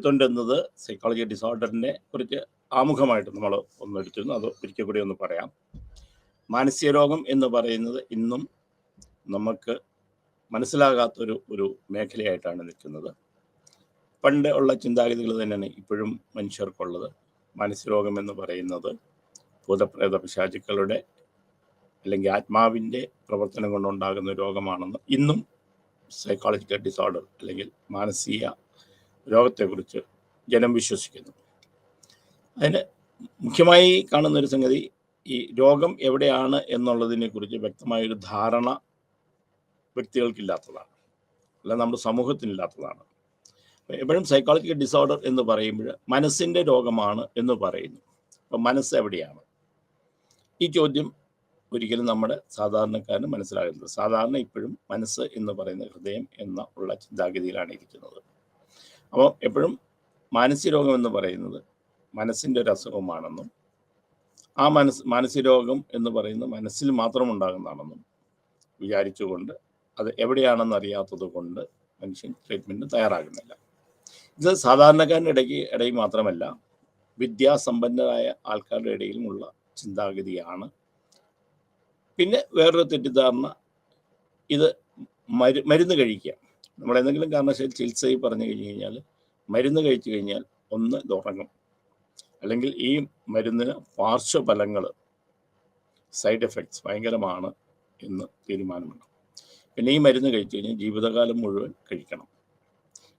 എടുത്തുകൊണ്ടിരുന്നത് psychology ഡിസോർഡറിനെ കുറിച്ച് ആമുഖമായിട്ട് നമ്മൾ ഒന്നെടുത്തിരുന്നു. അത് ഒരിക്കൽ കൂടി ഒന്ന് പറയാം. മാനസിക രോഗം എന്ന് പറയുന്നത് ഇന്നും നമുക്ക് മനസ്സിലാകാത്തൊരു മേഖലയായിട്ടാണ് നിൽക്കുന്നത്. പണ്ട് ഉള്ള ചിന്താഗതികൾ തന്നെയാണ് ഇപ്പോഴും മനുഷ്യർക്കുള്ളത്. മാനസിക രോഗം എന്ന് പറയുന്നത് ഭൂതപ്രേത പിശാചുക്കളുടെ അല്ലെങ്കിൽ ആത്മാവിൻ്റെ പ്രവർത്തനം കൊണ്ടുണ്ടാകുന്ന രോഗമാണെന്ന് ഇന്നും സൈക്കോളജിക്കൽ ഡിസോർഡർ അല്ലെങ്കിൽ മാനസിക രോഗത്തെക്കുറിച്ച് ജനം വിശ്വസിക്കുന്നു. അതിന് മുഖ്യമായി കാണുന്നൊരു സംഗതി, ഈ രോഗം എവിടെയാണ് എന്നുള്ളതിനെക്കുറിച്ച് വ്യക്തമായൊരു ധാരണ വ്യക്തികൾക്കില്ലാത്തതാണ്, അല്ല നമ്മുടെ സമൂഹത്തിനില്ലാത്തതാണ്. എപ്പോഴും സൈക്കോളജിക്കൽ ഡിസോർഡർ എന്ന് പറയുമ്പോൾ മനസ്സിൻ്റെ രോഗമാണ് എന്ന് പറയുന്നു. അപ്പം മനസ്സ് എവിടെയാണ്? ഈ ചോദ്യം ഒരിക്കലും നമ്മുടെ സാധാരണക്കാരന് മനസ്സിലാകുന്നത്. സാധാരണ ഇപ്പോഴും മനസ്സ് എന്ന് പറയുന്ന ഹൃദയം ഉള്ള ചിന്താഗതിയിലാണ് ഇരിക്കുന്നത്. അപ്പോൾ എപ്പോഴും മാനസിക രോഗം എന്ന് പറയുന്നത് മനസ്സിൻ്റെ ഒരു അസുഖമാണെന്നും ആ മാനസിക രോഗം എന്ന് പറയുന്നത് മനസ്സിൽ മാത്രം ഉണ്ടാകുന്നതാണെന്നും വിചാരിച്ചുകൊണ്ട് അത് എവിടെയാണെന്ന് അറിയാത്തത് കൊണ്ട് മനുഷ്യൻ ട്രീറ്റ്മെൻറ്റിന് തയ്യാറാകുന്നില്ല. ഇത് സാധാരണക്കാരുടെ ഇടയിൽ മാത്രമല്ല, വിദ്യാസമ്പന്നരായ ആൾക്കാരുടെ ഇടയിലുമുള്ള ചിന്താഗതിയാണ്. പിന്നെ വേറൊരു തെറ്റിദ്ധാരണ, ഇത് മരുന്ന് കഴിക്കുക. നമ്മളെന്തെങ്കിലും കാരണവശാൽ ചികിത്സയിൽ പറഞ്ഞു കഴിഞ്ഞാൽ മരുന്ന് കഴിച്ചു കഴിഞ്ഞാൽ ഒന്ന് ഇത് ഉറങ്ങും, അല്ലെങ്കിൽ ഈ മരുന്നിന് പാർശ്വഫലങ്ങൾ സൈഡ് എഫക്ട്സ് ഭയങ്കരമാണ് എന്ന് തീരുമാനമുണ്ട്. പിന്നെ ഈ മരുന്ന് കഴിച്ചു കഴിഞ്ഞാൽ ജീവിതകാലം മുഴുവൻ കഴിക്കണം.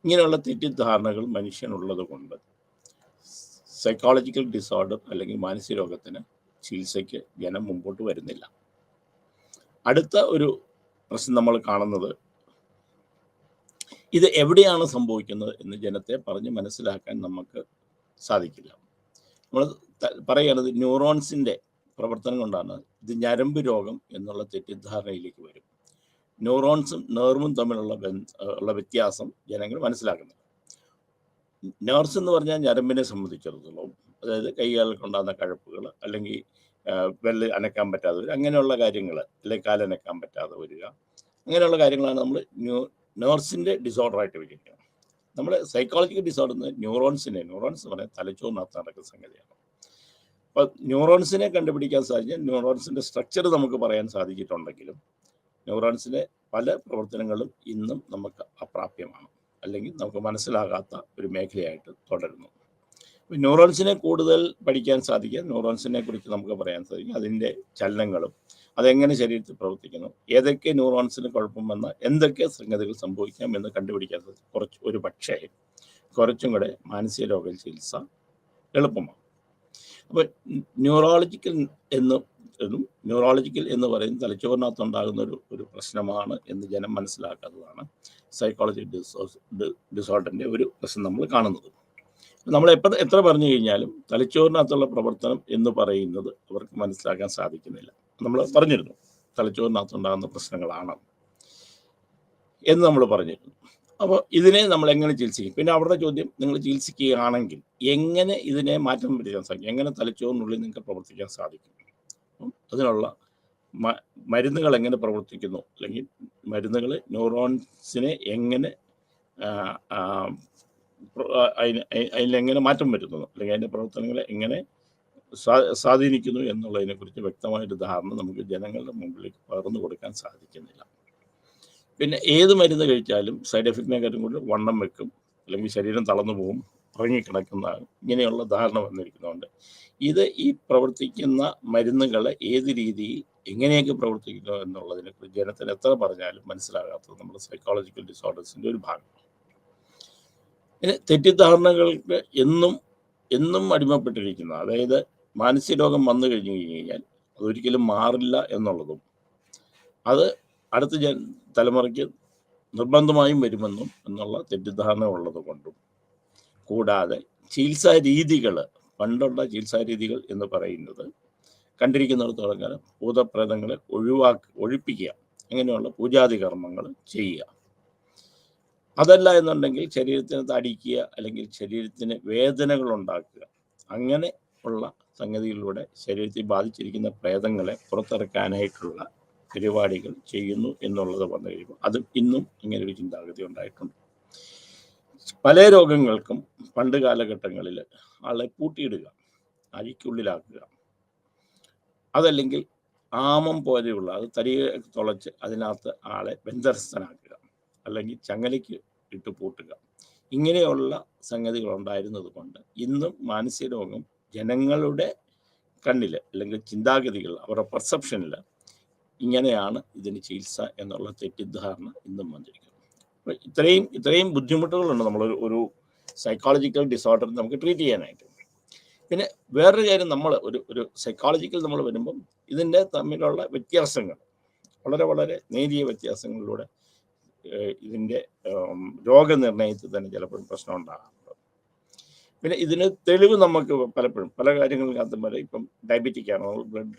ഇങ്ങനെയുള്ള തെറ്റിദ്ധാരണകൾ മനുഷ്യനുള്ളത് കൊണ്ട് സൈക്കോളജിക്കൽ ഡിസോർഡർ അല്ലെങ്കിൽ മാനസിക രോഗത്തിന് ചികിത്സയ്ക്ക് ജനം മുമ്പോട്ട് വരുന്നില്ല. അടുത്ത ഒരു പ്രശ്നം നമ്മൾ കാണുന്നത്, ഇത് എവിടെയാണ് സംഭവിക്കുന്നത് എന്ന് ജനത്തെ പറഞ്ഞ് മനസ്സിലാക്കാൻ നമുക്ക് സാധിക്കില്ല. നമ്മൾ പറയുകയാണത് ന്യൂറോൺസിൻ്റെ പ്രവർത്തനം കൊണ്ടാണ് ഇത് ഞരമ്പ് രോഗം എന്നുള്ള തെറ്റിദ്ധാരണയിലേക്ക് വരും. ന്യൂറോൺസും നെർവും തമ്മിലുള്ള വ്യത്യാസം ജനങ്ങൾ മനസ്സിലാക്കുന്നില്ല. നെർവ്സ് എന്ന് പറഞ്ഞാൽ ഞരമ്പിനെ സംബന്ധിച്ചിടത്തോളം, അതായത് കൈകാലുണ്ടാകുന്ന കഴപ്പുകൾ, അല്ലെങ്കിൽ വെല്ല് അനക്കാൻ പറ്റാതെ വരിക, അങ്ങനെയുള്ള കാര്യങ്ങൾ, അല്ലെങ്കിൽ കാലനക്കാൻ പറ്റാതെ വരിക, അങ്ങനെയുള്ള കാര്യങ്ങളാണ് നമ്മൾ നെർവ്സിൻ്റെ ഡിസോർഡറായിട്ട് വിളിക്കുന്നത്. നമ്മൾ സൈക്കോളജിക്കൽ ഡിസോർഡർ ന്യൂറോൺസ് പറഞ്ഞാൽ തലച്ചോറിനകത്ത് നടക്കുന്ന സംഗതിയാണ്. അപ്പോൾ ന്യൂറോൺസിനെ കണ്ടുപിടിക്കാൻ സാധിച്ചാൽ ന്യൂറോൺസിൻ്റെ സ്ട്രക്ചർ നമുക്ക് പറയാൻ സാധിച്ചിട്ടുണ്ടെങ്കിലും ന്യൂറോൺസിൻ്റെ പല പ്രവർത്തനങ്ങളും ഇന്നും നമുക്ക് അപ്രാപ്യമാണ്, അല്ലെങ്കിൽ നമുക്ക് മനസ്സിലാകാത്ത ഒരു മേഖലയായിട്ട് തുടരുന്നു. ന്യൂറോൺസിനെ കൂടുതൽ പഠിക്കാൻ സാധിക്കുക, ന്യൂറോൺസിനെ കുറിച്ച് നമുക്ക് പറയാൻ സാധിക്കും, അതിൻ്റെ ചലനങ്ങളും അതെങ്ങനെ ശരീരത്തിൽ പ്രവർത്തിക്കുന്നു, ഏതൊക്കെ ന്യൂറോൺസിന് കുഴപ്പം വന്നാൽ എന്തൊക്കെ സംഗതികൾ സംഭവിക്കാം എന്ന് കണ്ടുപിടിക്കാൻ സാധിക്കും. കുറച്ചും കൂടെ മാനസിക രോഗ ചികിത്സ എളുപ്പമാണ്. അപ്പോൾ ന്യൂറോളജിക്കൽ എന്ന് പറയുന്നത് തലച്ചോറിനകത്തുണ്ടാകുന്ന ഒരു പ്രശ്നമാണ് എന്ന് ജനം മനസ്സിലാക്കാത്തതാണ് സൈക്കോളജി ഡിസോർഡറിൻ്റെ ഒരു പ്രശ്നം നമ്മൾ കാണുന്നത്. നമ്മൾ എത്ര പറഞ്ഞു കഴിഞ്ഞാലും തലച്ചോറിനകത്തുള്ള പ്രവർത്തനം എന്ന് പറയുന്നത് അവർക്ക് മനസ്സിലാക്കാൻ സാധിക്കുന്നില്ല. നമ്മൾ പറഞ്ഞിരുന്നു തലച്ചോറിനകത്തുണ്ടാകുന്ന പ്രശ്നങ്ങളാണ് എന്ന് നമ്മൾ പറഞ്ഞിരുന്നു. അപ്പോൾ ഇതിനെ നമ്മൾ എങ്ങനെ ചികിത്സിക്കും? പിന്നെ അവരുടെ ചോദ്യം, നിങ്ങൾ ചികിത്സിക്കുകയാണെങ്കിൽ എങ്ങനെ ഇതിനെ മാറ്റം വരുത്താൻ സാധിക്കും, എങ്ങനെ തലച്ചോറിനുള്ളിൽ നിങ്ങൾക്ക് പ്രവർത്തിക്കാൻ സാധിക്കും? അതിനുള്ള മരുന്നുകൾ എങ്ങനെ പ്രവർത്തിക്കുന്നു, അല്ലെങ്കിൽ മരുന്നുകൾ ന്യൂറോൺസിനെ എങ്ങനെ അതിലെങ്ങനെ മാറ്റം വരുത്തുന്നു, അല്ലെങ്കിൽ അതിൻ്റെ പ്രവർത്തനങ്ങളെ എങ്ങനെ സ്വാധീനിക്കുന്നു എന്നുള്ളതിനെക്കുറിച്ച് വ്യക്തമായൊരു ധാരണ നമുക്ക് ജനങ്ങളുടെ മുമ്പിലേക്ക് പകർന്നു കൊടുക്കാൻ സാധിക്കുന്നില്ല. പിന്നെ ഏത് മരുന്ന് കഴിച്ചാലും സൈഡ് എഫക്റ്റിനെക്കാട്ടും കൂടുതൽ വണ്ണം വെക്കും, അല്ലെങ്കിൽ ശരീരം തളർന്നു പോകും, ഉറങ്ങിക്കിടക്കുന്നതാണ്, ഇങ്ങനെയുള്ള ധാരണ വന്നിരിക്കുന്നതുകൊണ്ട് ഈ പ്രവർത്തിക്കുന്ന മരുന്നുകൾ ഏത് രീതിയിൽ എങ്ങനെയൊക്കെ പ്രവർത്തിക്കുന്നു എന്നുള്ളതിനെക്കുറിച്ച് ജനത്തിന് എത്ര പറഞ്ഞാലും മനസ്സിലാകാത്തത് നമ്മുടെ സൈക്കോളജിക്കൽ ഡിസോർഡേഴ്സിൻ്റെ ഒരു ഭാഗമാണ്. പിന്നെ തെറ്റിദ്ധാരണകൾക്ക് എന്നും അടിമപ്പെട്ടിരിക്കുന്ന, അതായത് മാനസിക രോഗം വന്നു കഴിഞ്ഞു കഴിഞ്ഞാൽ അതൊരിക്കലും മാറില്ല എന്നുള്ളതും, അത് അടുത്ത തലമുറയ്ക്ക് നിർബന്ധമായും വരുമെന്നും എന്നുള്ള തെറ്റിദ്ധാരണ ഉള്ളത് കൊണ്ടും, കൂടാതെ ചികിത്സാ രീതികൾ, പണ്ടുള്ള ചികിത്സാ രീതികൾ എന്ന് പറയുന്നത് കണ്ടിരിക്കുന്നിടത്തോളം കാലം ഭൂതപ്രേതങ്ങളെ ഒഴിപ്പിക്കുക, അങ്ങനെയുള്ള പൂജാതി കർമ്മങ്ങൾ ചെയ്യുക. അതല്ല എന്നുണ്ടെങ്കിൽ ശരീരത്തിനകത്ത് അടിക്കുക, അല്ലെങ്കിൽ ശരീരത്തിന് വേദനകൾ ഉണ്ടാക്കുക, അങ്ങനെ ഉള്ള സംഗതികളിലൂടെ ശരീരത്തിൽ ബാധിച്ചിരിക്കുന്ന പ്രേതങ്ങളെ പുറത്തിറക്കാനായിട്ടുള്ള പരിപാടികൾ ചെയ്യുന്നു എന്നുള്ളത് വന്നു കഴിയുമ്പോൾ അതും ഇന്നും ഇങ്ങനെ ഒരു ചിന്താഗതി ഉണ്ടായിട്ടുണ്ട്. പല രോഗങ്ങൾക്കും പണ്ട് കാലഘട്ടങ്ങളിൽ ആളെ പൂട്ടിയിടുക, അരിക്കുള്ളിലാക്കുക, അതല്ലെങ്കിൽ ആമം പോലെയുള്ള അത് തരികെ തുളച്ച് അതിനകത്ത് ആളെ ബന്ധസ്ഥനാക്കുക, അല്ലെങ്കിൽ ചങ്ങലയ്ക്ക് ഇട്ട് പൂട്ടുക, ഇങ്ങനെയുള്ള സംഗതികൾ ഉണ്ടായിരുന്നത് കൊണ്ട് ഇന്നും മാനസിക രോഗം ജനങ്ങളുടെ കണ്ണിൽ അല്ലെങ്കിൽ ചിന്താഗതികൾ, അവരുടെ പെർസെപ്ഷനിൽ ഇങ്ങനെയാണ് ഇതിന് ചികിത്സ എന്നുള്ള തെറ്റിദ്ധാരണ ഇന്നും വന്നിരിക്കുന്നത്. അപ്പോൾ ഇത്രയും ബുദ്ധിമുട്ടുകളുണ്ട് ഒരു സൈക്കോളജിക്കൽ ഡിസോർഡർ നമുക്ക് ട്രീറ്റ് ചെയ്യാനായിട്ട്. പിന്നെ വേറൊരു കാര്യം, നമ്മൾ ഒരു സൈക്കോളജിക്കൽ നമ്മൾ വരുമ്പം ഇതിൻ്റെ തമ്മിലുള്ള വ്യത്യാസങ്ങൾ വളരെ വളരെ നേരിയ വ്യത്യാസങ്ങളിലൂടെ ഇതിൻ്റെ രോഗനിർണയത്തിൽ തന്നെ ചിലപ്പോഴും പ്രശ്നം ഉണ്ടാകാറുണ്ട്. പിന്നെ ഇതിന് തെളിവ് നമുക്ക് പലപ്പോഴും പല കാര്യങ്ങൾക്കകത്തും വരെ, ഇപ്പം ഡയബറ്റിക് ആണ്, നമ്മൾ ബ്ലഡ്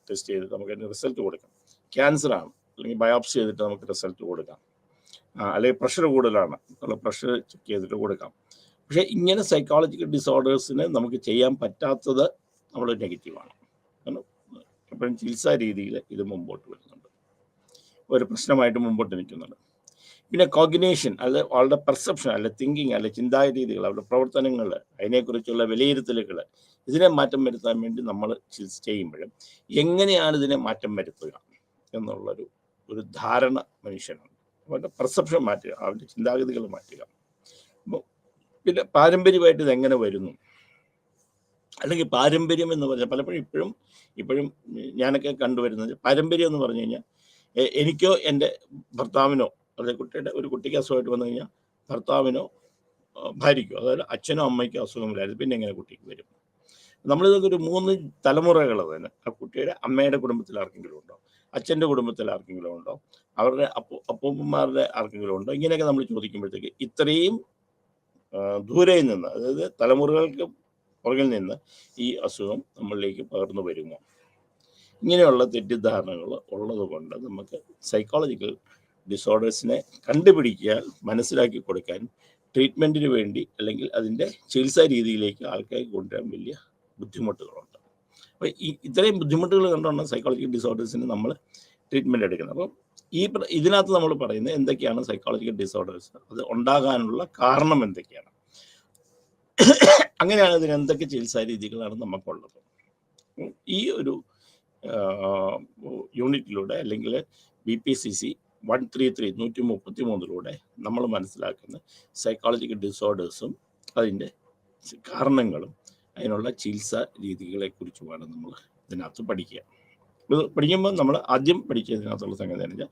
ടെസ്റ്റ് ചെയ്തിട്ട് നമുക്ക് അതിന് റിസൾട്ട് കൊടുക്കാം. ക്യാൻസർ ആണ്, അല്ലെങ്കിൽ ബയോപ്സി ചെയ്തിട്ട് നമുക്ക് റിസൾട്ട് കൊടുക്കാം. അല്ലെങ്കിൽ പ്രഷർ കൂടുതലാണ്, പ്രഷർ ചെക്ക് ചെയ്തിട്ട് കൊടുക്കാം. പക്ഷേ ഇങ്ങനെ സൈക്കോളജിക്കൽ ഡിസോർഡേഴ്സിന് നമുക്ക് ചെയ്യാൻ പറ്റാത്തത് നമ്മൾ നെഗറ്റീവാണ്. കാരണം എപ്പോഴും ചികിത്സാ രീതിയിൽ ഇത് മുമ്പോട്ട് വരുന്നുണ്ട്, ഒരു പ്രശ്നമായിട്ട് മുമ്പോട്ട് നിൽക്കുന്നുണ്ട്. പിന്നെ കോഗ്നേഷൻ, അല്ലെ അവളുടെ പെർസെപ്ഷൻ, അല്ലെ തിങ്കിങ്, അല്ലെ ചിന്താരീതികൾ, അവരുടെ പ്രവർത്തനങ്ങൾ, അതിനെക്കുറിച്ചുള്ള വിലയിരുത്തലുകൾ, ഇതിനെ മാറ്റം വരുത്താൻ വേണ്ടി നമ്മൾ ചികിത്സ ചെയ്യുമ്പോഴും എങ്ങനെയാണ് ഇതിനെ മാറ്റം വരുത്തുക എന്നുള്ളൊരു ധാരണ മനുഷ്യനുണ്ട്. അവരുടെ പെർസെപ്ഷൻ മാറ്റുക, അവരുടെ ചിന്താഗതികൾ മാറ്റുക. അപ്പോൾ പിന്നെ പാരമ്പര്യമായിട്ട് ഇതെങ്ങനെ വരുന്നു, അല്ലെങ്കിൽ പാരമ്പര്യം എന്ന് പറഞ്ഞാൽ പലപ്പോഴും ഇപ്പോഴും ഞാനൊക്കെ കണ്ടുവരുന്നത്, പാരമ്പര്യം എന്ന് പറഞ്ഞു കഴിഞ്ഞാൽ എനിക്കോ എൻ്റെ ഭർത്താവിനോ, അല്ലെങ്കിൽ ഒരു കുട്ടിക്ക് അസുഖമായിട്ട് വന്നു കഴിഞ്ഞാൽ ഭർത്താവിനോ ഭാര്യയ്ക്കോ, അതായത് അച്ഛനോ അമ്മയ്ക്കോ അസുഖമില്ലായിരുന്നു, പിന്നെ എങ്ങനെ കുട്ടിക്ക് വരും? നമ്മളിതൊക്കെ ഒരു 3 തലമുറകൾ തന്നെ, ആ കുട്ടിയുടെ അമ്മയുടെ കുടുംബത്തിൽ ആർക്കെങ്കിലും ഉണ്ടോ, അച്ഛൻ്റെ കുടുംബത്തിൽ ആർക്കെങ്കിലും ഉണ്ടോ, അവരുടെ അപ്പൂപ്പന്മാരുടെ ആർക്കെങ്കിലും ഉണ്ടോ, ഇങ്ങനെയൊക്കെ നമ്മൾ ചോദിക്കുമ്പോഴത്തേക്ക് ഇത്രയും ദൂരെ നിന്ന്, അതായത് തലമുറകൾക്ക് പുറകിൽ നിന്ന് ഈ അസുഖം നമ്മളിലേക്ക് പകർന്നു വരുമോ? ഇങ്ങനെയുള്ള തെറ്റിദ്ധാരണകൾ ഉള്ളത് കൊണ്ട് നമുക്ക് സൈക്കോളജിക്കൽ ഡിസോർഡേഴ്സിനെ കണ്ടുപിടിക്കാൻ, മനസ്സിലാക്കി കൊടുക്കാൻ, ട്രീറ്റ്മെൻറ്റിന് വേണ്ടി അല്ലെങ്കിൽ അതിൻ്റെ ചികിത്സാ രീതിയിലേക്ക് ആൾക്കാർക്ക് കൊണ്ടുവരാൻ വലിയ ബുദ്ധിമുട്ടുകളുണ്ട്. അപ്പോൾ ഇത്രയും ബുദ്ധിമുട്ടുകൾ കണ്ടുകൊണ്ട് സൈക്കോളജിക്കൽ ഡിസോർഡേഴ്സിന് നമ്മൾ ട്രീറ്റ്മെൻറ്റ് എടുക്കുന്നത്. അപ്പം ഇതിനകത്ത് നമ്മൾ പറയുന്നത് എന്തൊക്കെയാണ് സൈക്കോളജിക്കൽ ഡിസോർഡേഴ്സ്, അത് ഉണ്ടാകാനുള്ള കാരണം എന്തൊക്കെയാണ്, അങ്ങനെയാണ് ഇതിന് എന്തൊക്കെ ചികിത്സാ രീതികളാണ് നമുക്കുള്ളത്. ഈ ഒരു യൂണിറ്റിലൂടെ അല്ലെങ്കിൽ BPCC 133 നമ്മൾ മനസ്സിലാക്കുന്ന സൈക്കോളജിക്കൽ ഡിസോർഡേഴ്സും അതിൻ്റെ കാരണങ്ങളും അതിനുള്ള ചികിത്സാ രീതികളെക്കുറിച്ചുമാണ് നമ്മൾ ഇതിനകത്ത് പഠിക്കുക. ഇത് പഠിക്കുമ്പോൾ നമ്മൾ ആദ്യം പഠിക്കുന്നതിനകത്തുള്ള സംഗതി എന്ന് വെച്ചാൽ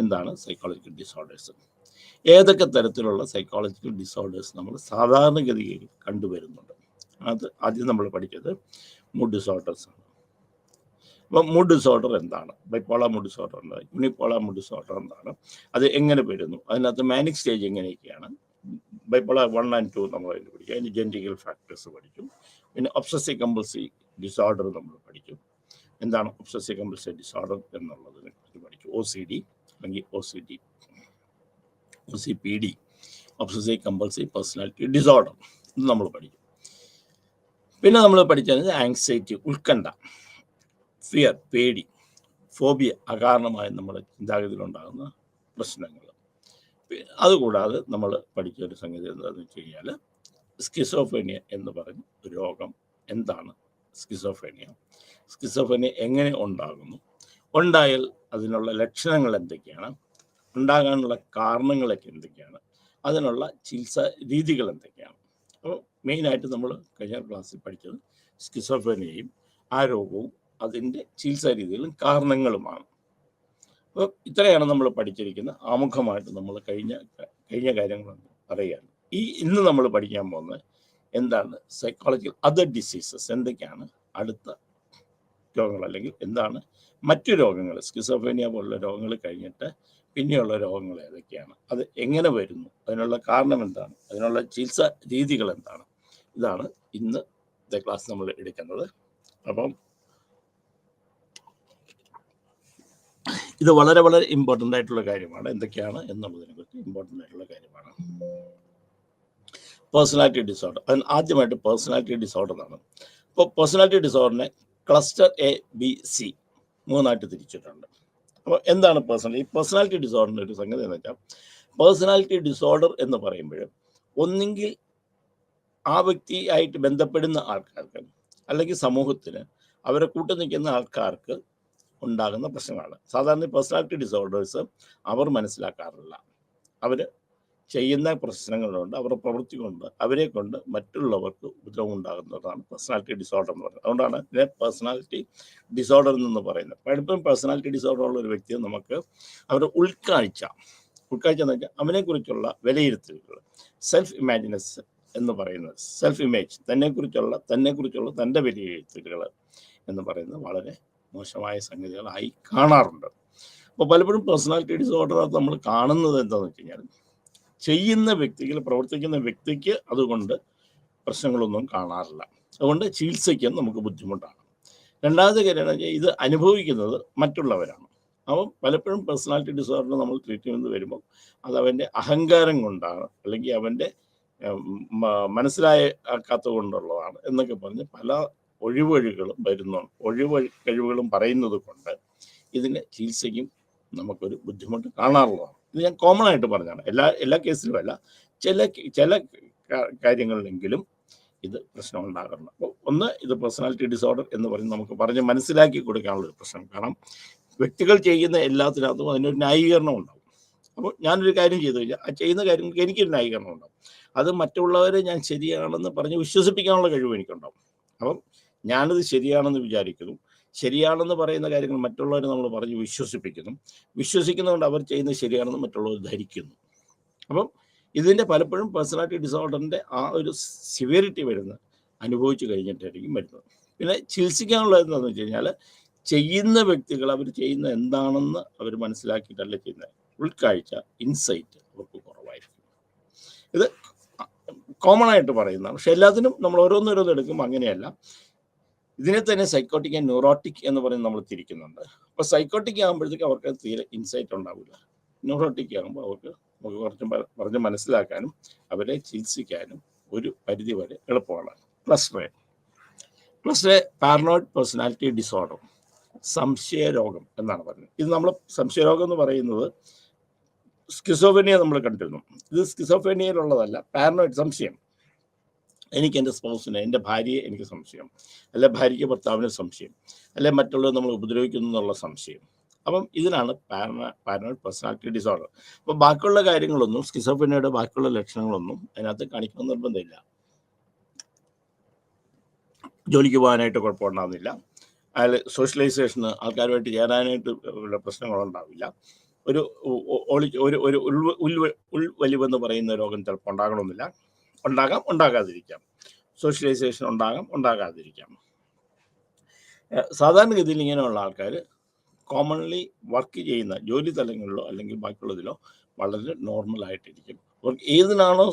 എന്താണ് സൈക്കോളജിക്കൽ ഡിസോർഡേഴ്സ്, ഏതൊക്കെ തരത്തിലുള്ള സൈക്കോളജിക്കൽ ഡിസോർഡേഴ്സ് നമ്മൾ സാധാരണഗതിയിൽ കണ്ടുവരുന്നുണ്ട്. അത് ആദ്യം നമ്മൾ പഠിച്ചത് മൂഡ് ഡിസോർഡേഴ്സ് ആണ്. അപ്പം മൂഡ് ഡിസോർഡർ എന്താണ്, ബൈപ്പോളാർ മൂഡ് ഡിസോർഡർ എന്താണ്, യൂണിപ്പോളാർ മൂഡ് ഡിസോർഡർ എന്താണ്, അത് എങ്ങനെ വരുന്നു, അതിനകത്ത് മാനിക് സ്റ്റേജ് എങ്ങനെയൊക്കെയാണ്, ബൈപ്പോളാർ 1 and 2 നമ്മൾ അതിന് പഠിക്കും, അതിന് ജെനറ്റിക്കൽ ഫാക്ടേഴ്സ് പഠിക്കും. പിന്നെ ഒബ്സസീവ് കമ്പൾസീവ് ഡിസോർഡർ നമ്മൾ പഠിക്കും, എന്താണ് ഒബ്സസീവ് കമ്പൾസീവ് ഡിസോർഡർ എന്നുള്ളതിനെ കുറിച്ച് പഠിക്കും. OCD അല്ലെങ്കിൽ OCPD, obsessive compulsive personality disorder, ഇത് നമ്മൾ പഠിക്കും. പിന്നെ നമ്മൾ പഠിച്ചത് ആങ്സൈറ്റി, ഉത്കണ്ഠ, ഫിയർ, പേടി, ഫോബിയ, അകാരണമായി നമ്മുടെ ചിന്താഗതിയിലുണ്ടാകുന്ന പ്രശ്നങ്ങൾ. അതുകൂടാതെ നമ്മൾ പഠിച്ച ഒരു സംഗതി എന്താണെന്ന് വെച്ച് കഴിഞ്ഞാൽ സ്കിസോഫ്രീനിയ എന്ന് പറഞ്ഞ ഒരു രോഗം എന്താണ്, സ്കിസോഫ്രീനിയ എങ്ങനെ ഉണ്ടാകുന്നു, ഉണ്ടായാൽ അതിനുള്ള ലക്ഷണങ്ങൾ എന്തൊക്കെയാണ്, ഉണ്ടാകാനുള്ള കാരണങ്ങളൊക്കെ എന്തൊക്കെയാണ്, അതിനുള്ള ചികിത്സാ രീതികൾ എന്തൊക്കെയാണ്. അപ്പോൾ മെയിനായിട്ട് നമ്മൾ കഴിഞ്ഞ ക്ലാസ്സിൽ പഠിച്ചത് സ്കിസോഫ്രീനിയയും ആ രോഗവും അതിൻ്റെ ചികിത്സാ രീതികളും കാരണങ്ങളുമാണ്. അപ്പോൾ ഇത്രയാണ് നമ്മൾ പഠിച്ചിരിക്കുന്ന ആമുഖമായിട്ട് നമ്മൾ കഴിഞ്ഞ കാര്യങ്ങൾ പറയുകയാണ്. ഇന്ന് നമ്മൾ പഠിക്കാൻ പോകുന്നത് എന്താണ് സൈക്കോളജിക്കൽ അതർ ഡിസീസസ്, എന്തൊക്കെയാണ് അടുത്ത രോഗങ്ങൾ, അല്ലെങ്കിൽ എന്താണ് മറ്റു രോഗങ്ങൾ, സ്കിസോഫ്രീനിയ പോലുള്ള രോഗങ്ങൾ കഴിഞ്ഞിട്ട് പിന്നെയുള്ള രോഗങ്ങൾ ഏതൊക്കെയാണ്, അത് എങ്ങനെ വരുന്നു, അതിനുള്ള കാരണം എന്താണ്, അതിനുള്ള ചികിത്സാ രീതികൾ എന്താണ്, ഇതാണ് ഇന്നത്തെ ക്ലാസ് നമ്മൾ എടുക്കുന്നത്. അപ്പം ഇത് വളരെ വളരെ ഇമ്പോർട്ടൻ്റ് ആയിട്ടുള്ള കാര്യമാണ്. എന്തൊക്കെയാണ് എന്നുള്ളതിനെ കുറിച്ച് ഇമ്പോർട്ടൻ്റ് ആയിട്ടുള്ള കാര്യമാണ്. പേഴ്സണാലിറ്റി ഡിസോർഡർ, അതിന് ആദ്യമായിട്ട് പേഴ്സണാലിറ്റി ഡിസോർഡർ ആണ്. അപ്പോൾ പേഴ്സണാലിറ്റി ഡിസോർഡറിനെ ക്ലസ്റ്റർ ABC 3 തിരിച്ചിട്ടുണ്ട്. അപ്പോൾ എന്താണ് പേഴ്സണാലിറ്റി ഡിസോർഡറിൻ്റെ ഒരു സംഗതി എന്ന് വെച്ചാൽ, പേഴ്സണാലിറ്റി ഡിസോർഡർ എന്ന് പറയുമ്പോൾ ഒന്നെങ്കിൽ ആ വ്യക്തിയായിട്ട് ബന്ധപ്പെടുന്ന ആൾക്കാർക്ക് അല്ലെങ്കിൽ സമൂഹത്തിന് അവരെ കൂട്ടു നിൽക്കുന്ന ആൾക്കാർക്ക് ഉണ്ടാകുന്ന പ്രശ്നങ്ങളാണ്. സാധാരണ പേഴ്സണാലിറ്റി ഡിസോർഡേഴ്സ് അവർ മനസ്സിലാക്കാറില്ല. അവർ ചെയ്യുന്ന പ്രശ്നങ്ങളുണ്ട്, അവരുടെ പ്രവൃത്തി കൊണ്ട് അവരെ കൊണ്ട് മറ്റുള്ളവർക്ക് ഉപദ്രവം ഉണ്ടാകുന്നതാണ് പേഴ്സണാലിറ്റി ഡിസോർഡർ എന്ന് പറയുന്നത്. അതുകൊണ്ടാണ് ഇതിനെ പേഴ്സണാലിറ്റി ഡിസോർഡർ എന്ന് പറയുന്നത്. പലപ്പോഴും പേഴ്സണാലിറ്റി ഡിസോർഡർ ഉള്ള ഒരു വ്യക്തിയെ നമുക്ക് അവരുടെ ഉൾക്കാഴ്ച എന്ന് വെച്ചാൽ അവനെക്കുറിച്ചുള്ള വിലയിരുത്തലുകൾ, സെൽഫ് ഇമാജിനസ് എന്ന് പറയുന്നത്, സെൽഫ് ഇമേജ്, തന്നെക്കുറിച്ചുള്ള തൻ്റെ വിലയിരുത്തലുകൾ എന്ന് പറയുന്നത് വളരെ മോശമായ സംഗതികളായി കാണാറുണ്ട്. അപ്പോൾ പലപ്പോഴും പേഴ്സണാലിറ്റി ഡിസോർഡർ നമ്മൾ കാണുന്നത് എന്താണെന്ന് വെച്ച് കഴിഞ്ഞാൽ ചെയ്യുന്ന വ്യക്തികൾ, പ്രവർത്തിക്കുന്ന വ്യക്തിക്ക് അതുകൊണ്ട് പ്രശ്നങ്ങളൊന്നും കാണാറില്ല. അതുകൊണ്ട് ചികിത്സിക്കാൻ നമുക്ക് ബുദ്ധിമുട്ടാണ്. രണ്ടാമത്തെ കാര്യം എന്ന് വെച്ചാൽ ഇത് അനുഭവിക്കുന്നത് മറ്റുള്ളവരാണ്. അപ്പം പലപ്പോഴും പേഴ്സണാലിറ്റി ഡിസോർഡർ നമ്മൾ ട്രീറ്റ്മെൻറ്റ് വരുമ്പോൾ അത് അവൻ്റെ അഹങ്കാരം കൊണ്ടാണ്, അല്ലെങ്കിൽ അവൻ്റെ മനസ്സിലാക്കാത്തത് കൊണ്ടുള്ളതാണ് എന്നൊക്കെ പറഞ്ഞ് പല ഒഴിവഴികളും വരുന്നുണ്ട്. കഴിവുകളും പറയുന്നത് കൊണ്ട് ഇതിന് ചികിത്സയ്ക്കും നമുക്കൊരു ബുദ്ധിമുട്ട് കാണാറുള്ളതാണ്. ഇത് ഞാൻ കോമൺ ആയിട്ട് പറഞ്ഞാണ്, എല്ലാ കേസിലുമല്ല, ചില കാര്യങ്ങളിലെങ്കിലും ഇത് പ്രശ്നം ഉണ്ടാകുന്നുണ്ട്. അപ്പോൾ ഒന്ന്, ഇത് പേഴ്സണാലിറ്റി ഡിസോർഡർ എന്ന് പറഞ്ഞ് നമുക്ക് പറഞ്ഞ് മനസ്സിലാക്കി കൊടുക്കാനുള്ളൊരു പ്രശ്നം. കാരണം വ്യക്തികൾ ചെയ്യുന്ന എല്ലാത്തിനകത്തും അതിനൊരു ന്യായീകരണം ഉണ്ടാവും. അപ്പോൾ ഞാനൊരു കാര്യം ചെയ്തു കഴിഞ്ഞാൽ ആ ചെയ്യുന്ന കാര്യങ്ങൾക്ക് എനിക്കൊരു ന്യായീകരണം ഉണ്ടാവും. അത് മറ്റുള്ളവരെ ഞാൻ ശരിയാണെന്ന് പറഞ്ഞ് വിശ്വസിപ്പിക്കാനുള്ള കഴിവ് എനിക്കുണ്ടാവും. അപ്പം ഞാനത് ശരിയാണെന്ന് വിചാരിക്കുന്നു, ശരിയാണെന്ന് പറയുന്ന കാര്യങ്ങൾ മറ്റുള്ളവരെ നമ്മൾ പറഞ്ഞ് വിശ്വസിക്കുന്നതുകൊണ്ട് അവർ ചെയ്യുന്നത് ശരിയാണെന്ന് മറ്റുള്ളവർ ധരിക്കുന്നു. അപ്പം ഇതിൻ്റെ പലപ്പോഴും പേഴ്സണാലിറ്റി ഡിസോർഡറിൻ്റെ ആ ഒരു സിവിയറിറ്റി അനുഭവിച്ചു കഴിഞ്ഞിട്ടായിരിക്കും വരുന്നത്. പിന്നെ ചികിത്സിക്കാനുള്ളത് എന്താണെന്ന് വെച്ച് കഴിഞ്ഞാൽ ചെയ്യുന്ന വ്യക്തികൾ അവർ ചെയ്യുന്ന എന്താണെന്ന് അവർ മനസ്സിലാക്കിയിട്ടല്ല ചെയ്യുന്നത്. ഉൾക്കാഴ്ച, ഇൻസൈറ്റ് അവർക്ക് കുറവായിരിക്കും. ഇത് കോമൺ ആയിട്ട് പറയുന്നതാണ്. പക്ഷെ എല്ലാത്തിനും നമ്മൾ ഓരോന്നോരോന്ന് എടുക്കുമ്പോൾ അങ്ങനെയല്ല. ഇതിനെ തന്നെ സൈക്കോട്ടിക് ആൻഡ് ന്യൂറോട്ടിക് എന്ന് പറയുന്നത് നമ്മൾ തിരിക്കുന്നുണ്ട്. അപ്പോൾ സൈക്കോട്ടിക് ആകുമ്പോഴത്തേക്ക് അവർക്ക് തീരെ ഇൻസൈറ്റ് ഉണ്ടാവില്ല. ന്യൂറോട്ടിക് ആകുമ്പോൾ അവർക്ക് കുറച്ച് പറഞ്ഞ് മനസ്സിലാക്കാനും അവരെ ചികിത്സിക്കാനും ഒരു പരിധി വരെ എളുപ്പമാണ്. Plus a paranoid personality disorder, സംശയരോഗം എന്നാണ് പറയുന്നത്. ഇത് നമ്മൾ സംശയരോഗം എന്ന് പറയുന്നത് സ്കിസോഫ്രീനിയ നമ്മൾ കണ്ടിരുന്നു. ഇത് സ്കിസോഫ്രീനിയയിലുള്ളതല്ല, പാരനോയിഡ്, സംശയം. എനിക്ക് എൻ്റെ സ്പൗസിനെ, എൻ്റെ ഭാര്യയെ എനിക്ക് സംശയം, അല്ലെ ഭാര്യയ്ക്ക് ഭർത്താവിന് സംശയം, അല്ലെ മറ്റുള്ളവർ നമ്മൾ ഉപദ്രവിക്കുന്നു എന്നുള്ള സംശയം. അപ്പം ഇതിനാണ് പാരനോയിഡ് പേഴ്സണാലിറ്റി ഡിസോർഡർ. അപ്പോൾ ബാക്കിയുള്ള കാര്യങ്ങളൊന്നും, സ്കിസോഫ്രീനിയയുടെ ബാക്കിയുള്ള ലക്ഷണങ്ങളൊന്നും അതിനകത്ത് കാണിക്കണം നിർബന്ധമില്ല. ജോലിക്ക് പോകാനായിട്ട് കുഴപ്പമുണ്ടാകുന്നില്ല, അയാൾ സോഷ്യലൈസേഷന് ആൾക്കാരുമായിട്ട് ചേരാനായിട്ട് പ്രശ്നങ്ങളുണ്ടാവില്ല, ഒരു ഉൾവലിവെന്ന് പറയുന്ന രോഗം ചിലപ്പോൾ ഉണ്ടാകണമെന്നില്ല, ഉണ്ടാകാതിരിക്കാം, സോഷ്യലൈസേഷൻ ഉണ്ടാകാതിരിക്കാം. സാധാരണഗതിയിൽ ഇങ്ങനെയുള്ള ആൾക്കാർ കോമൺലി വർക്ക് ചെയ്യുന്ന ജോലി തലങ്ങളിലോ അല്ലെങ്കിൽ ബാക്കിയുള്ളതിലോ വളരെ നോർമലായിട്ടിരിക്കും. അവർക്ക് ഏതിനാണോ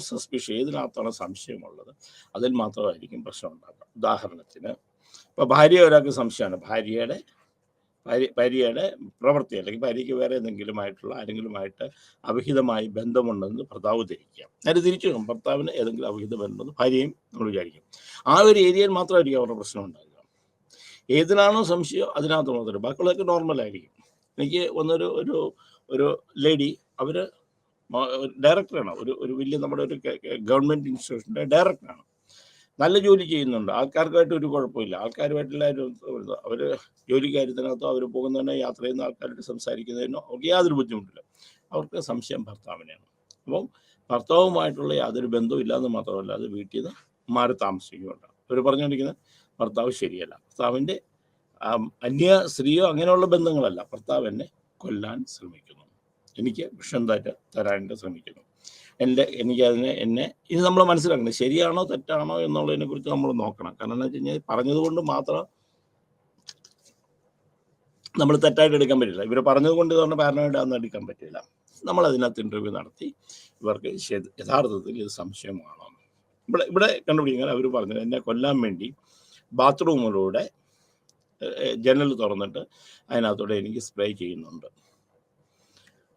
ഏതിനകത്താണോ സംശയമുള്ളത് അതിൽ മാത്രമായിരിക്കും പ്രശ്നം ഉണ്ടാക്കുക. ഉദാഹരണത്തിന്, ഇപ്പോൾ ഒരാൾക്ക് സംശയമാണ്, ഭാര്യയുടെ പ്രവൃത്തി അല്ലെങ്കിൽ ഭാര്യയ്ക്ക് വേറെ ആരെങ്കിലുമായിട്ട് അവിഹിതമായി ബന്ധമുണ്ടെന്ന് ഭർത്താവ് ധരിക്കുക. നേരെ തിരിച്ചു വേണം, ഭർത്താവിന് ഏതെങ്കിലും അവിഹിത ബന്ധമുണ്ടെന്ന് ഭാര്യയും നമ്മൾ വിചാരിക്കും. ആ ഒരു ഏരിയയിൽ മാത്രമായിരിക്കും അവരുടെ പ്രശ്നം ഉണ്ടാകുക. ഏതിനാണോ സംശയം അതിനകത്ത് മാത്രമേ, ബാക്കിയുള്ളതൊക്കെ നോർമലായിരിക്കും. എനിക്ക് ഒരു ലേഡി, അവർ ഡയറക്ടറാണ്, ഒരു വലിയ നമ്മുടെ ഒരു ഗവൺമെൻറ് ഇൻസ്റ്റിറ്റ്യൂഷൻ്റെ ഡയറക്ടറാണ്. നല്ല ജോലി ചെയ്യുന്നുണ്ട്, ആൾക്കാർക്കായിട്ട് ഒരു കുഴപ്പമില്ല, ആൾക്കാരുമായിട്ടെല്ലാവരും അവർ ജോലി കാര്യത്തിനകത്തോ അവർ പോകുന്നതിനോ യാത്ര ചെയ്യുന്ന ആൾക്കാരായിട്ട് സംസാരിക്കുന്നതിനോ അവർക്ക് യാതൊരു ബുദ്ധിമുട്ടില്ല. അവർക്ക് സംശയം ഭർത്താവിനെയാണ്. അപ്പം ഭർത്താവുമായിട്ടുള്ള യാതൊരു ബന്ധവും ഇല്ലാന്ന് മാത്രമല്ല, അത് വീട്ടിൽ നിന്ന് മാറി താമസിക്കുന്നുണ്ട്. അവർ പറഞ്ഞുകൊണ്ടിരിക്കുന്നത് ഭർത്താവ് ശരിയല്ല, ഭർത്താവിൻ്റെ അന്യ സ്ത്രീയോ അങ്ങനെയുള്ള ബന്ധങ്ങളല്ല, ഭർത്താവ് എന്നെ കൊല്ലാൻ ശ്രമിക്കുന്നു, എനിക്ക് വിഷം തരാനായിട്ട് ശ്രമിക്കുന്നു, എന്നെ ഇത് നമ്മൾ മനസ്സിലാക്കണം. ശരിയാണോ തെറ്റാണോ എന്നുള്ളതിനെ കുറിച്ച് നമ്മൾ നോക്കണം. കാരണം എന്താ വെച്ച് കഴിഞ്ഞാൽ പറഞ്ഞതുകൊണ്ട് മാത്രം നമ്മൾ തെറ്റായിട്ട് എടുക്കാൻ പറ്റില്ല. ഇവർ പറഞ്ഞതുകൊണ്ട് ഇതുകൊണ്ട് പാരനോയിഡ് ആണെന്ന് എടുക്കാൻ പറ്റില്ല. നമ്മൾ അതിനകത്ത് ഇൻ്റർവ്യൂ നടത്തി ഇവർക്ക് യഥാർത്ഥത്തിൽ ഇത് സംശയമാണോ. ഇവിടെ കണ്ടുപിടിക്കാൻ അവർ പറഞ്ഞത്, എന്നെ കൊല്ലാൻ വേണ്ടി ബാത്റൂമിലൂടെ ജനൽ തുറന്നിട്ട് അതിനകത്തൂടെ എനിക്ക് സ്പ്രേ ചെയ്യുന്നുണ്ട്.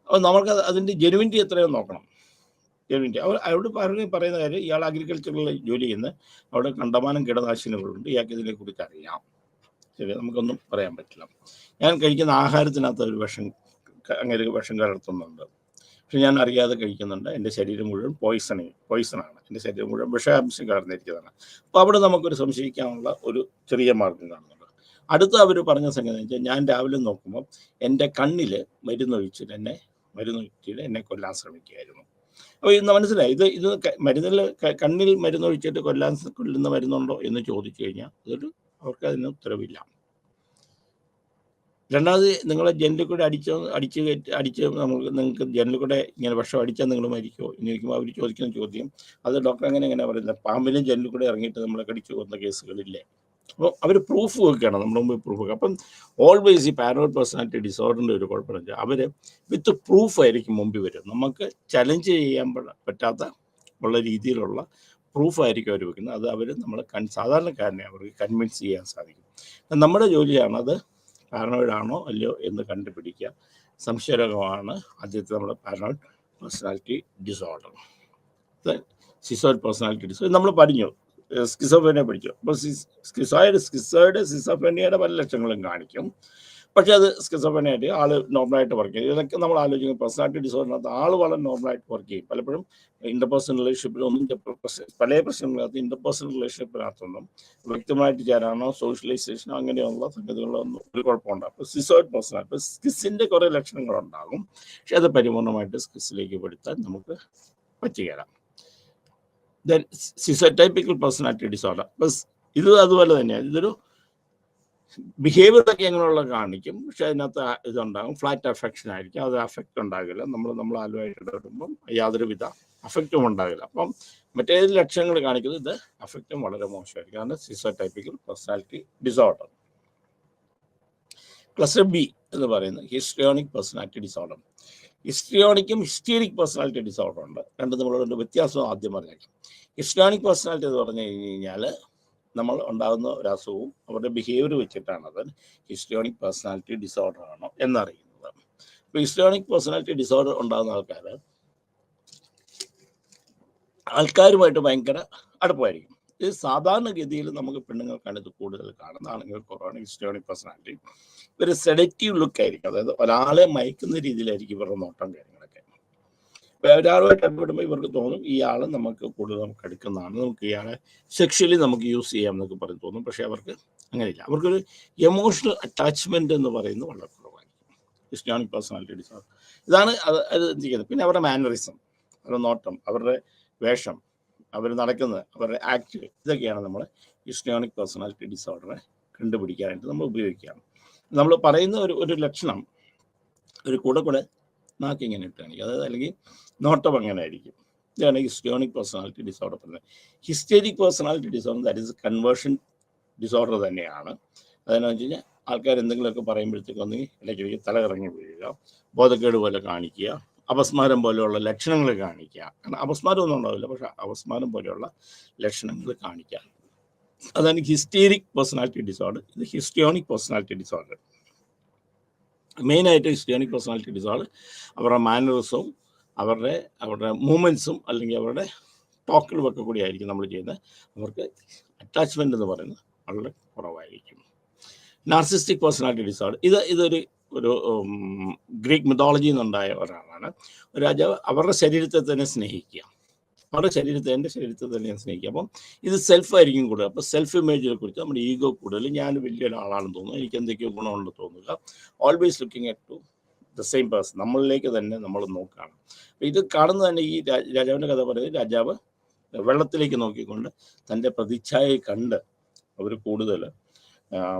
അപ്പോൾ നമുക്ക് അതിൻ്റെ ജെനുവിനിറ്റി എത്രയോ നോക്കണം. അവിടെ പറയുന്ന കാര്യം, ഇയാൾ അഗ്രികൾച്ചറിൽ ജോലി ചെയ്യുന്ന, അവിടെ കണ്ടമാനം കീടനാശിനികളുണ്ട്, ഇയാൾക്ക് ഇതിനെക്കുറിച്ച് അറിയാം. ശരി, നമുക്കൊന്നും പറയാൻ പറ്റില്ല. ഞാൻ കഴിക്കുന്ന ആഹാരത്തിനകത്ത് ഒരു വിഷം കലർത്തുന്നുണ്ട്, പക്ഷെ ഞാൻ അറിയാതെ കഴിക്കുന്നുണ്ട്, എൻ്റെ ശരീരം മുഴുവൻ പോയിസണാണ്, എൻ്റെ ശരീരം മുഴുവൻ വിഷാംശം കടന്നിരിക്കുന്നതാണ്. അപ്പോൾ അവിടെ നമുക്കൊരു സംശയിക്കാനുള്ള ഒരു ചെറിയ മാർഗം കാണുന്നുണ്ട്. അടുത്ത അവർ പറഞ്ഞ സംഗതി എന്ന് വെച്ചാൽ, ഞാൻ രാവിലെ നോക്കുമ്പോൾ എൻ്റെ കണ്ണിൽ മരുന്നൊഴിച്ചിട്ട് എന്നെ കൊല്ലാൻ ശ്രമിക്കുകയായിരുന്നു. അപ്പോൾ ഇന്ന് മനസ്സിലായി, ഇത് മരുന്നിൽ കണ്ണിൽ മരുന്നൊഴിച്ചിട്ട് കൊല്ലുന്ന മരുന്നുണ്ടോ എന്ന് ചോദിച്ചു കഴിഞ്ഞാൽ അവർക്ക് അതിന് ഉത്തരവില്ല. രണ്ടാമത്, നിങ്ങളെ ജനലിൽ കൂടെ അടിച്ച് നിങ്ങൾക്ക് ജനലിൽ കൂടെ ഇങ്ങനെ വിഷം അടിച്ചാൽ നിങ്ങൾ മരിക്കുമോ എന്ന് ചോദിക്കുമ്പോൾ അവർ ചോദിക്കുന്ന ചോദ്യം, അത് ഡോക്ടർ എങ്ങനെ പറയുന്നത്, പാമ്പിനും ജനലിൽ കൂടെ ഇറങ്ങിയിട്ട് നമ്മളെ കടിച്ചു കൊന്ന കേസുകളില്ലേ? അപ്പോൾ അവർ പ്രൂഫ് വെക്കുകയാണ്, നമ്മുടെ മുമ്പ് പ്രൂഫ് വെക്കുക. അപ്പം ഓൾവേസ് ഈ പാരനോയ്ഡ് പേഴ്സണാലിറ്റി ഡിസോർഡറിൻ്റെ ഒരു കുഴപ്പമെന്ന് വെച്ചാൽ, അവർ വിത്ത് പ്രൂഫായിരിക്കും മുമ്പിൽ വരും. നമുക്ക് ചലഞ്ച് ചെയ്യാൻ പറ്റാത്ത ഉള്ള രീതിയിലുള്ള പ്രൂഫായിരിക്കും അവർ വെക്കുന്നത്. അത് അവർ നമ്മളെ സാധാരണക്കാരനെ അവർക്ക് കൺവിൻസ് ചെയ്യാൻ സാധിക്കും. നമ്മുടെ ജോലിയാണ് അത് പാരനോയ്ഡ് ആണോ അല്ലയോ എന്ന് കണ്ടുപിടിക്കുക. സംശയരോഗമാണ് ആദ്യത്തെ നമ്മുടെ paranoid personality disorder. Schizoid personality disorder നമ്മൾ പറഞ്ഞു, സ്കിസോഫ്രീനിയ പഠിച്ചു. അപ്പോൾ സ്കിസോഫ്രീനിയയുടെ പല ലക്ഷണങ്ങളും കാണിക്കും. പക്ഷെ അത് സ്കിസോഫ്രീനിയായിട്ട് ആൾ നോർമലായിട്ട് വർക്ക് ചെയ്യും. ഇതൊക്കെ നമ്മൾ ആലോചിക്കും, പേഴ്സണാലിറ്റി ഡിസോർഡറിനകത്ത് ആൾ വളരെ നോർമലായിട്ട് വർക്ക് ചെയ്യും. പലപ്പോഴും ഇന്റർപേഴ്സണൽ റിലേഷൻഷിപ്പിലൊന്നും പല പ്രശ്നങ്ങളിനകത്ത് ഇന്റർപേഴ്സണൽ റിലേഷൻഷിപ്പിനകത്തൊന്നും വ്യക്തമായിട്ട് ചേരാനോ സോഷ്യലൈസേഷനോ അങ്ങനെയുള്ള സംഗതികളൊന്നും ഒരു കുഴപ്പമുണ്ടാകും. അപ്പോൾ സ്കിസോയിഡ് പേഴ്സണാലിറ്റി, ഇപ്പോൾ സ്കിസിൻ്റെ കുറേ ലക്ഷണങ്ങളുണ്ടാകും. പക്ഷെ അത് പരിപൂർണമായിട്ട് സ്കിസിലേക്ക് പെടുത്താൻ നമുക്ക് പറ്റുകയില്ല. ദെൻ സിസോടൈപ്പിക്കൽ പേഴ്സണാലിറ്റി ഡിസോർഡർ, ഇത് അതുപോലെ തന്നെയാണ്. ഇതൊരു ബിഹേവിയറൊക്കെ എങ്ങനെയുള്ള കാണിക്കും, പക്ഷെ അതിനകത്ത് ഇതുണ്ടാകും, ഫ്ലാറ്റ് അഫെക്ഷൻ ആയിരിക്കും, അത് അഫക്റ്റ് ഉണ്ടാകില്ല. നമ്മൾ ആലുമായിട്ട് ഇടപെടുമ്പം യാതൊരുവിധ അഫക്റ്റും ഉണ്ടാകില്ല. അപ്പം മറ്റേത് ലക്ഷണങ്ങൾ കാണിക്കുന്നത് ഇത് അഫക്റ്റും വളരെ മോശമായിരിക്കും. അതാണ് schizotypical personality disorder. Cluster B എന്ന് പറയുന്നത് ഹിസ്ട്രിയോണിക് പേഴ്സണാലിറ്റി ഡിസോർഡർ. ഹിസ്ട്രിയോണിക്കും ഹിസ്റ്റീരിക് പേഴ്സണാലിറ്റി ഡിസോർഡർ ഉണ്ട്. രണ്ടും നമ്മളോട് വ്യത്യാസം ആദ്യം പറഞ്ഞേക്കാം. ഹിസ്ട്രിയോണിക് പേഴ്സണാലിറ്റി എന്ന് പറഞ്ഞു കഴിഞ്ഞാൽ നമ്മൾ ഉണ്ടാകുന്ന ഒരു അസുഖവും അവരുടെ ബിഹേവിയർ വെച്ചിട്ടാണ് അത് ഹിസ്ട്രിയോണിക് പേഴ്സണാലിറ്റി ഡിസോർഡർ ആണോ എന്നറിയുന്നത്. അപ്പോൾ ഹിസ്ട്രിയോണിക് പേഴ്സണാലിറ്റി ഡിസോർഡർ ഉണ്ടാകുന്ന ആൾക്കാരുമായിട്ട് ഭയങ്കര അടുപ്പമായിരിക്കും. ഇത് സാധാരണഗതിയിൽ നമുക്ക് പെണ്ണുങ്ങൾക്കാണ് ഇത് കൂടുതൽ കാണുന്നത്, ആണുങ്ങൾക്കുറവാണ് ഹിസ്ട്രിയോണിക് പേഴ്സണാലിറ്റി. ഒരു സെഡക്റ്റീവ് ലുക്ക് ആയിരിക്കും, അതായത് ഒരാളെ മയക്കുന്ന രീതിയിലായിരിക്കും ഇവരുടെ നോട്ടം കാര്യങ്ങളൊക്കെ. അപ്പോൾ ഒരാളുമായിട്ട് ഇടപെടുമ്പോൾ ഇവർക്ക് തോന്നും ഈ ആൾ നമുക്ക് കൂടുതൽ നമുക്ക് അടുക്കുന്നതാണ്, നമുക്ക് ഇയാളെ സെക്ഷലി നമുക്ക് യൂസ് ചെയ്യാം എന്നൊക്കെ പറഞ്ഞ് തോന്നും. പക്ഷേ അവർക്ക് അങ്ങനെയില്ല. അവർക്കൊരു എമോഷണൽ അറ്റാച്ച്മെന്റ് എന്ന് പറയുന്നത് വളരെ കുറവായിരിക്കും ഹിസ്ട്രിയോണിക് പേഴ്സണാലിറ്റി ഡിസോർഡർ. ഇതാണ് അത് ചെയ്യുന്നത്. പിന്നെ അവരുടെ മാനറിസം, അവരുടെ നോട്ടം, അവരുടെ വേഷം, അവർ നടക്കുന്നത്, അവരുടെ ആക്ട്, ഇതൊക്കെയാണ് നമ്മൾ ഹിസ്ട്രിയോണിക് പേഴ്സണാലിറ്റി ഡിസോർഡറെ കണ്ടുപിടിക്കാനായിട്ട് നമ്മൾ ഉപയോഗിക്കുകയാണ്. നമ്മൾ പറയുന്ന ഒരു ലക്ഷണം ഒരു കൂടെ നാക്ക് ഇങ്ങനെ ഇട്ട് കാണിക്കും, അതായത് അല്ലെങ്കിൽ നോട്ടം അങ്ങനെ ആയിരിക്കും. ഇതാണ് ഹിസ്ട്രിയോണിക് പേഴ്സണാലിറ്റി ഡിസോർഡർ പറയുന്നത്. Hysteric personality disorder that is conversion disorder തന്നെയാണ്. അതെന്നു വെച്ച് കഴിഞ്ഞാൽ ആൾക്കാർ എന്തെങ്കിലുമൊക്കെ പറയുമ്പോഴത്തേക്ക് ഒന്നെങ്കിൽ ഇടയ്ക്കിടയ്ക്ക് തലകറങ്ങി വീഴുക, ബോധക്കേട് പോലെ കാണിക്കുക, അപസ്മാരം പോലെയുള്ള ലക്ഷണങ്ങൾ കാണിക്കുക. കാരണം അപസ്മാരം ഒന്നും ഉണ്ടാവില്ല, പക്ഷെ അപസ്മാരം പോലെയുള്ള ലക്ഷണങ്ങൾ കാണിക്കുക. അതാണ് ഹിസ്റ്റീരിക് പേഴ്സണാലിറ്റി ഡിസോർഡർ. ഇത് ഹിസ്ട്രിയോണിക് പേഴ്സണാലിറ്റി ഡിസോർഡർ. മെയിനായിട്ട് ഹിസ്ട്രിയോണിക് പേഴ്സണാലിറ്റി ഡിസോർഡർ അവരുടെ മാനറിസവും അവരുടെ മൂവ്മെൻറ്റ്സും അല്ലെങ്കിൽ അവരുടെ ടോക്കിലുമൊക്കെ കൂടി ആയിരിക്കും നമ്മൾ ചെയ്യുന്നത്. അവർക്ക് അറ്റാച്ച്മെൻ്റ് എന്ന് പറയുന്നത് വളരെ കുറവായിരിക്കും. നാർസിസ്റ്റിക് പേഴ്സണാലിറ്റി ഡിസോർഡർ, ഇതൊരു ഗ്രീക്ക് മിത്തോളജിയിൽ നിന്നുണ്ടായ ഒരാളാണ്. ഒരു രാജാവ് അവരുടെ ശരീരത്തെ തന്നെ സ്നേഹിക്കുക, എൻ്റെ ശരീരത്തെ തന്നെ സ്നേഹിക്കുക. അപ്പം ഇത് സെൽഫായിരിക്കും കൂടുതൽ. അപ്പോൾ സെൽഫ് ഇമേജിനെ കുറിച്ച് നമ്മുടെ ഈഗോ കൂടുതൽ, ഞാൻ വലിയൊരാളാണെന്ന് തോന്നുന്നു, എനിക്ക് എന്തൊക്കെയോ ഗുണമുണ്ടെന്ന് തോന്നുക. Always looking at to the same person, നമ്മളിലേക്ക് തന്നെ നമ്മൾ നോക്കുകയാണ്. അപ്പോൾ ഇത് കാണുന്നത് തന്നെ ഈ രാജാവിൻ്റെ കഥ പറയുന്നത്, രാജാവ് വെള്ളത്തിലേക്ക് നോക്കിക്കൊണ്ട് തൻ്റെ പ്രതിച്ഛായയെ കണ്ട് അവർ കൂടുതൽ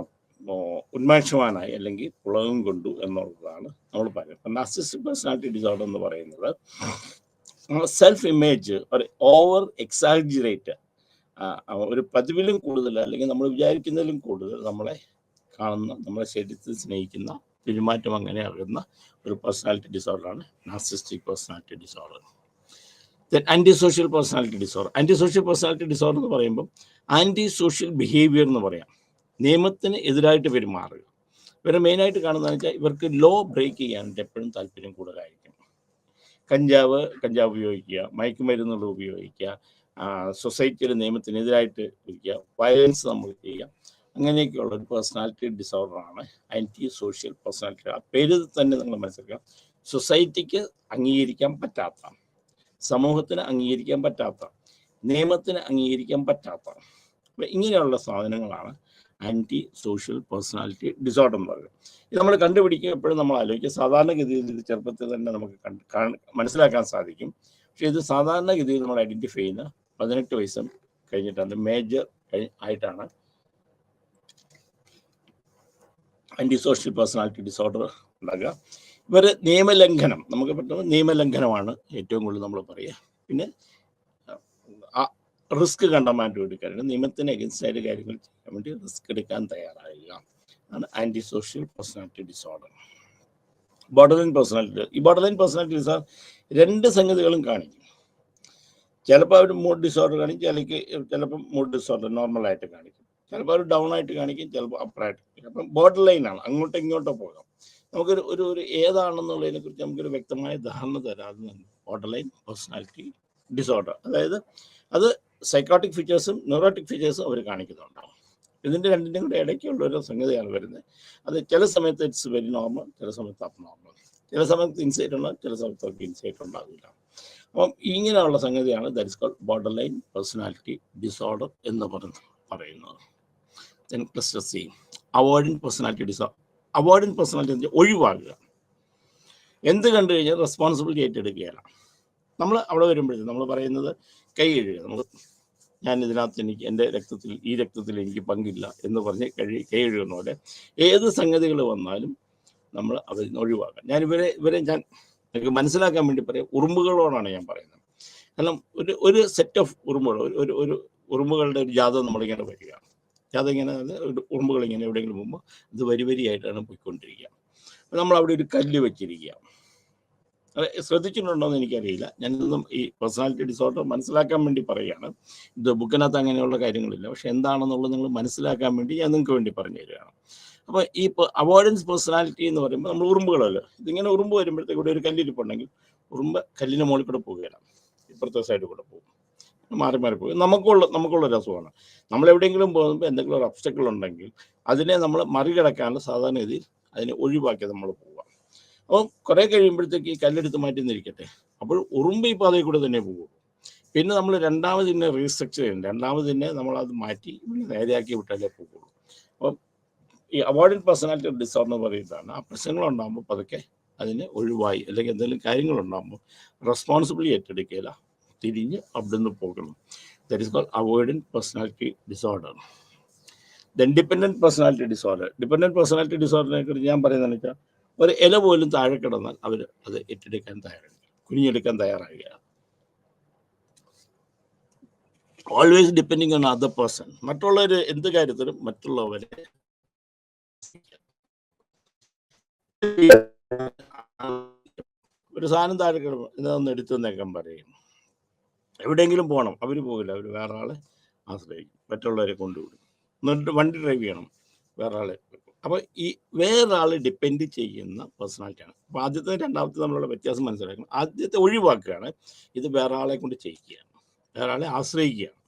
ഉന്മേഷവാനായി അല്ലെങ്കിൽ പുളകം കൊണ്ടു എന്നുള്ളതാണ് നമ്മൾ പറയുന്നത്. അപ്പം നാർസിസ്റ്റിക് പേഴ്സണാലിറ്റി ഡിസോർഡർ എന്ന് പറയുന്നത് സെൽഫ് ഇമേജ് ഒരു ഓവർ എക്സാജറേറ്റ്, ഒരു പതിവിലും കൂടുതൽ അല്ലെങ്കിൽ നമ്മൾ വിചാരിക്കുന്നതിലും കൂടുതൽ നമ്മളെ കാണുന്ന, നമ്മളെ ശരീരത്തിൽ സ്നേഹിക്കുന്ന, പെരുമാറ്റം അങ്ങനെ അറിയുന്ന ഒരു പേഴ്സണാലിറ്റി ഡിസോർഡറാണ് narcissistic personality disorder. Anti social personality disorder. Anti social personality disorder എന്ന് പറയുമ്പോൾ ആൻറ്റി സോഷ്യൽ ബിഹേവിയർ എന്ന് പറയാം, നിയമത്തിന് എതിരായിട്ട് പെരുമാറുക. ഇവരെ മെയിനായിട്ട് കാണുന്നതെന്ന് വെച്ചാൽ ഇവർക്ക് ലോ ബ്രേക്ക് ചെയ്യാനായിട്ട് എപ്പോഴും താല്പര്യം കൂടുതലായിരിക്കും. കഞ്ചാവ് ഉപയോഗിക്കുക, മയക്കുമരുന്നുകൾ ഉപയോഗിക്കുക, സൊസൈറ്റിയുടെ നിയമത്തിനെതിരായിട്ട് ഇരിക്കുക, വയലൻസ് നമ്മൾ ചെയ്യുക, അങ്ങനെയൊക്കെയുള്ള ഒരു പേഴ്സണാലിറ്റി ഡിസോർഡറാണ് ആൻറ്റി സോഷ്യൽ പേഴ്സണാലിറ്റി. ആ പേര് തന്നെ നിങ്ങൾ മനസ്സിലാക്കുക, സൊസൈറ്റിക്ക് അംഗീകരിക്കാൻ പറ്റാത്ത, സമൂഹത്തിന് അംഗീകരിക്കാൻ പറ്റാത്ത, നിയമത്തിന് അംഗീകരിക്കാൻ പറ്റാത്ത ഇങ്ങനെയുള്ള സാധനങ്ങളാണ് ആൻറ്റി സോഷ്യൽ പേഴ്സണാലിറ്റി ഡിസോർഡർ എന്ന് പറയുന്നത്. ഇത് നമ്മൾ കണ്ടുപിടിക്കുക എപ്പോഴും നമ്മൾ ആലോചിക്കുക സാധാരണഗതിയിൽ ഇത് ചെറുപ്പത്തിൽ തന്നെ നമുക്ക് മനസ്സിലാക്കാൻ സാധിക്കും. പക്ഷെ ഇത് സാധാരണഗതിയിൽ നമ്മൾ ഐഡൻറ്റിഫൈ ചെയ്യുന്ന 18 വയസ്സും കഴിഞ്ഞിട്ടാണ് മേജർ ആയിട്ടാണ് ആൻറ്റി സോഷ്യൽ പേഴ്സണാലിറ്റി ഡിസോർഡർ ഉണ്ടാകുക. ഇവർ നിയമലംഘനം, നമുക്ക് പെട്ടെന്ന് നിയമലംഘനമാണ് ഏറ്റവും കൂടുതൽ നമ്മൾ പറയുക. പിന്നെ റിസ്ക് കണ്ടമാൻഡ് എടുക്കാനാണ്, നിയമത്തിന് അഗൻസ്റ്റ് ആയിട്ട് കാര്യങ്ങൾ ചെയ്യാൻ വേണ്ടി റിസ്ക് എടുക്കാൻ തയ്യാറാകുക ആണ് anti social personality disorder. Borderline personality, ഈ ബോർഡർലൈൻ പേഴ്സണാലിറ്റി ഡിസോർഡർ 2 സംഗതികളും കാണിക്കും. ചിലപ്പോൾ അവർ മൂഡ് ഡിസോർഡർ കാണിക്കും, ചിലപ്പോൾ മൂഡ് ഡിസോർഡർ നോർമലായിട്ട് കാണിക്കും, ചിലപ്പോൾ അവർ ഡൗൺ ആയിട്ട് കാണിക്കും, ചിലപ്പോൾ അപ്പറായിട്ട് കാണിക്കും. അപ്പം ബോർഡർ ലൈനാണ്, അങ്ങോട്ടോ ഇങ്ങോട്ടോ പോകാം. നമുക്കൊരു ഒരു ഒരു ഏതാണെന്നുള്ളതിനെ കുറിച്ച് നമുക്കൊരു വ്യക്തമായ ധാരണ തരാവുന്നതാണ് ബോർഡർ ലൈൻ പേഴ്സണാലിറ്റി ഡിസോർഡർ. അതായത് അത് സൈക്കോട്ടിക് ഫീച്ചേഴ്സും ന്യൂറോട്ടിക് ഫീച്ചേഴ്സും അവർ കാണിക്കുന്നുണ്ടാവും. ഇതിൻ്റെ രണ്ടിൻ്റെയും കൂടെ ഇടയ്ക്കുള്ള ഒരു സംഗതിയാണ് വരുന്നത്. അത് ചില സമയത്ത് ഇറ്റ്സ് വെരി നോർമൽ, ചില സമയത്ത് അപ്പ് നോർമൽ, ചില സമയത്ത് ഇൻസൈറ്റ് ഉണ്ടാകും, ചില സമയത്ത് അവർക്ക് ഇൻസൈറ്റ് ഉണ്ടാകില്ല. അപ്പം ഇങ്ങനെയുള്ള സംഗതിയാണ് that is called borderline personality disorder എന്ന് പറയുന്നത്. Then cluster C, avoidant personality disorder. Avoidant personality എന്ന് വെച്ചാൽ ഒഴിവാക്കുക. എന്ത് കണ്ടു കഴിഞ്ഞാൽ റെസ്പോൺസിബിലിറ്റി ഏറ്റെടുക്കുകയാണ്. നമ്മൾ അവിടെ വരുമ്പോഴത്തേക്കും നമ്മൾ പറയുന്നത് കൈ കഴുകുക. നമ്മൾ ഞാൻ ഇതിനകത്ത് എൻ്റെ ഈ രക്തത്തിൽ എനിക്ക് പങ്കില്ല എന്ന് പറഞ്ഞ് കൈ കഴുകുന്ന പോലെ ഏത് സംഗതികൾ വന്നാലും നമ്മൾ അതിൽ നിന്ന് ഒഴിവാക്കാം. ഞാൻ ഇവരെ ഞാൻ എനിക്ക് മനസ്സിലാക്കാൻ വേണ്ടി പറയാം, ഉറുമ്പുകളോടാണ് ഞാൻ പറയുന്നത്. കാരണം ഒരു സെറ്റ് ഓഫ് ഉറുമ്പുകൾ, ഒരു ഉറുമ്പുകളുടെ ഒരു ജാഥ നമ്മളിങ്ങനെ വരിക. ജാഥ ഇങ്ങനെ ഉറുമ്പുകൾ ഇങ്ങനെ എവിടെയെങ്കിലും പോകുമ്പോൾ അത് വരിയായിട്ടാണ് പോയിക്കൊണ്ടിരിക്കുക. നമ്മൾ അവിടെ ഒരു കല്ല് വെച്ചിരിക്കുക. ശ്രദ്ധിച്ചിട്ടുണ്ടോ എന്ന് എനിക്കറിയില്ല. ഞാനിതൊന്നും ഈ പേഴ്സണാലിറ്റി ഡിസോർഡർ മനസ്സിലാക്കാൻ വേണ്ടി പറയുകയാണ്. ഇത് ബുക്കിനകത്ത് അങ്ങനെയുള്ള കാര്യങ്ങളില്ല, പക്ഷെ എന്താണെന്നുള്ളത് നിങ്ങൾ മനസ്സിലാക്കാൻ വേണ്ടി ഞാൻ നിങ്ങൾക്ക് വേണ്ടി പറഞ്ഞു തരികയാണ്. അപ്പോൾ ഈ അവോയ്ഡൻസ് പേഴ്സണാലിറ്റി എന്ന് പറയുമ്പോൾ നമ്മൾ ഉറുമ്പുകളല്ലോ, ഇതിങ്ങനെ ഉറുമ്പ് വരുമ്പോഴത്തേക്ക് ഇവിടെ ഒരു കല്ലിരിപ്പുണ്ടെങ്കിൽ ഉറുമ്പ് കല്ലിന് മുകളിൽ കൂടെ പോവുകയാണ്, ഇപ്പുറത്തെ സൈഡിൽ കൂടെ പോകും, മാറി പോകും. നമുക്കുള്ള രസമാണ്. നമ്മളെവിടെയെങ്കിലും പോകുമ്പോൾ എന്തെങ്കിലും ഒരു ഒബ്സ്റ്റക്കിൾ ഉണ്ടെങ്കിൽ അതിനെ നമ്മൾ മറികടക്കാനുള്ള സാധാരണ രീതിയിൽ അതിനെ ഒഴിവാക്കി നമ്മൾ പോവുക. അപ്പോൾ കുറേ കഴിയുമ്പോഴത്തേക്ക് ഈ കല്ലെടുത്ത് മാറ്റി നിന്നിരിക്കട്ടെ, അപ്പോൾ ഉറുമ്പ് ഈ പാതയിൽ കൂടെ തന്നെ പോകുള്ളൂ. പിന്നെ നമ്മൾ രണ്ടാമത് തന്നെ റീസ്ട്രക്ചർ ചെയ്യണം, രണ്ടാമത് തന്നെ നമ്മളത് മാറ്റി നേരെയാക്കി വിട്ടാലേ പോകുള്ളൂ. അപ്പം ഈ അവോയ്ഡൻറ്റ് പേഴ്സണാലിറ്റി ഡിസോർഡർ എന്ന് പറയുന്നതാണ് ആ പ്രശ്നങ്ങളുണ്ടാകുമ്പോൾ പതുക്കെ അതിനെ ഒഴിവായി, അല്ലെങ്കിൽ എന്തെങ്കിലും കാര്യങ്ങളുണ്ടാകുമ്പോൾ റെസ്പോൺസിബിലിറ്റി ഏറ്റെടുക്കില്ല, തിരിഞ്ഞ് അവിടെ നിന്ന് പോകണം. That is called avoidant personality disorder. Then dependent personality disorder. Dependent personality ഡിസോർഡറിനെ കുറിച്ച് ഞാൻ പറയുന്നതെന്ന് വെച്ചാൽ ഒരു ഇല പോലും താഴെ കിടന്നാൽ അവർ അത് ഏറ്റെടുക്കാൻ തയ്യാറാണ്, കുനിഞ്ഞെടുക്കാൻ തയ്യാറാകുകയാണ്. Always depending on other person. മറ്റുള്ളവർ എന്ത് കാര്യത്തിലും മറ്റുള്ളവരെ ഒരു സാധനം താഴെ കിടന്നു ഇതൊന്ന് എടുത്തു നിൽക്കാൻ പറയും. എവിടെയെങ്കിലും പോകണം, അവർ പോകില്ല, അവർ വേറെ ആളെ ആശ്രയിക്കും, മറ്റുള്ളവരെ കൊണ്ടുവിടും. എന്നിട്ട് വണ്ടി ഡ്രൈവ് ചെയ്യണം, വേറെ ആളെ. അപ്പോൾ ഈ വേറൊരാൾ ഡിപ്പെൻഡ് ചെയ്യുന്ന പേഴ്സണാലിറ്റിയാണ്. അപ്പോൾ ആദ്യത്തെ രണ്ടാമത്തെ തമ്മിലുള്ള വ്യത്യാസം മനസ്സിലാക്കണം. ആദ്യത്തെ ഒഴിവാക്കുകയാണ്, ഇത് വേറെ ആളെ കൊണ്ട് ചെയ്യിക്കുകയാണ്, വേറെ ആളെ ആശ്രയിക്കുകയാണ്.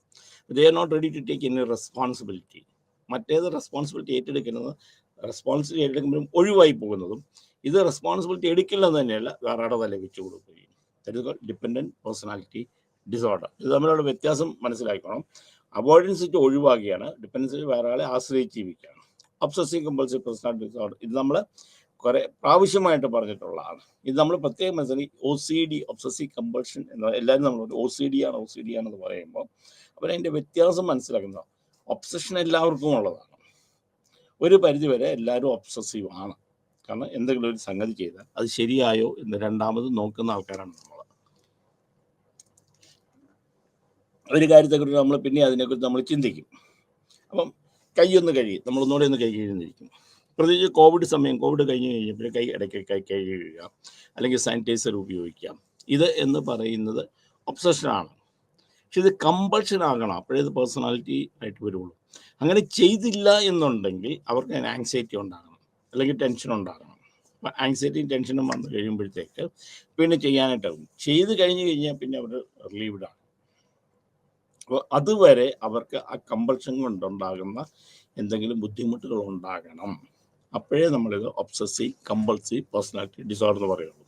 They are not ready to take any responsibility. മറ്റേത് റെസ്പോൺസിബിലിറ്റി ഏറ്റെടുക്കുന്നത്, റെസ്പോൺസിബിലിറ്റി ഏറ്റെടുക്കുമ്പോഴും ഒഴിവായി പോകുന്നതും, ഇത് റെസ്പോൺസിബിലിറ്റി എടുക്കില്ലെന്ന് തന്നെയല്ല, വേറെ ആളെ തല വെച്ച് കൊടുക്കുകയും. That is called dependent personality disorder. ഇത് തമ്മിലുള്ള വ്യത്യാസം മനസ്സിലാക്കണം. അവോയ്ഡൻസ് ഒഴിവാക്കുകയാണ്, ഡിപ്പെൻഡൻസ് വേറെ ആളെ ആശ്രയിച്ച് ജീവിക്കുകയാണ്. ഒബ്സസീവ് കമ്പൾസീവ് പേഴ്സണാലിറ്റി ഡിസോർഡർ ഇത് നമ്മൾ കുറേ പ്രാവശ്യമായിട്ട് പറഞ്ഞിട്ടുള്ളതാണ്. ഇത് നമ്മൾ പ്രത്യേകം മനസ്സിലാക്കി. OCD, ഒബ്സസീവ് കമ്പൾഷൻ എന്ന എല്ലാവരും നമ്മൾ OCD ആണെന്ന് പറയുമ്പോൾ അവരതിൻ്റെ വ്യത്യാസം മനസ്സിലാക്കുന്നത്. ഒബ്സഷൻ എല്ലാവർക്കും ഉള്ളതാണ്, ഒരു പരിധിവരെ എല്ലാവരും ഒബ്സസീവ് ആണ്. കാരണം എന്തെങ്കിലും ഒരു സംഗതി ചെയ്താൽ അത് ശരിയായോ എന്ന് രണ്ടാമത് നോക്കുന്ന ആൾക്കാരാണ് നമ്മൾ. ഒരു കാര്യത്തെക്കുറിച്ച് നമ്മൾ പിന്നെ അതിനെക്കുറിച്ച് നമ്മൾ ചിന്തിക്കും. അപ്പം കൈയൊന്ന് കഴിയും, നമ്മളൊന്നുകൂടെ ഒന്ന് കൈ കഴുകുന്നിരിക്കും. പ്രത്യേകിച്ച് കോവിഡ് കഴിഞ്ഞ് കഴിഞ്ഞപ്പോൾ കൈ ഇടയ്ക്ക് കൈ കഴുകുക, അല്ലെങ്കിൽ സാനിറ്റൈസർ ഉപയോഗിക്കാം. ഇത് എന്ന് പറയുന്നത് ഒബ്സഷനാണ്. പക്ഷെ ഇത് കമ്പൾഷൻ ആകണം, അപ്പോഴേ ഇത് പേഴ്സണാലിറ്റി ആയിട്ട് വരുള്ളൂ. അങ്ങനെ ചെയ്തില്ല എന്നുണ്ടെങ്കിൽ അവർക്ക് ആങ്സൈറ്റി ഉണ്ടാകണം, അല്ലെങ്കിൽ ടെൻഷൻ ഉണ്ടാകണം. അപ്പം ആങ്സൈറ്റിയും ടെൻഷനും വന്നു കഴിയുമ്പോഴത്തേക്ക് പിന്നെ ചെയ്യാനായിട്ടാകും. ചെയ്ത് കഴിഞ്ഞ് കഴിഞ്ഞാൽ പിന്നെ അവർ റിലീവ്ഡാണ്. അപ്പോൾ അതുവരെ അവർക്ക് ആ കമ്പൾഷൻ കൊണ്ടുണ്ടാകുന്ന എന്തെങ്കിലും ബുദ്ധിമുട്ടുകൾ ഉണ്ടാകണം. അപ്പോഴേ നമ്മളിത് ഒബ്സസീവ് കമ്പൾസീവ് പേഴ്സണാലിറ്റി ഡിസോർഡർ എന്ന് പറയുള്ളൂ.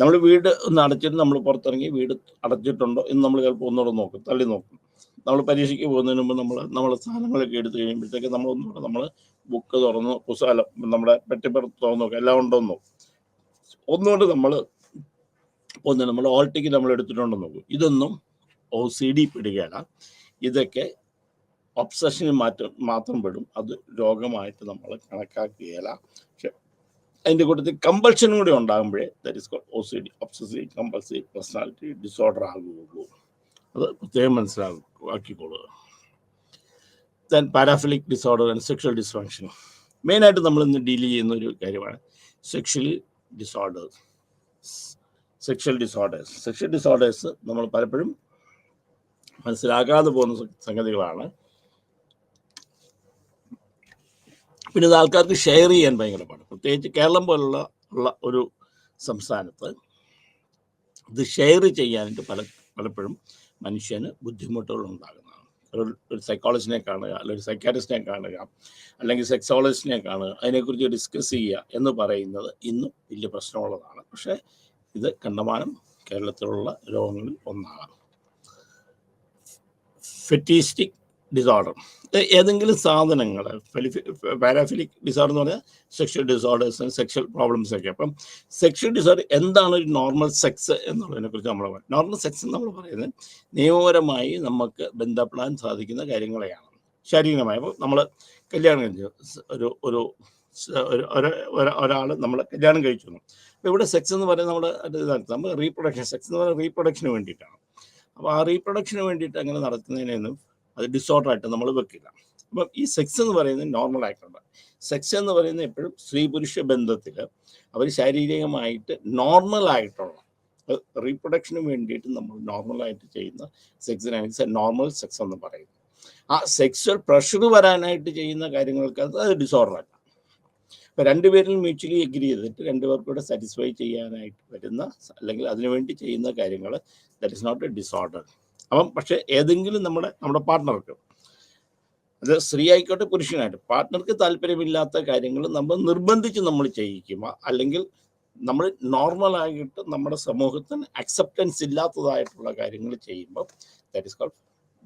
നമ്മൾ വീട് ഒന്ന് അടച്ചിട്ട് നമ്മൾ പുറത്തിറങ്ങി വീട് അടച്ചിട്ടുണ്ടോ എന്ന് നമ്മൾ ചിലപ്പോൾ ഒന്നുകൂടെ നോക്കും, തള്ളി നോക്കും. നമ്മൾ പരീക്ഷയ്ക്ക് പോകുന്നതിന് മുമ്പ് നമ്മളെ സാധനങ്ങളൊക്കെ എടുത്തു കഴിയുമ്പോഴത്തേക്ക് നമ്മൾ ഒന്നുകൂടെ നമ്മൾ ബുക്ക് തുറന്നു, പുസ്തകം നമ്മുടെ പെട്ടിപ്പുറത്ത് തുറന്നു നോക്കും, എല്ലാം ഉണ്ടോ നോക്കും. ഒന്നുകൊണ്ട് നമ്മൾ ഓൾ ടിക്കറ്റ് നമ്മൾ എടുത്തിട്ടുണ്ടോ നോക്കും. ഇതൊന്നും OCD പെടുകയല്ല, ഇതൊക്കെ ഒബ്സഷന് മാത്രം പെടും. അത് രോഗമായിട്ട് നമ്മൾ കണക്കാക്കുകയില്ല. പക്ഷെ അതിൻ്റെ കൂട്ടത്തിൽ കമ്പൾഷനും കൂടി ഉണ്ടാകുമ്പോഴേ that is called OCD, obsessive compulsive personality disorder ആകുകയുള്ളൂ. അത് പ്രത്യേകം മനസ്സിലാക്കിക്കൊള്ളുക. Then paraphilic disorder and sexual dysfunction. മെയിനായിട്ട് നമ്മൾ ഇന്ന് ഡീൽ ചെയ്യുന്ന ഒരു കാര്യമാണ് സെക്ഷൽ ഡിസോർഡേഴ്സ്. നമ്മൾ പലപ്പോഴും മനസ്സിലാക്കാതെ പോകുന്ന സംഗതികളാണ്. പിന്നെ ഇത് ആൾക്കാർക്ക് ഷെയർ ചെയ്യാൻ ഭയങ്കര പാടാണ്. പ്രത്യേകിച്ച് കേരളം പോലുള്ള ഒരു സംസ്ഥാനത്ത് ഇത് ഷെയർ ചെയ്യാനായിട്ട് പലപ്പോഴും മനുഷ്യന് ബുദ്ധിമുട്ടുകൾ ഉണ്ടാകുന്നതാണ്. ഒരു സൈക്കോളജിസ്റ്റിനെ കാണുക, അല്ലെങ്കിൽ സൈക്കാട്രിസ്റ്റിനെ കാണുക, അല്ലെങ്കിൽ സെക്സോളജിസ്റ്റിനെ കാണുക, അതിനെക്കുറിച്ച് ഡിസ്കസ് ചെയ്യുക എന്ന് പറയുന്നത് ഇന്നും വലിയ പ്രശ്നമുള്ളതാണ്. പക്ഷേ ഇത് കണ്ടമാനം കേരളത്തിലുള്ള രോഗങ്ങളിൽ ഒന്നാണ്. ഫെറ്റിസ്റ്റിക് ഡിസോർഡർ, ഏതെങ്കിലും സാധനങ്ങൾ, പാരാഫിലിക് ഡിസോർഡർ എന്ന് പറഞ്ഞാൽ സെക്ഷൽ ഡിസോർഡേഴ്സ്, സെക്ഷൽ പ്രോബ്ലംസ് ഒക്കെ. അപ്പം സെക്ഷൽ ഡിസോർഡർ എന്താണ് ഒരു നോർമൽ സെക്സ് എന്നുള്ളതിനെ കുറിച്ച് നമ്മൾ നോർമൽ സെക്സ് നമ്മൾ പറയുന്നത് നിയമപരമായി നമുക്ക് ബന്ധപ്പെടാൻ സാധിക്കുന്ന കാര്യങ്ങളെയാണ്, ശാരീരികമായി. അപ്പോൾ നമ്മൾ കല്യാണം കഴിച്ചു, ഒരാൾ നമ്മൾ കല്യാണം കഴിച്ചു. അപ്പോൾ ഇവിടെ സെക്സ് എന്ന് പറയുന്നത് നമ്മൾ റീപ്രൊഡക്ഷൻ, സെക്സ് എന്ന് പറയുന്നത് റീപ്രൊഡക്ഷന് വേണ്ടിയിട്ടാണ്. അപ്പോൾ ആ റീപ്രൊഡക്ഷന് വേണ്ടിയിട്ട് അങ്ങനെ നടത്തുന്നതിനൊന്നും അത് ഡിസോർഡറായിട്ട് നമ്മൾ വെക്കില്ല. അപ്പം ഈ സെക്സ് എന്ന് പറയുന്നത് നോർമൽ ആയിട്ടുണ്ട്. സെക്സ് എന്ന് പറയുന്നത് എപ്പോഴും സ്ത്രീ പുരുഷ ബന്ധത്തിൽ അവർ ശാരീരികമായിട്ട് നോർമലായിട്ടുള്ള റീപ്രൊഡക്ഷന് വേണ്ടിയിട്ട് നമ്മൾ നോർമലായിട്ട് ചെയ്യുന്ന സെക്സിനാണ് നോർമൽ സെക്സ് എന്ന് പറയുന്നത്. ആ സെക്സ്വൽ പ്രഷർ വരാനായിട്ട് ചെയ്യുന്ന കാര്യങ്ങൾക്ക് അത് ഡിസോർഡറല്ല. ഇപ്പം രണ്ടുപേരും മ്യൂച്വലി എഗ്രി ചെയ്തിട്ട് രണ്ടുപേർക്കൂടെ സാറ്റിസ്ഫൈ ചെയ്യാനായിട്ട് വരുന്ന, അല്ലെങ്കിൽ അതിനുവേണ്ടി ചെയ്യുന്ന കാര്യങ്ങൾ that is not a disorder. അപ്പം പക്ഷേ ഏതെങ്കിലും നമ്മുടെ പാർട്ട്ണർക്ക്, അത് സ്ത്രീ ആയിക്കോട്ടെ പുരുഷനായിട്ട്, പാർട്ട്ണർക്ക് താല്പര്യമില്ലാത്ത കാര്യങ്ങൾ നമ്മൾ നിർബന്ധിച്ച് നമ്മൾ ചെയ്യിക്കുക, അല്ലെങ്കിൽ നമ്മൾ നോർമലായിട്ട് നമ്മുടെ സമൂഹത്തിന് അക്സെപ്റ്റൻസ് ഇല്ലാത്തതായിട്ടുള്ള കാര്യങ്ങൾ ചെയ്യുമ്പോൾ ദാറ്റ് ഇസ് കോൾഡ്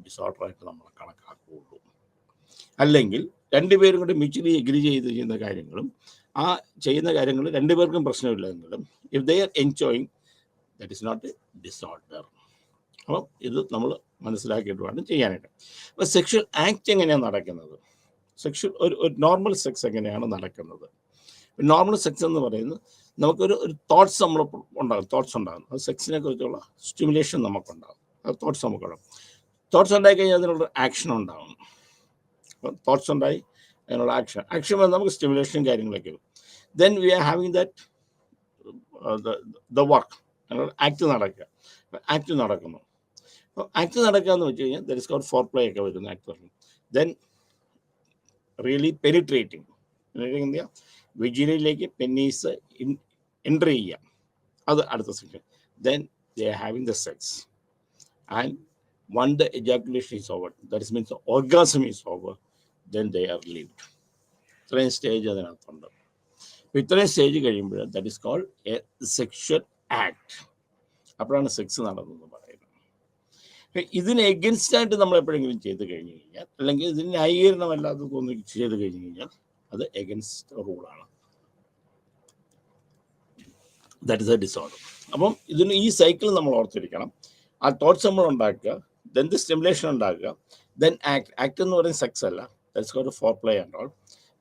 ഡിസോർഡറായിട്ട് നമ്മൾ കണക്കാക്കുകയുള്ളൂ. അല്ലെങ്കിൽ രണ്ടുപേരും കൂടി മ്യൂച്വലി എഗ്രി ചെയ്ത് ചെയ്യുന്ന കാര്യങ്ങളും ആ ചെയ്യുന്ന കാര്യങ്ങൾ രണ്ടുപേർക്കും പ്രശ്നമില്ലെങ്കിലും if they are enjoying that is not a disorder. അപ്പം ഇത് നമ്മൾ മനസ്സിലാക്കിയിട്ട് വേണം ചെയ്യാനായിട്ട്. അപ്പോൾ സെക്ഷൽ ആക്ട് എങ്ങനെയാണ് നടക്കുന്നത്, ഒരു നോർമൽ സെക്സ് എങ്ങനെയാണ് നടക്കുന്നത്? നോർമൽ സെക്സ് എന്ന് പറയുന്നത് നമുക്കൊരു തോട്ട്സ് നമ്മൾ ഉണ്ടാകും, അത് സെക്സിനെ കുറിച്ചുള്ള സ്റ്റിമുലേഷൻ നമുക്കുണ്ടാകും, അത് തോട്ട്സ് നമുക്കുണ്ടാകും. തോട്ട്സ് ഉണ്ടായി കഴിഞ്ഞാൽ അതിനുള്ള ആക്ഷൻ ഉണ്ടാകും. അപ്പം തോട്ട്സ് ഉണ്ടായി അതിനുള്ള ആക്ഷൻ വന്ന് നമുക്ക് സ്റ്റിമുലേഷനും കാര്യങ്ങളൊക്കെ വരും. Then we are having that the work, act നടക്കുന്നു. അപ്പോൾ ആക്ട് നടക്കുക എന്ന് വെച്ച് കഴിഞ്ഞാൽ there is called foreplay ഒക്കെ വരുന്ന ആക്ട് പറഞ്ഞു. ദെൻ റിയലി പെനിട്രേറ്റിംഗ് എന്ത് ചെയ്യുക, വിജിനിലേക്ക് പെന്നീസ് എൻട്രി ചെയ്യുക, അത് അടുത്ത section. Then they are having the sex and when the ejaculation is over, that means orgasm is over, then they are leaved. ഇത്രയും stage അതിനകത്തുണ്ട്. അപ്പോൾ ഇത്രയും സ്റ്റേജ് കഴിയുമ്പോൾ that is called a sexual act. അപ്പോഴാണ് sex നടന്നതെന്ന് പറയുന്നത്. ഇതിന് എഗൻസ്റ്റായിട്ട് നമ്മൾ എപ്പോഴെങ്കിലും ചെയ്ത് കഴിഞ്ഞ് കഴിഞ്ഞാൽ, അല്ലെങ്കിൽ ഇതിന് ന്യായീകരണമല്ലാതെ തോന്നി ചെയ്ത് കഴിഞ്ഞ് കഴിഞ്ഞാൽ അത് എഗൻസ്റ്റ് റൂളാണ്, ദാറ്റ് ഇസ് എ ഡിസോർഡർ. അപ്പം ഇതിന് ഈ സൈക്കിൾ നമ്മൾ ഓർത്തിരിക്കണം. ആ തോട്ട്സ് നമ്മൾ ഉണ്ടാക്കുക, ദെൻ ദി സ്റ്റിമുലേഷൻ ഉണ്ടാക്കുക, ദെൻ ആക്ട് എന്ന് പറയുന്നത് സെക്സ് അല്ല, that's called foreplay and all.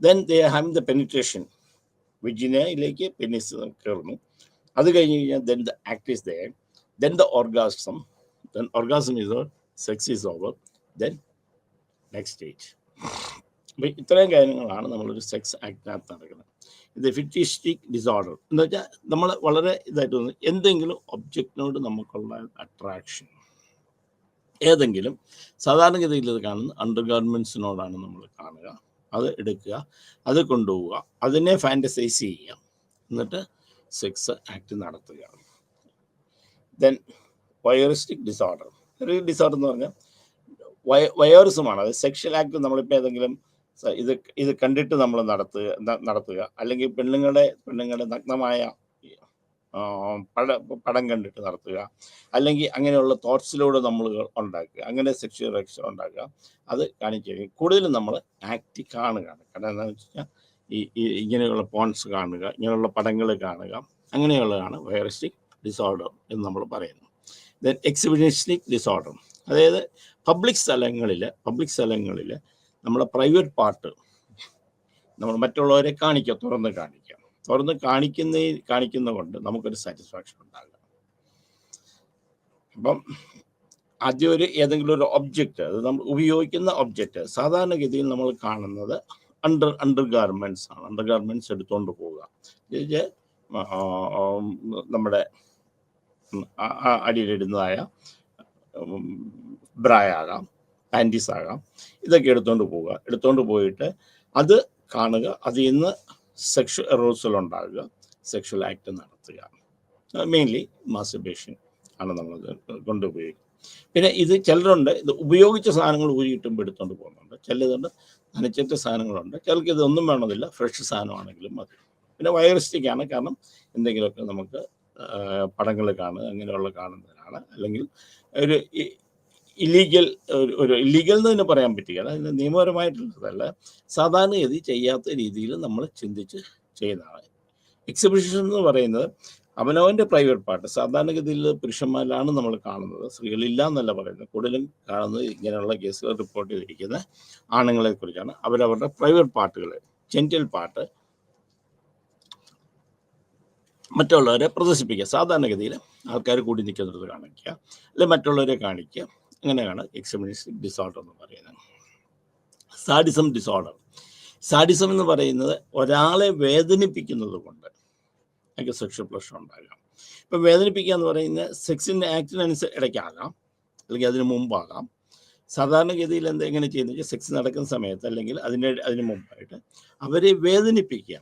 Then they are having the penetration, വിജിനയിലേക്ക് പെനിസ് കയറുന്നു. അത് കഴിഞ്ഞ് കഴിഞ്ഞാൽ then the act is there, then the orgasm, then orgasm is over, sex is over, then next stage. അപ്പോൾ ഇത്രയും കാര്യങ്ങളാണ് നമ്മളൊരു sex ആക്ടിനകത്ത് നടക്കുന്നത്. ഇത് ഫെറ്റിസ്റ്റിക് ഡിസോർഡർ എന്ന് വെച്ചാൽ നമ്മൾ വളരെ ഇതായിട്ട് തോന്നുന്നു, എന്തെങ്കിലും ഒബ്ജക്റ്റിനോട് നമുക്കുള്ള അട്രാക്ഷൻ, ഏതെങ്കിലും സാധാരണഗതിയിൽ ഇത് കാണുന്ന അണ്ടർ ഗാർമെൻറ്റ്സിനോടാണ് നമ്മൾ കാണുക, അത് എടുക്കുക, അത് കൊണ്ടുപോവുക, അതിനെ ഫാൻറ്റസൈസ് ചെയ്യുക, എന്നിട്ട് സെക്സ് ആക്ട് നടത്തുക. ദെൻ വയോറിസ്റ്റിക് ഡിസോർഡർ എന്ന് പറഞ്ഞാൽ വയോറിസമാണ്. അത് സെക്ഷൽ ആക്ട് നമ്മളിപ്പോൾ ഏതെങ്കിലും ഇത് കണ്ടിട്ട് നമ്മൾ നടത്തുക, അല്ലെങ്കിൽ പെണ്ണുങ്ങളുടെ നഗ്നമായ പടം കണ്ടിട്ട് നടത്തുക, അല്ലെങ്കിൽ അങ്ങനെയുള്ള തോട്ട്സിലൂടെ നമ്മൾ ഉണ്ടാക്കുക, അങ്ങനെ സെക്ഷൽ റിയാക്ഷൻ ഉണ്ടാക്കുക, അത് കാണിക്കുക. കൂടുതലും നമ്മൾ ആക്ട് കാണുകയാണ്. കാരണം എന്താണെന്ന് വെച്ച് കഴിഞ്ഞാൽ ഇങ്ങനെയുള്ള പോൺസ് കാണുക, ഇങ്ങനെയുള്ള പടങ്ങൾ കാണുക, അങ്ങനെയുള്ളതാണ് വയറിസ്റ്റിക് ഡിസോർഡർ എന്ന് നമ്മൾ പറയുന്നത്. ദെൻ എക്സിബിഷനിസ്റ്റിക് ഡിസോർഡർ, അതായത് പബ്ലിക് സ്ഥലങ്ങളിൽ നമ്മളെ പ്രൈവറ്റ് പാർട്ട് നമ്മൾ മറ്റുള്ളവരെ തുറന്ന് കാണിക്കുന്ന കൊണ്ട് നമുക്കൊരു സാറ്റിസ്ഫാക്ഷൻ ഉണ്ടാകുക. അപ്പം ആദ്യം ഏതെങ്കിലും ഒരു ഒബ്ജക്റ്റ്, അത് നമ്മൾ ഉപയോഗിക്കുന്ന ഒബ്ജക്റ്റ്, സാധാരണഗതിയിൽ നമ്മൾ കാണുന്നത് അണ്ടർ ഗാർമെൻറ്റ്സ് ആണ്. അണ്ടർ ഗാർമെൻറ്റ്സ് എടുത്തുകൊണ്ട് പോവുക, നമ്മുടെ അടിയിലിടുന്നതായ ബ്രായാകാം, പാൻറ്റീസ് ആകാം, ഇതൊക്കെ എടുത്തുകൊണ്ട് പോയിട്ട് അത് കാണുക, അതിൽ നിന്ന് സെക്ഷൽ എറോസൽ ഉണ്ടാകുക, സെക്ഷൽ ആക്ട് നടത്തുക. മെയിൻലി മാസ്റ്റർബേഷൻ ആണ് നമ്മൾ കൊണ്ടുപയോഗിക്കുന്നത്. പിന്നെ ഇത് ചിലരുണ്ട്, ഇത് ഉപയോഗിച്ച സാധനങ്ങൾ ഊരിയിട്ടുമ്പോൾ എടുത്തുകൊണ്ട് പോകുന്നുണ്ട്. ചിലതുണ്ട് നനച്ചിട്ട സാധനങ്ങളുണ്ട്. ചിലർക്ക് ഇതൊന്നും വേണമെന്നില്ല, ഫ്രഷ് സാധനമാണെങ്കിലും മതി. പിന്നെ വയറിസ്റ്റിക്കാണ്, കാരണം എന്തെങ്കിലുമൊക്കെ നമുക്ക് പടങ്ങൾ കാണുക, അങ്ങനെയുള്ള കാണുന്നതിനാണ്. അല്ലെങ്കിൽ ഒരു ഇല്ലീഗൽ എന്ന് തന്നെ പറയാൻ പറ്റുകയില്ല, അതിന് നിയമപരമായിട്ടുള്ളതല്ല, സാധാരണഗതി ചെയ്യാത്ത രീതിയിൽ നമ്മൾ ചിന്തിച്ച് ചെയ്യുന്നതാണ്. എക്സിബിഷൻ എന്ന് പറയുന്നത് അവനവൻ്റെ പ്രൈവറ്റ് പാർട്ട്, സാധാരണഗതിയിൽ പുരുഷന്മാരിലാണ് നമ്മൾ കാണുന്നത്, സ്ത്രീകളില്ല എന്നല്ല പറയുന്നത്. കൂടുതലും കാണുന്നത് ഇങ്ങനെയുള്ള കേസുകൾ റിപ്പോർട്ട് ചെയ്തിരിക്കുന്ന ആണുങ്ങളെ കുറിച്ചാണ്. അവരവരുടെ പ്രൈവറ്റ് പാർട്ടുകൾ, ജെനിറ്റൽ പാർട്ട് മറ്റുള്ളവരെ പ്രദർശിപ്പിക്കുക. സാധാരണഗതിയിൽ ആൾക്കാർ കൂടി നിൽക്കുന്നിടത്ത് കാണിക്കുക, അല്ലെങ്കിൽ മറ്റുള്ളവരെ കാണിക്കുക. അങ്ങനെയാണ് എക്സിബിഷനിസ്റ്റിക് ഡിസോർഡർ എന്ന് പറയുന്നത്. സാഡിസം ഡിസോർഡർ, സാഡിസം എന്ന് പറയുന്നത് ഒരാളെ വേദനിപ്പിക്കുന്നത് കൊണ്ട് എനിക്ക് സെക്ഷൽ പ്ലഷർ ഉണ്ടാകാം. ഇപ്പം വേദനിപ്പിക്കുക എന്ന് പറയുന്നത് സെക്സിൻ്റെ ആക്ടിനനുസരിച്ച് ഇടയ്ക്കാകാം, അല്ലെങ്കിൽ അതിന് മുമ്പാകാം. സാധാരണഗതിയിൽ എങ്ങനെ ചെയ്യുന്നത് വെച്ചാൽ സെക്സ് നടക്കുന്ന സമയത്ത് അല്ലെങ്കിൽ അതിന് മുമ്പായിട്ട് അവരെ വേദനിപ്പിക്കുക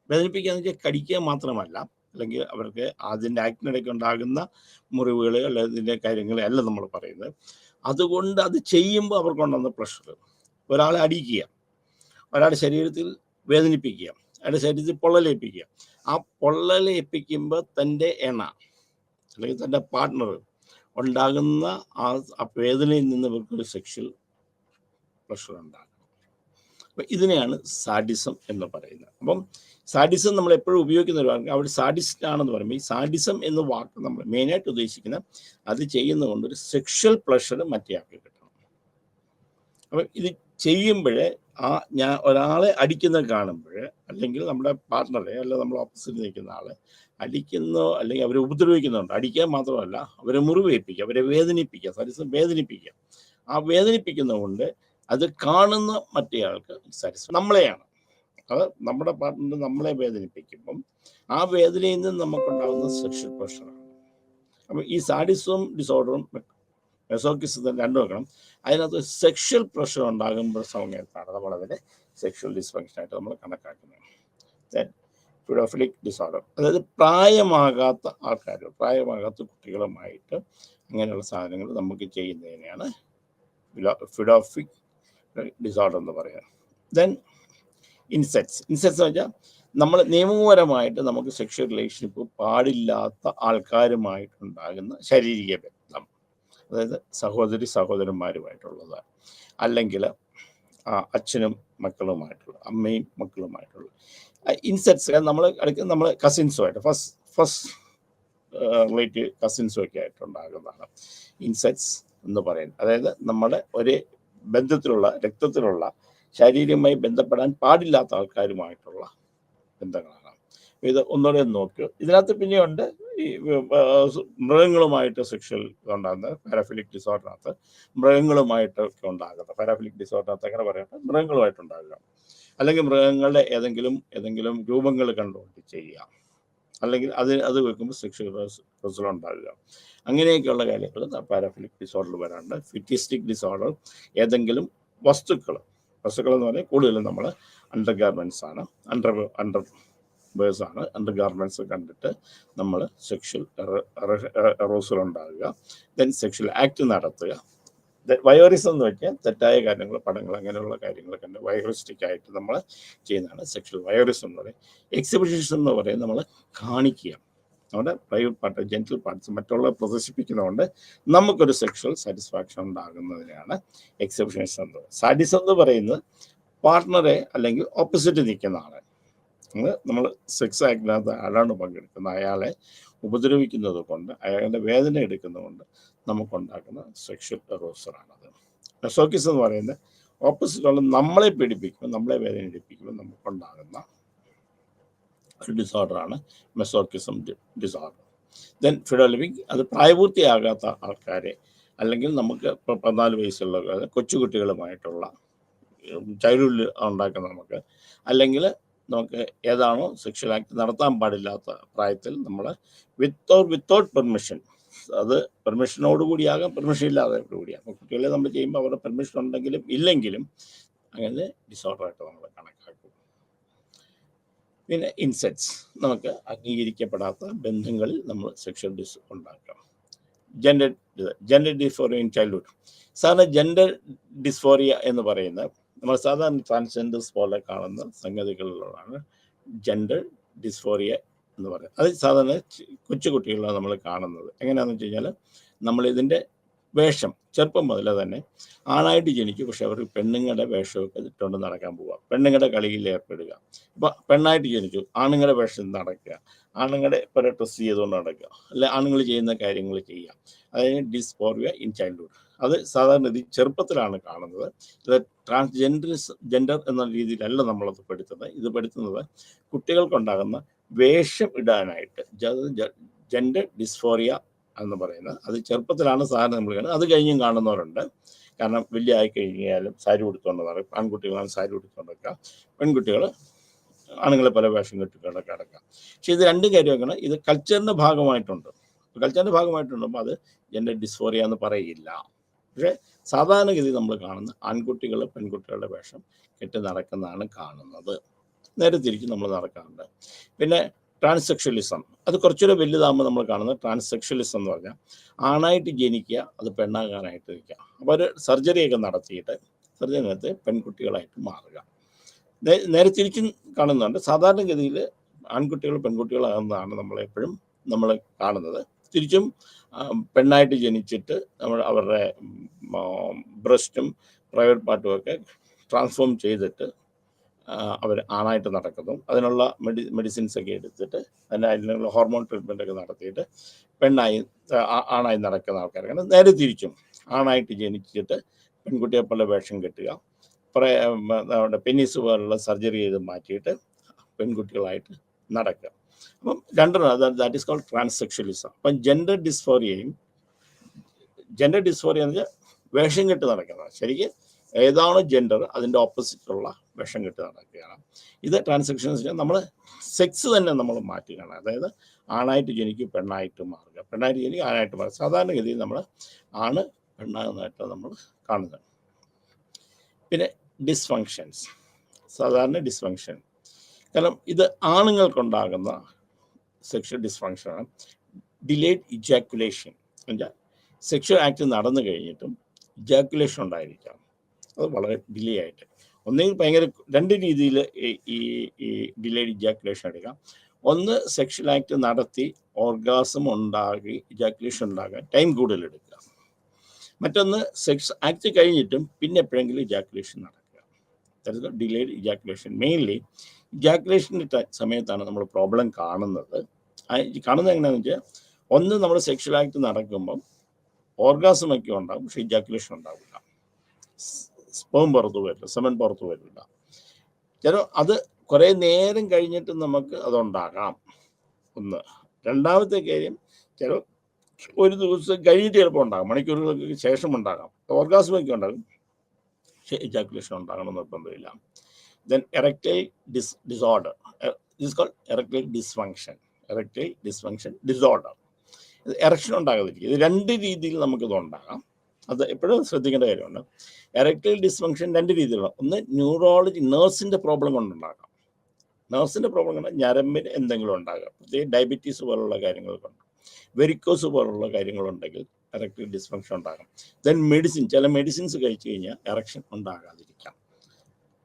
എന്ന് വെച്ചാൽ കടിക്കുക മാത്രമല്ല, അല്ലെങ്കിൽ അവർക്ക് അതിൻ്റെ ആക്ടിനിടയ്ക്ക് ഉണ്ടാകുന്ന മുറിവുകൾ അല്ലെങ്കിൽ ഇതിൻ്റെ കാര്യങ്ങളെ അല്ല നമ്മൾ പറയുന്നത്. അതുകൊണ്ട് അത് ചെയ്യുമ്പോൾ അവർക്കുണ്ടാകുന്ന പ്രഷർ, ഒരാളെ അടിക്കുക, ഒരാളുടെ ശരീരത്തിൽ വേദനിപ്പിക്കുക, അയാളുടെ ശരീരത്തിൽ പൊള്ളലേൽപ്പിക്കുക. ആ പൊള്ളലേൽപ്പിക്കുമ്പോൾ തൻ്റെ അല്ലെങ്കിൽ തൻ്റെ പാർട്ട്ണർ ഉണ്ടാകുന്ന ആ വേദനയിൽ നിന്ന് ഇവർക്കൊരു സെക്ഷൽ പ്രഷർ ഉണ്ടാകും. അപ്പം ഇതിനെയാണ് സാഡിസം എന്ന് പറയുന്നത്. അപ്പം സാഡിസം നമ്മൾ എപ്പോഴും ഉപയോഗിക്കുന്ന ഒരു വാക്ക്, അവിടെ സാഡിസ്റ്റ് ആണെന്ന് പറയുമ്പോൾ ഈ സാഡിസം എന്ന വാക്ക് നമ്മൾ മെയിനായിട്ട് ഉദ്ദേശിക്കുന്ന അത് ചെയ്യുന്നതുകൊണ്ട് ഒരു സെക്ഷൽ പ്ലഷർ മറ്റേയാൾക്ക് കിട്ടണം. അപ്പം ഇത് ചെയ്യുമ്പോഴേ ഞാൻ ഒരാളെ അടിക്കുന്നത് കാണുമ്പോൾ, അല്ലെങ്കിൽ നമ്മുടെ പാർട്ട്ണറെ അല്ലെങ്കിൽ നമ്മൾ ഓപ്പോസിറ്റ് നിൽക്കുന്ന ആളെ അടിക്കുന്നോ അല്ലെങ്കിൽ അവരെ ഉപദ്രവിക്കുന്നുണ്ട്, അടിക്കാൻ മാത്രമല്ല അവരെ മുറിവേൽപ്പിക്കുക, അവരെ വേദനിപ്പിക്കുക, സാഡിസം വേദനിപ്പിക്കുക. ആ വേദനിപ്പിക്കുന്നതുകൊണ്ട് അത് കാണുന്ന മറ്റേയാൾക്ക് സാറ്റിസ്ഫൈ നമ്മളെയാണ്. അത് നമ്മുടെ പാർട്ട്ണർ നമ്മളെ വേദനിപ്പിക്കുമ്പം ആ വേദനയിൽ നിന്ന് നമുക്കുണ്ടാകുന്ന സെക്ഷൽ പ്രഷറാണ്. അപ്പം ഈ സാഡിസവും ഡിസോർഡറും മെസോക്കിസവും രണ്ടും വെക്കണം. അതിനകത്ത് സെക്ഷൽ പ്രഷർ ഉണ്ടാകുമ്പോൾ സമയത്താണ് നമ്മളതിനെ സെക്ഷൽ ഡിസ്ഫങ്ഷനായിട്ട് നമ്മൾ കണക്കാക്കുന്നത്. ഫിഡോഫിലിക് ഡിസോർഡർ, അതായത് പ്രായമാകാത്ത ആൾക്കാർ, പ്രായമാകാത്ത കുട്ടികളുമായിട്ട് അങ്ങനെയുള്ള സാധനങ്ങൾ നമുക്ക് ചെയ്യുന്നതിനെയാണ് ഫിഡോഫിക് ഡിസോർഡർ എന്ന് പറയുന്നത്. ദെൻ ഇൻസെക്ട്സ് എന്ന് വെച്ചാൽ നമ്മൾ നിയമപരമായിട്ട് നമുക്ക് സെക്ഷൽ റിലേഷൻഷിപ്പ് പാടില്ലാത്ത ആൾക്കാരുമായിട്ടുണ്ടാകുന്ന ശാരീരിക ബന്ധം, അതായത് സഹോദരന്മാരുമായിട്ടുള്ളത്, അല്ലെങ്കിൽ അച്ഛനും മക്കളുമായിട്ടുള്ള, അമ്മയും മക്കളുമായിട്ടുള്ള ഇൻസെക്ട്സ്. നമ്മൾ കസിൻസുമായിട്ട് ഫസ്റ്റ് റിലേറ്റീവ് കസിൻസും ഒക്കെ ആയിട്ടുണ്ടാകുന്നതാണ് ഇൻസെക്ട്സ് എന്ന് പറയുന്നത്. അതായത് നമ്മുടെ ഒരേ രക്തത്തിലുള്ള ശാരീരികമായി ബന്ധപ്പെടാൻ പാടില്ലാത്ത ആൾക്കാരുമായിട്ടുള്ള ബന്ധങ്ങളാണ്. ഇത് ഒന്നുകൂടെ നോക്കുക. ഇതിനകത്ത് പിന്നെയുണ്ട് ഈ മൃഗങ്ങളുമായിട്ട് സെക്ഷൽ ഉണ്ടാകുന്ന പാരാഫിലിക് ഡിസോർഡറിനകത്ത് മൃഗങ്ങളുമായിട്ടൊക്കെ ഉണ്ടാകുന്നത്. പാരാഫിലിക് ഡിസോർഡറിനകത്ത് എങ്ങനെ പറയട്ടെ, മൃഗങ്ങളുമായിട്ടുണ്ടാകുക, അല്ലെങ്കിൽ മൃഗങ്ങളുടെ ഏതെങ്കിലും രൂപങ്ങൾ കണ്ടുകൊണ്ട് ചെയ്യുക, അല്ലെങ്കിൽ അത് വെക്കുമ്പോൾ സെക്ഷൽ റിസൽ ഉണ്ടാകുക. അങ്ങനെയൊക്കെയുള്ള കാര്യങ്ങൾ പാരാഫിലിക് ഡിസോർഡർ വരാറുണ്ട്. ഫിറ്റിസ്റ്റിക് ഡിസോർഡർ, ഏതെങ്കിലും വസ്തുക്കൾ എന്ന് പറഞ്ഞാൽ കൂടുതലും നമ്മൾ അണ്ടർ ഗാർമെൻറ്റ്സ് ആണ്, അണ്ടർ ഗാർമെൻറ്റ്സ് കണ്ടിട്ട് നമ്മൾ സെക്ഷൽ എറോസൽ ഉണ്ടാകുക, ദെൻ സെക്ഷൽ ആക്ട് നടത്തുക. വയോറിസം എന്ന് വെച്ചാൽ തെറ്റായ കാര്യങ്ങൾ, പടങ്ങൾ, അങ്ങനെയുള്ള കാര്യങ്ങൾ കണ്ട് വയോറിസ്റ്റിക് ആയിട്ട് നമ്മൾ ചെയ്യുന്നതാണ് സെക്ഷൽ വയോറിസം എന്ന് പറയും. എക്സിബിഷൻ എന്ന് പറയുന്നത് നമ്മൾ കാണിക്കുക, നമ്മുടെ പ്രൈവറ്റ് പാർട്ട്, ജെനിറ്റൽ പാർട്സ് മറ്റുള്ളവരെ പ്രദർശിപ്പിക്കുന്നതുകൊണ്ട് നമുക്കൊരു സെക്ഷൽ സാറ്റിസ്ഫാക്ഷൻ ഉണ്ടാകുന്നതിനാണ് എക്സിബിഷനിസം എന്ന് പറയുന്നത്. സാഡിസം എന്ന് പറയുന്നത് പാർട്ട്ണറെ അല്ലെങ്കിൽ ഓപ്പോസിറ്റ് നിൽക്കുന്ന ആളെ, നമ്മൾ സെക്സ് ആക്ടിനകത്ത് ആരാണ് പങ്കെടുക്കുന്നത് അയാളെ ഉപദ്രവിക്കുന്നത് കൊണ്ട്, അയാളുടെ വേദന എടുക്കുന്നതുകൊണ്ട് നമുക്കുണ്ടാക്കുന്ന സെക്ഷൽ എറോസറാണത്. മെസോക്കിസം എന്ന് പറയുന്നത് ഓപ്പോസിറ്റുള്ള നമ്മളെ പീഡിപ്പിക്കുമ്പോൾ, നമ്മളെ വേദന എടുപ്പിക്കുമ്പോൾ നമുക്കുണ്ടാകുന്ന ഒരു ഡിസോർഡറാണ് മെസോക്കിസം ഡിസോർഡർ. ദെൻ ഫിഡോലിപ്പിക്, അത് പ്രായപൂർത്തിയാകാത്ത ആൾക്കാരെ അല്ലെങ്കിൽ നമുക്ക് ഇപ്പോൾ 14 വയസ്സുള്ള കൊച്ചുകുട്ടികളുമായിട്ടുള്ള ചൈൽഡ്ഹുഡിൽ ഉണ്ടാക്കുന്ന നമുക്ക്, അല്ലെങ്കിൽ നമുക്ക് ഏതാണോ സെക്ഷൽ ആക്ട് നടത്താൻ പാടില്ലാത്ത പ്രായത്തിൽ നമ്മൾ വിത്തൗട്ട് പെർമിഷൻ, അത് പെർമിഷനോടുകൂടിയാകാം, പെർമിഷൻ ഇല്ലാതെ കൂടിയാകാം. കുട്ടികളെ നമ്മൾ ചെയ്യുമ്പോൾ അവരുടെ പെർമിഷൻ ഉണ്ടെങ്കിലും ഇല്ലെങ്കിലും അങ്ങനെ ഡിസോർഡറായിട്ട് നമ്മൾ കണക്കാക്കും. പിന്നെ ഇൻസെക്ട്സ്, നമുക്ക് അംഗീകരിക്കപ്പെടാത്ത ബന്ധങ്ങളിൽ നമ്മൾ സെക്ഷൽ ഉണ്ടാക്കാം. Gender dysphoria in childhood. സാധാരണ ജെൻഡർ ഡിസ്ഫോറിയ എന്ന് പറയുന്നത് നമ്മൾ സാധാരണ ട്രാൻസ്ജെൻഡേഴ്സ് പോലെ കാണുന്ന സംഗതികളിലാണ് ജെൻഡർ ഡിസ്ഫോറിയ എന്ന് പറയുന്നത്. അത് സാധാരണ കൊച്ചുകുട്ടികളാണ് നമ്മൾ കാണുന്നത്. എങ്ങനെയാണെന്ന് വെച്ച് കഴിഞ്ഞാൽ നമ്മളിതിൻ്റെ വേഷം ചെറുപ്പം മുതലേ തന്നെ ആണായിട്ട് ജനിക്കും, പക്ഷെ അവർ പെണ്ണുങ്ങളുടെ വേഷമൊക്കെ ഇട്ടുകൊണ്ട് നടക്കാൻ പോവുക, പെണ്ണുങ്ങളുടെ കളിയിൽ ഏർപ്പെടുക. ഇപ്പം പെണ്ണായിട്ട് ജനിച്ചു, ആണുങ്ങളുടെ വേഷം നടക്കുക, ആണുങ്ങളുടെ പോലെ ഡ്രസ് ചെയ്തുകൊണ്ട് നടക്കുക, അല്ലെ ആണുങ്ങൾ ചെയ്യുന്ന കാര്യങ്ങൾ ചെയ്യുക. അതായത് ഡിസ്ഫോറിയ ഇൻ ചൈൽഡ്ഹുഡ്. അത് സാധാരണ ഇത് ചെറുപ്പത്തിലാണ് കാണുന്നത്. ഇത് ജെൻഡർ എന്ന രീതിയിലല്ല നമ്മളത് പെടുത്തുന്നത്. ഇത് പെടുത്തുന്നത് കുട്ടികൾക്കുണ്ടാകുന്ന വേഷം ഇടാനായിട്ട് ജെൻഡർ ഡിസ്ഫോറിയ എന്ന് പറയുന്നത്. അത് ചെറുപ്പത്തിലാണ് സാധാരണ നമ്മൾ കാണുന്നത്. അത് കഴിഞ്ഞും കാണുന്നവരുണ്ട്. കാരണം വലിയ ആയി കഴിഞ്ഞാലും സാരി ഉടുത്തുകൊണ്ട് നടക്കും. ആൺകുട്ടികളാണ് സാരി ഉടുത്തുകൊണ്ട് നടക്കുക, പെൺകുട്ടികൾ ആണുങ്ങളെ പല വേഷം കെട്ടിക്കൊണ്ടൊക്കെ നടക്കുക. പക്ഷെ ഇത് രണ്ടും കാര്യമാണ്, ഇത് കൾച്ചറിൻ്റെ ഭാഗമായിട്ടുണ്ട്. കൾച്ചറിൻ്റെ ഭാഗമായിട്ടുണ്ടപ്പോൾ അത് ജെൻഡർ ഡിസ്ഫോറിയ എന്ന് പറയില്ല. പക്ഷേ സാധാരണഗതി നമ്മൾ കാണുന്ന ആൺകുട്ടികൾ പെൺകുട്ടികളുടെ വേഷം കെട്ടി നടക്കുന്നതാണ് കാണുന്നത്. നേരെ തിരിച്ച് നമ്മൾ നടക്കാറുണ്ട്. പിന്നെ ട്രാൻസ്സെക്ഷലിസം, അത് കുറച്ചുകൂടെ വലുതാകുമ്പോൾ നമ്മൾ കാണുന്നത് ട്രാൻസ്സെക്ഷലിസം എന്ന് പറഞ്ഞാൽ ആണായിട്ട് ജനിക്കുക, അത് പെണ്ണാകാനായിട്ട് നിൽക്കുക. അപ്പോൾ ഒരു സർജറിയൊക്കെ നടത്തിയിട്ട് സർജറിനകത്ത് പെൺകുട്ടികളായിട്ട് മാറുക. നേരെ തിരിച്ചും കാണുന്നുണ്ട്. സാധാരണഗതിയിൽ ആൺകുട്ടികൾ പെൺകുട്ടികളാകുന്നതാണ് നമ്മളെപ്പോഴും നമ്മൾ കാണുന്നത്. തിരിച്ചും പെണ്ണായിട്ട് ജനിച്ചിട്ട് നമ്മൾ അവരുടെ ബ്രസ്റ്റും പ്രൈവറ്റ് പാർട്ടും ഒക്കെ ട്രാൻസ്ഫോം ചെയ്തിട്ട് അവർ ആണായിട്ട് നടക്കുന്നു. അതിനുള്ള മെഡിസിൻസൊക്കെ എടുത്തിട്ട് അതിനുള്ള ഹോർമോൺ ട്രീറ്റ്മെൻറ്റൊക്കെ നടത്തിയിട്ട് ആണായി നടക്കുന്ന ആൾക്കാരാണ്. നേരെ തിരിച്ചും ആണായിട്ട് ജനിച്ചിട്ട് പെൺകുട്ടിയെ പോലെ വേഷം കെട്ടുക, നമ്മുടെ പെന്നീസ് പോലുള്ള സർജറി ചെയ്ത് മാറ്റിയിട്ട് പെൺകുട്ടികളായിട്ട് നടക്കുക. അപ്പം രണ്ടെണ്ണം, ദാറ്റ് ഈസ് കോൾഡ് ട്രാൻസ്സെക്ഷലിസം. അപ്പം ജെൻഡർ ഡിസ്ഫോറിയ എന്ന് വെച്ചാൽ വേഷം കെട്ട് നടക്കുന്നത്. ശരിക്കും ഏതാണോ ജെൻഡർ അതിൻ്റെ ഓപ്പോസിറ്റുള്ള വേഷം കെട്ട് നടക്കുകയാണ്. ഇത് ട്രാൻസ്സെക്ഷൻ എന്ന് വെച്ചാൽ നമ്മൾ സെക്സ് തന്നെ നമ്മൾ മാറ്റുകയാണ്. അതായത് ആണായിട്ട് ജനിക്കും, പെണ്ണായിട്ട് മാറുക, പെണ്ണായിട്ട് ജനിക്കും, ആണായിട്ട് മാറുക. സാധാരണഗതിയിൽ നമ്മൾ ആണ് പെണ്ണാകുന്നതായിട്ട് നമ്മൾ കാണുന്നത്. പിന്നെ ഡിസ്ഫങ്ഷൻസ്, സാധാരണ ഡിസ്ഫങ്ഷൻ, കാരണം ഇത് ആണുങ്ങൾക്കുണ്ടാകുന്ന സെക്ഷൽ ഡിസ്ഫങ്ഷനാണ്. ഡിലേഡ് ഇജാക്കുലേഷൻ, എന്നുവെച്ചാൽ സെക്ഷൽ ആക്ട് നടന്നു കഴിഞ്ഞിട്ടും ഇജാക്കുലേഷൻ ഉണ്ടായിരിക്കാം. അത് വളരെ ഡിലേ ആയിട്ട്, ഒന്നുകിൽ ഭയങ്കര രണ്ട് രീതിയിൽ ഈ ഡിലേഡ് ഇജാക്കുലേഷൻ എടുക്കാം. ഒന്ന്, സെക്ഷൽ ആക്ട് നടത്തി ഓർഗാസം ഉണ്ടാക്കി ഇജാക്കുലേഷൻ ഉണ്ടാകാൻ ടൈം കൂടുതലെടുക്കുക. മറ്റൊന്ന്, സെക്സ് ആക്ട് കഴിഞ്ഞിട്ടും പിന്നെ എപ്പോഴെങ്കിലും ഇജാക്കുലേഷൻ നടക്കുക. Delayed ejaculation. മെയിൻലി ഇജാക്കുലേഷൻ്റെ സമയത്താണ് നമ്മൾ പ്രോബ്ലം കാണുന്നത്. എങ്ങനെയാണെന്ന് വെച്ചാൽ, ഒന്ന്, നമ്മൾ സെക്ഷൽ ആക്ട് നടക്കുമ്പം ഓർഗാസമൊക്കെ ഉണ്ടാകും, പക്ഷേ ഇജാക്കുലേഷൻ ഉണ്ടാവില്ല, സ്പേം പുറത്തു വരില്ല, സെമൻ പുറത്തു വരില്ല. അത് കുറേ നേരം കഴിഞ്ഞിട്ട് നമുക്ക് അതുണ്ടാകാം. ഒന്ന്. രണ്ടാമത്തെ കാര്യം, ഒരു ദിവസം കഴിഞ്ഞിട്ട് ചിലപ്പോൾ ഉണ്ടാകും, മണിക്കൂറുകൾക്ക് ശേഷം ഉണ്ടാകാം, ഓർഗാസമൊക്കെ ഉണ്ടാകും, പക്ഷേ ഇജാക്കുലേഷൻ ഉണ്ടാകണം നിർബന്ധമില്ല. Then erectile disorder, this is called erectile dysfunction disorder. Erection ഉണ്ടാകാതിരിക്കും. ഇത് രണ്ട് രീതിയിൽ നമുക്കിത് ഉണ്ടാകാം. അത് എപ്പോഴും ശ്രദ്ധിക്കേണ്ട കാര്യമാണ്. എറക്ടൈൽ ഡിസ്ഫങ്ഷൻ രണ്ട് രീതിയിലാണ്. ഒന്ന്, ന്യൂറോളജി, നേഴ്സിൻ്റെ പ്രോബ്ലം കൊണ്ടുണ്ടാകാം. നേഴ്സിൻ്റെ പ്രോബ്ലം കൊണ്ട് ഞരമ്പിന് എന്തെങ്കിലും ഉണ്ടാകാം, പ്രത്യേകിച്ച് ഡയബറ്റീസ് പോലുള്ള കാര്യങ്ങൾ കൊണ്ട്, വെരിക്കോസ് പോലുള്ള കാര്യങ്ങളുണ്ടെങ്കിൽ എറക്ടൈൽ ഡിസ്ഫങ്ഷൻ ഉണ്ടാകാം. ദെൻ മെഡിസിൻ, ചില മെഡിസിൻസ് കഴിച്ചു കഴിഞ്ഞാൽ എറക്ഷൻ ഉണ്ടാകാതിരിക്കാം.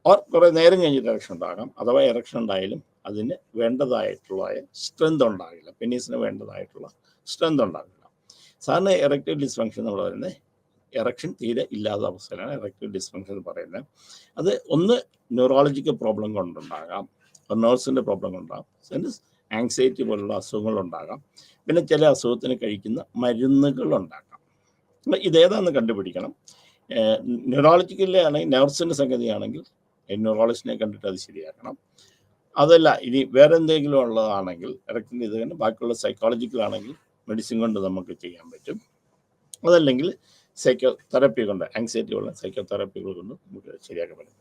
ഓർ കുറേ നേരം കഴിഞ്ഞിട്ട് എറക്ഷൻ ഉണ്ടാകാം. അഥവാ എറക്ഷൻ ഉണ്ടായാലും അതിന് വേണ്ടതായിട്ടുള്ള സ്ട്രെങ്ത് ഉണ്ടാകില്ല, പെനീസിന് വേണ്ടതായിട്ടുള്ള സ്ട്രെങ്ത് ഉണ്ടാകില്ല. സാധാരണ എറക്റ്റൈൽ ഡിസ്ഫങ്ഷൻ നമ്മൾ പറയുന്നത് എറക്ഷൻ തീരെ ഇല്ലാത്ത അവസ്ഥയിലാണ് എറക്റ്റൈൽ ഡിസ്ഫങ്ഷൻ എന്ന് പറയുന്നത്. അത് ഒന്ന് ന്യൂറോളജിക്കൽ പ്രോബ്ലം കൊണ്ടുണ്ടാകാം, നേഴ്സിൻ്റെ പ്രോബ്ലം കൊണ്ടുണ്ടാകാം, ആങ്സൈറ്റി പോലുള്ള അസുഖങ്ങളുണ്ടാകാം, പിന്നെ ചില അസുഖത്തിന് കഴിക്കുന്ന മരുന്നുകളുണ്ടാകാം. ഇതേതാണെന്ന് കണ്ടുപിടിക്കണം. ന്യൂറോളജിക്കലി ആണെങ്കിൽ നഴ്സിൻ്റെ സംഗതിയാണെങ്കിൽ ന്യൂറോളജിസ്റ്റിനെ കണ്ടിട്ട് അത് ശരിയാക്കണം. അതല്ല ഇനി വേറെ എന്തെങ്കിലും ഉള്ളതാണെങ്കിൽ ഇറക്റ്റിൻ്റെ ഇത് തന്നെ ബാക്കിയുള്ള സൈക്കോളജിക്കലാണെങ്കിൽ മെഡിസിൻ കൊണ്ട് നമുക്ക് ചെയ്യാൻ പറ്റും. അതല്ലെങ്കിൽ സൈക്കോ തെറപ്പി കൊണ്ട്, ആങ്സൈറ്റി ഉള്ള സൈക്കോ തെറപ്പികൾ കൊണ്ട് നമുക്ക് ശരിയാക്കാൻ പറ്റും.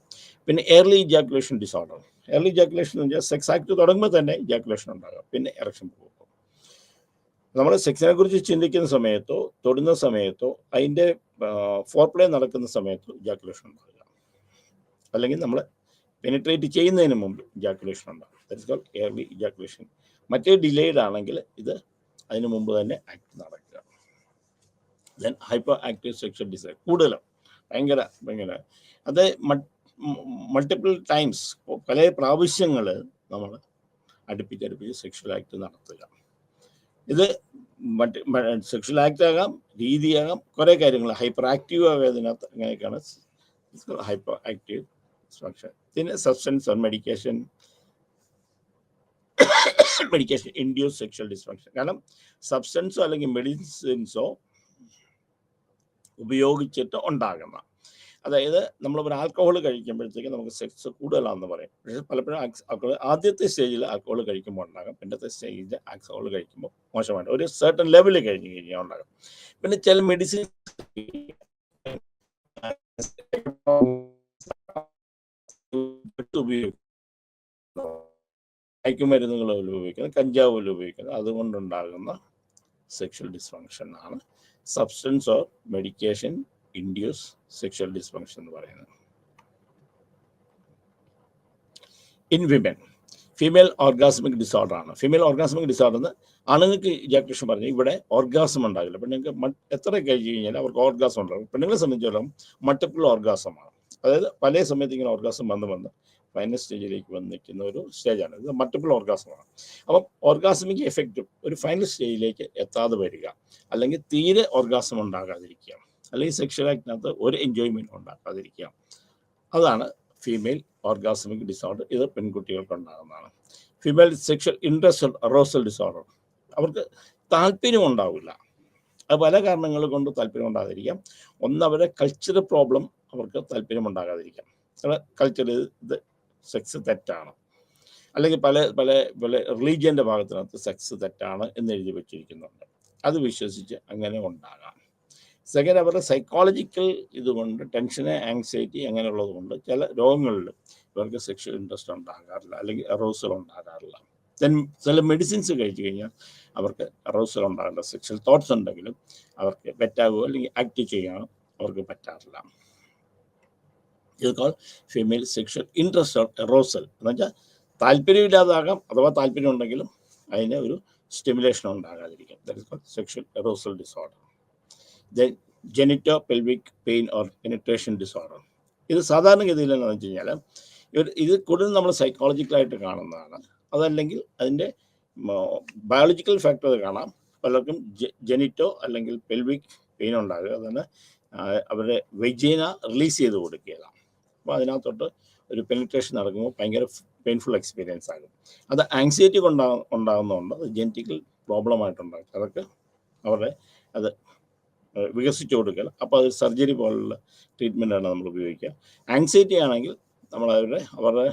പിന്നെ early ejaculation disorder. Early ejaculation എന്ന് വെച്ചാൽ സെക്സ് ആക്ട് തുടങ്ങുമ്പോൾ തന്നെ ഇജാക്കുലേഷൻ ഉണ്ടാകാം, പിന്നെ എറക്ഷൻ പോകും. നമ്മൾ സെക്സിനെ കുറിച്ച് ചിന്തിക്കുന്ന സമയത്തോ തൊടുന്ന സമയത്തോ അതിൻ്റെ ഫോർപ്ലേ നടക്കുന്ന സമയത്തോ ഇജാക്കുലേഷൻ ഉണ്ടാകുക, അല്ലെങ്കിൽ നമ്മൾ പെനിട്രേറ്റ് ചെയ്യുന്നതിന് മുമ്പ് ഇജാക്കുലേഷൻ ഉണ്ടാകും. That's called early ejaculation. മറ്റേ ഡിലേഡ് ആണെങ്കിൽ ഇത് അതിന് മുമ്പ് തന്നെ ആക്ട് നടക്കുക. Then hyperactive sexual desire, കൂടുതലും ഭയങ്കര അത് മൾട്ടിപ്പിൾ ടൈംസ്, പല പ്രാവശ്യങ്ങൾ നമ്മൾ അടുപ്പിച്ച് സെക്ഷൽ ആക്ട് നടത്തുക. ഇത് സെക്ഷൽ ആക്ട് ആകാം, രീതിയാകാം, കുറേ കാര്യങ്ങൾ. ഹൈപ്പർ ആക്റ്റീവ് ആകുന്നതിനകത്ത് അങ്ങനെയൊക്കെയാണ് ഹൈപ്പർ ആക്റ്റീവ് ഡിസ്ഫങ്ഷൻ. പിന്നെ substance or medication induce sexual dysfunction. കാരണം സബ്സ്റ്റൻസോ അല്ലെങ്കിൽ മെഡിസിൻസോ ഉപയോഗിച്ചിട്ട് ഉണ്ടാകുന്ന, അതായത് നമ്മളൊരു ആൽക്കഹോൾ കഴിക്കുമ്പോഴത്തേക്ക് നമുക്ക് സെക്സ് കൂടുതലാണെന്ന് പറയും. പക്ഷേ പലപ്പോഴും ആൽക്കഹോൾ ആദ്യത്തെ സ്റ്റേജിൽ ആൽക്കഹോൾ കഴിക്കുമ്പോൾ ഉണ്ടാകാം, പിന്നത്തെ സ്റ്റേജിൽ ആൽക്കഹോൾ കഴിക്കുമ്പോൾ മോശമായിട്ട് ഒരു സർട്ടൻ ലെവലിൽ കഴിഞ്ഞ് കഴിഞ്ഞാൽ ഉണ്ടാകും. പിന്നെ ചില മെഡിസിൻ മയക്കുമരുന്നുകൾ ഉപയോഗിക്കുന്നത്, കഞ്ചാവ് ഉപയോഗിക്കുന്നത്, അതുകൊണ്ടുണ്ടാകുന്ന സെക്ഷൽ ഡിസ്ഫങ്ഷൻ ആണ് substance or medication induce sexual dysfunction എന്ന് പറയുന്നത്. In women female orgasmic disorder ആണ്. ഫീമെയിൽ ഓർഗാസ്മിക് ഡിസോർഡർ എന്ന് ആണുങ്ങൾക്ക് ഇജാക്കുലേഷൻ പറഞ്ഞു, ഇവിടെ ഓർഗാസം ഉണ്ടാകില്ല. പെണ്ണുങ്ങൾക്ക് എത്ര കഴിച്ച് കഴിഞ്ഞാൽ അവർക്ക് ഓർഗാസം ഉണ്ടാകും. പെണ്ണുങ്ങളെ സംബന്ധിച്ചിടത്തോളം മൾട്ടിപ്പിൾ ഓർഗാസമാണ്. അതായത് പല സമയത്ത് ഇങ്ങനെ ഓർഗാസം വന്ന് ഫൈനൽ സ്റ്റേജിലേക്ക് വന്ന് നിൽക്കുന്ന ഒരു സ്റ്റേജാണ് ഇത്. മൾട്ടിപ്പിൾ ഓർഗാസമാണ്. അപ്പം ഓർഗാസമിക് എഫക്റ്റും ഒരു ഫൈനൽ സ്റ്റേജിലേക്ക് എത്താതെ വരിക, അല്ലെങ്കിൽ തീരെ ഓർഗാസം ഉണ്ടാകാതിരിക്കുക, അല്ലെങ്കിൽ സെക്ഷൽ ആക്ടിനകത്ത് ഒരു എൻജോയ്മെൻറ്റ് ഉണ്ടാക്കാതിരിക്കുക, അതാണ് ഫീമെയിൽ ഓർഗാസ്മിക് ഡിസോർഡർ. ഇത് പെൺകുട്ടികൾക്ക് ഉണ്ടാകുന്നതാണ്. Female sexual interest arousal disorder, അവർക്ക് താല്പര്യം ഉണ്ടാവില്ല. അത് പല കാരണങ്ങൾ കൊണ്ട് താല്പര്യം ഉണ്ടാകാതിരിക്കാം. ഒന്ന്, അവരുടെ കൾച്ചറൽ പ്രോബ്ലം, അവർക്ക് താല്പര്യം ഉണ്ടാകാതിരിക്കാം. കൾച്ചർ ഇത് സെക്സ് തെറ്റാണ്, അല്ലെങ്കിൽ പല പല പല റിലീജിയൻ്റെ ഭാഗത്തിനകത്ത് സെക്സ് തെറ്റാണ് എന്ന് എഴുതി വെച്ചിരിക്കുന്നുണ്ട്. അത് വിശ്വസിച്ച് അങ്ങനെ ഉണ്ടാകാം. സെക്കൻഡ്, അവരുടെ സൈക്കോളജിക്കൽ ഇതുകൊണ്ട് ടെൻഷന്, ആങ്സൈറ്റി അങ്ങനെയുള്ളത് കൊണ്ട് ചില രോഗങ്ങളിൽ ഇവർക്ക് സെക്ഷൽ ഇൻട്രസ്റ്റ് ഉണ്ടാകാറില്ല, അല്ലെങ്കിൽ അറോസൽ ഉണ്ടാകാറില്ല. ദെൻ ചില മെഡിസിൻസ് കഴിച്ചു കഴിഞ്ഞാൽ അവർക്ക് അറോസൽ ഉണ്ടാകാറില്ല. സെക്ഷൽ തോട്ട്സ് ഉണ്ടെങ്കിലും അവർക്ക് പറ്റാകുമോ അല്ലെങ്കിൽ ആക്ട് ചെയ്യാനോ അവർക്ക് പറ്റാറില്ല. ഇത് called female sexual interest or arousal എന്ന് വെച്ചാൽ താല്പര്യമില്ലാതാകാം, അഥവാ താല്പര്യം ഉണ്ടെങ്കിലും അതിന് ഒരു സ്റ്റിമുലേഷൻ ഉണ്ടാകാതിരിക്കും. That is called sexual arousal disorder. Then genito pelvic pain or penetration disorder. ഇത് സാധാരണഗതിയിൽ എന്താണെന്ന് വെച്ച് കഴിഞ്ഞാൽ ഇത് കൂടുതൽ നമ്മൾ സൈക്കോളജിക്കലായിട്ട് കാണുന്നതാണ്. അതല്ലെങ്കിൽ അതിൻ്റെ ബയോളജിക്കൽ ഫാക്ടർ കാണാം. പലർക്കും ജെനിറ്റോ അല്ലെങ്കിൽ പെൽവിക് പെയിൻ ഉണ്ടാകുക, അതുതന്നെ അവരുടെ വെജീന റിലീസ് ചെയ്ത് കൊടുക്കുകയാണ്. അപ്പോൾ അതിനകത്തോട്ട് ഒരു പെനിട്രേഷൻ നടക്കുമ്പോൾ ഭയങ്കര പെയിൻഫുൾ എക്സ്പീരിയൻസ് ആകും. അത് ആങ്സൈറ്റി ഉണ്ടാകുന്നതുകൊണ്ട് അത് ജെനറ്റിക്കൽ പ്രോബ്ലമായിട്ടുണ്ടാകും. അതൊക്കെ അവരുടെ അത് വികസിച്ചു കൊടുക്കുക. അപ്പോൾ അത് സർജറി പോലുള്ള ട്രീറ്റ്മെൻറ്റാണ് നമ്മൾ ഉപയോഗിക്കുക. ആങ്സൈറ്റി ആണെങ്കിൽ നമ്മൾ അവരുടെ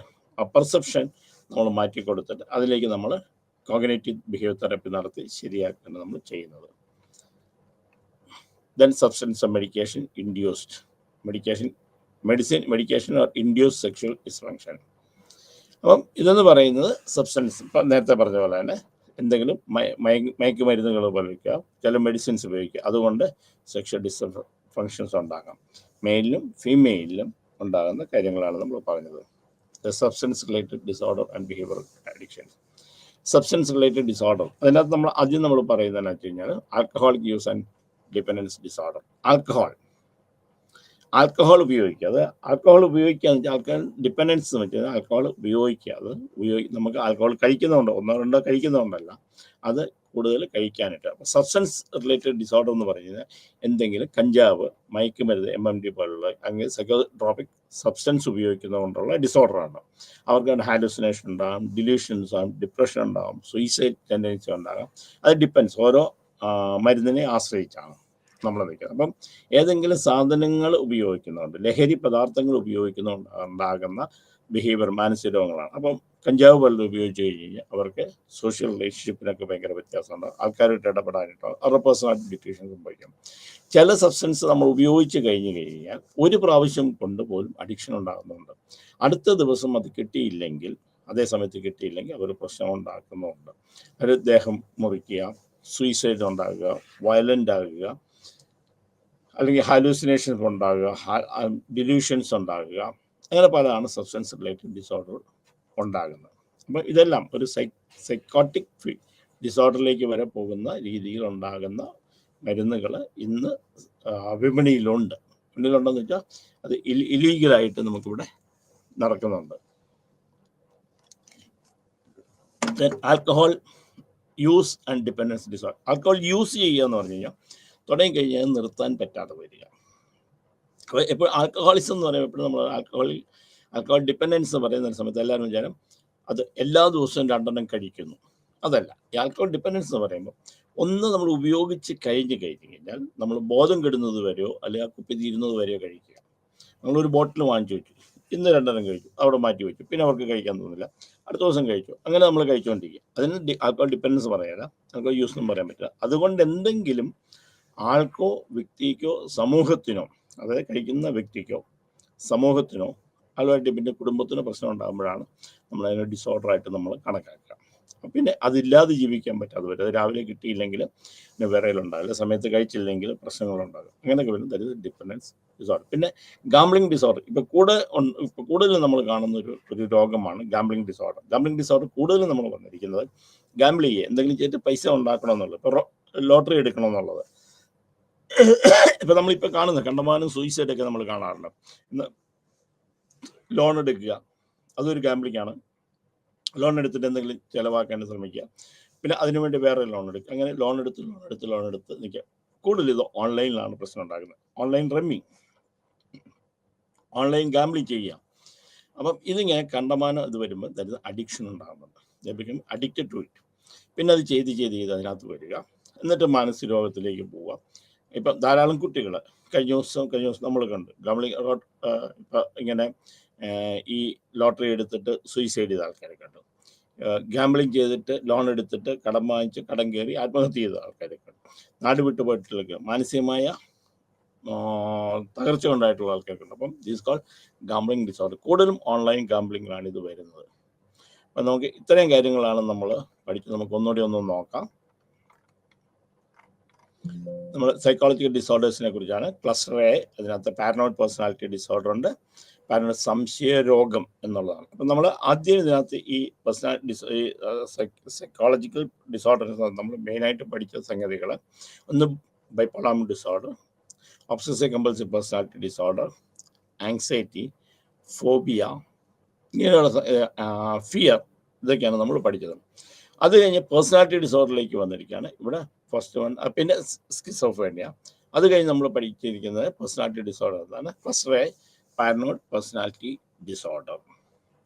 പെർസെപ്ഷൻ നമ്മൾ മാറ്റി കൊടുത്തിട്ട് അതിലേക്ക് നമ്മൾ കോഗ്നിറ്റീവ് ബിഹേവിയർ തെറപ്പി നടത്തി ശരിയാക്കുകയാണ് നമ്മൾ ചെയ്യുന്നത്. Then substance of medication induced medication or induce sexual dysfunction. അപ്പം ഇതെന്ന് പറയുന്നത് സബ്സ്റ്റൻസ്, ഇപ്പം നേരത്തെ പറഞ്ഞ പോലെ തന്നെ എന്തെങ്കിലും മയക്കുമരുന്നുകൾ ഉപയോഗിക്കുക, ചില മെഡിസിൻസ് ഉപയോഗിക്കുക, അതുകൊണ്ട് സെക്ഷൽ ഡിസ്ഫങ്ഷൻസ് ഉണ്ടാകാം. മെയിലിലും ഫീമെയിലിലും ഉണ്ടാകുന്ന കാര്യങ്ങളാണ് നമ്മൾ പറഞ്ഞത്. The substance related disorder and behaviour addiction. Substance related disorder, അതിനകത്ത് നമ്മൾ ആദ്യം നമ്മൾ പറയുന്നതെന്ന് വെച്ച് കഴിഞ്ഞാൽ alcoholic use and dependence disorder. Alcohol ഉപയോഗിക്കുക. അത് ആൽക്കഹോൾ ഉപയോഗിക്കുക എന്ന് വെച്ചാൽ ആൾക്കാർ ഡിപ്പെൻഡൻസ് എന്ന് വെച്ചാൽ ആൽക്കഹോൾ ഉപയോഗിക്കുക. അത് നമുക്ക് ആൽക്കഹോൾ കഴിക്കുന്നതുകൊണ്ട്, ഒന്നോ രണ്ടോ കഴിക്കുന്നതുകൊണ്ടല്ല, അത് കൂടുതൽ കഴിക്കാനായിട്ട്. അപ്പോൾ സബ്സ്റ്റൻസ് റിലേറ്റഡ് ഡിസോർഡർ എന്ന് പറയുന്നത് എന്തെങ്കിലും കഞ്ചാവ്, മയക്കുമരുന്ന്, MMD പോലുള്ള അങ്ങനെ സൈക്കോട്രോപിക് സബ്സ്റ്റൻസ് ഉപയോഗിക്കുന്നതുകൊണ്ടുള്ള ഡിസോർഡറാണ്. അവർക്ക് ഹാലുസിനേഷൻ ഉണ്ടാകും, ഡിലൂഷൻസ് ആകും, ഡിപ്രഷൻ ഉണ്ടാകും, സൂയിസൈഡ് ടെൻഡൻസി ഉണ്ടാകാം. അത് ഡിപ്പെൻസ്, ഓരോ മരുന്നിനെ ആശ്രയിച്ചാണ് നമ്മൾ നിൽക്കുന്നത്. അപ്പം ഏതെങ്കിലും സാധനങ്ങൾ ഉപയോഗിക്കുന്നുണ്ട്, ലഹരി പദാർത്ഥങ്ങൾ ഉപയോഗിക്കുന്നുണ്ട് ഉണ്ടാകുന്ന ബിഹേവിയർ, മാനസിക രോഗങ്ങളാണ്. അപ്പം കഞ്ചാവ് വെള്ളം ഉപയോഗിച്ച് കഴിഞ്ഞാൽ അവർക്ക് സോഷ്യൽ റിലേഷൻഷിപ്പിനൊക്കെ ഭയങ്കര വ്യത്യാസമുണ്ട്, ആൾക്കാരായിട്ട് ഇടപെടാനായിട്ടോ അവരുടെ പേഴ്സണാലിറ്റി ഡിറ്റേഷൻ സംഭവിക്കും. ചില സബ്സ്റ്റൻസ് നമ്മൾ ഉപയോഗിച്ച് കഴിഞ്ഞാൽ ഒരു പ്രാവശ്യം കൊണ്ട് പോലും അഡിക്ഷൻ ഉണ്ടാകുന്നുണ്ട്. അടുത്ത ദിവസം അത് കിട്ടിയില്ലെങ്കിൽ, അതേ സമയത്ത് കിട്ടിയില്ലെങ്കിൽ അവർ പ്രശ്നം ഉണ്ടാക്കുന്നുണ്ട്. ഒരു ദേഹം മുറിക്കുക, സൂയിസൈഡ് ഉണ്ടാകുക, വയലൻ്റ് ആകുക, അല്ലെങ്കിൽ ഹാലൂസിനേഷൻസ് ഉണ്ടാകുക, ഡിലൂഷൻസ് ഉണ്ടാകുക, അങ്ങനെ പലതാണ് സബ്സ്റ്റൻസ് റിലേറ്റഡ് ഡിസോർഡർ ഉണ്ടാകുന്നത്. അപ്പം ഇതെല്ലാം ഒരു സൈക്കോട്ടിക് ഡിസോർഡറിലേക്ക് വരെ പോകുന്ന രീതിയിൽ ഉണ്ടാകുന്ന മരുന്നുകൾ ഇന്ന് വിപണിയിലുണ്ട്. വിപണിയിലുണ്ടെന്ന് വെച്ചാൽ അത് ഇല്ലീഗലായിട്ട് നമുക്കിവിടെ നടക്കുന്നുണ്ട്. Alcohol use and dependence disorder. Alcohol use ചെയ്യുക എന്ന് പറഞ്ഞു കഴിഞ്ഞാൽ തുടങ്ങി കഴിഞ്ഞാൽ നിർത്താൻ പറ്റാതെ വരിക. അപ്പോൾ എപ്പോൾ ആൽക്കഹോളിസം എന്ന് പറയുമ്പോൾ എപ്പോഴും നമ്മൾ ആൽക്കഹോൾ ഡിപ്പെൻഡൻസ് എന്ന് പറയുന്ന സമയത്ത് എല്ലാവരും വിചാരം അത് എല്ലാ ദിവസവും 2 എണ്ണം കഴിക്കുന്നു. അതല്ല. ഈ ആൽക്കഹോൾ ഡിപ്പെൻഡൻസ് എന്ന് പറയുമ്പോൾ ഒന്ന് നമ്മൾ ഉപയോഗിച്ച് കഴിഞ്ഞ് കഴിഞ്ഞാൽ നമ്മൾ ബോധം കെടുന്നത് വരെയോ അല്ലെങ്കിൽ ആ കുപ്പി തീരുന്നത് വരെയോ കഴിക്കുക. നമ്മളൊരു ബോട്ടിൽ വാങ്ങിച്ചു വെച്ചു, ഇന്ന് 2 എണ്ണം കഴിച്ചു, അവിടെ മാറ്റി വെച്ചു, പിന്നെ അവർക്ക് കഴിക്കാൻ തോന്നില്ല, അടുത്ത ദിവസം കഴിച്ചു, അങ്ങനെ നമ്മൾ കഴിച്ചുകൊണ്ടിരിക്കുക. അതിന് ആൽക്കഹോൾ ഡിപ്പെൻഡൻസ് പറയാല്ല, ആൽക്കഹോൾ യൂസ് ഒന്നും പറയാൻ പറ്റില്ല. അതുകൊണ്ട് എന്തെങ്കിലും ആൾക്കോ വ്യക്തിക്കോ സമൂഹത്തിനോ, അതായത് കഴിക്കുന്ന വ്യക്തിക്കോ സമൂഹത്തിനോ അതുമായിട്ട് പിന്നെ കുടുംബത്തിനോ പ്രശ്നം ഉണ്ടാകുമ്പോഴാണ് നമ്മളതിനെ ഡിസോർഡറായിട്ട് നമ്മൾ കണക്കാക്കുക. പിന്നെ അതില്ലാതെ ജീവിക്കാൻ പറ്റാതെ വരും. അത് രാവിലെ കിട്ടിയില്ലെങ്കിൽ പിന്നെ വിറയലുണ്ടാകില്ല, സമയത്ത് കഴിച്ചില്ലെങ്കിൽ പ്രശ്നങ്ങളുണ്ടാകും, അങ്ങനെയൊക്കെ വരും. That is dependence disorder. പിന്നെ ഗാംബ്ലിംഗ് ഡിസോർഡർ ഇപ്പോൾ കൂടുതൽ നമ്മൾ കാണുന്ന ഒരു രോഗമാണ് ഗാംബ്ലിംഗ് ഡിസോർഡർ. ഗാംബ്ലിംഗ് ഡിസോർഡർ കൂടുതലും നമ്മൾ വന്നിരിക്കുന്നത് ഗാംബിൾ ചെയ്യുക, എന്തെങ്കിലും ചെയ്തിട്ട് പൈസ ഉണ്ടാക്കണമെന്നുള്ളത്, ഇപ്പോൾ ലോട്ടറി എടുക്കണമെന്നുള്ളത്. ഇപ്പം നമ്മളിപ്പോൾ കാണുന്നത് കണ്ടമാനം സൂയിസൈഡൊക്കെ നമ്മൾ കാണാറുണ്ട്. ഇന്ന് ലോൺ എടുക്കുക, അതൊരു ഗാംബ്ലിംഗ് ആണ്. ലോൺ എടുത്തിട്ട് എന്തെങ്കിലും ചിലവാക്കാൻ ശ്രമിക്കുക, പിന്നെ അതിനുവേണ്ടി വേറെ ലോൺ എടുക്കുക, അങ്ങനെ ലോൺ എടുത്ത് നിൽക്കുക. കൂടുതൽ ഇത് ഓൺലൈനിലാണ് പ്രശ്നം ഉണ്ടാകുന്നത്. ഓൺലൈൻ റമ്മിങ്, ഓൺലൈൻ ഗാംബ്ലിംഗ് ചെയ്യുക. അപ്പം ഇതിങ്ങനെ കണ്ടമാനം ഇത് വരുമ്പോൾ ദാറ്റ് ഈസ് അഡിക്ഷൻ ഉണ്ടാകുന്നുണ്ട്. They become addicted to it. പിന്നെ അത് ചെയ്ത് അതിനകത്ത് വരിക, എന്നിട്ട് മാനസിക രോഗത്തിലേക്ക് പോവുക. ഇപ്പം ധാരാളം കുട്ടികൾ കഴിഞ്ഞ ദിവസം നമ്മൾ കണ്ട് ഗാംബ്ലിംഗ് ഇപ്പം ഇങ്ങനെ ഈ ലോട്ടറി എടുത്തിട്ട് സൂയിസൈഡ് ചെയ്ത ആൾക്കാരെ കണ്ടു. ഗാംബ്ലിംഗ് ചെയ്തിട്ട് ലോൺ എടുത്തിട്ട് കടം വാങ്ങിച്ച് കടം കയറി ആത്മഹത്യ ചെയ്ത ആൾക്കാരെ കണ്ടു. നാട് വിട്ടു പോയിട്ടുള്ള മാനസികമായ തകർച്ച ഉണ്ടായിട്ടുള്ള ആൾക്കാർക്കുണ്ട്. അപ്പം ദിസ് കോൾഡ് ഗാംബ്ലിംഗ് ഡിസോർഡർ. കൂടുതലും ഓൺലൈൻ ഗാംബ്ലിങ്ങിലാണ് ഇത് വരുന്നത്. അപ്പം നമുക്ക് ഇത്രയും കാര്യങ്ങളാണ് നമ്മൾ പഠിച്ചത്. നമുക്ക് ഒന്നുകൂടി ഒന്ന് നോക്കാം. നമ്മൾ സൈക്കോളജിക്കൽ ഡിസോർഡേഴ്സിനെ കുറിച്ചാണ്. ക്ലസ്റ്റർ എ, അതിനകത്ത് പാരനോയിഡ് പേഴ്സണാലിറ്റി ഡിസോർഡർ ഉണ്ട്, പാരനോയിഡ് സംശയരോഗം എന്നുള്ളതാണ്. അപ്പം നമ്മൾ ആദ്യം ഇതിനകത്ത് ഈ സൈക്കോളജിക്കൽ ഡിസോർഡേഴ്സ് നമ്മൾ മെയിനായിട്ട് പഠിച്ച സംഗതികൾ, ഒന്ന് bipolar disorder, obsessive compulsive personality disorder, anxiety, phobia, ഇങ്ങനെയുള്ള ഫിയർ, ഇതൊക്കെയാണ് നമ്മൾ പഠിച്ചത്. അത് കഴിഞ്ഞ് പേഴ്സണാലിറ്റി ഡിസോർഡറിലേക്ക് വന്നിരിക്കുകയാണ് ഇവിടെ ഫസ്റ്റ് വൺ. പിന്നെ സ്കിസോഫ്രീനിയ. അത് കഴിഞ്ഞ് നമ്മൾ പഠിച്ചിരിക്കുന്നത് പേഴ്സണാലിറ്റി ഡിസോർഡർ എന്നാണ്. Cluster A paranoid personality disorder,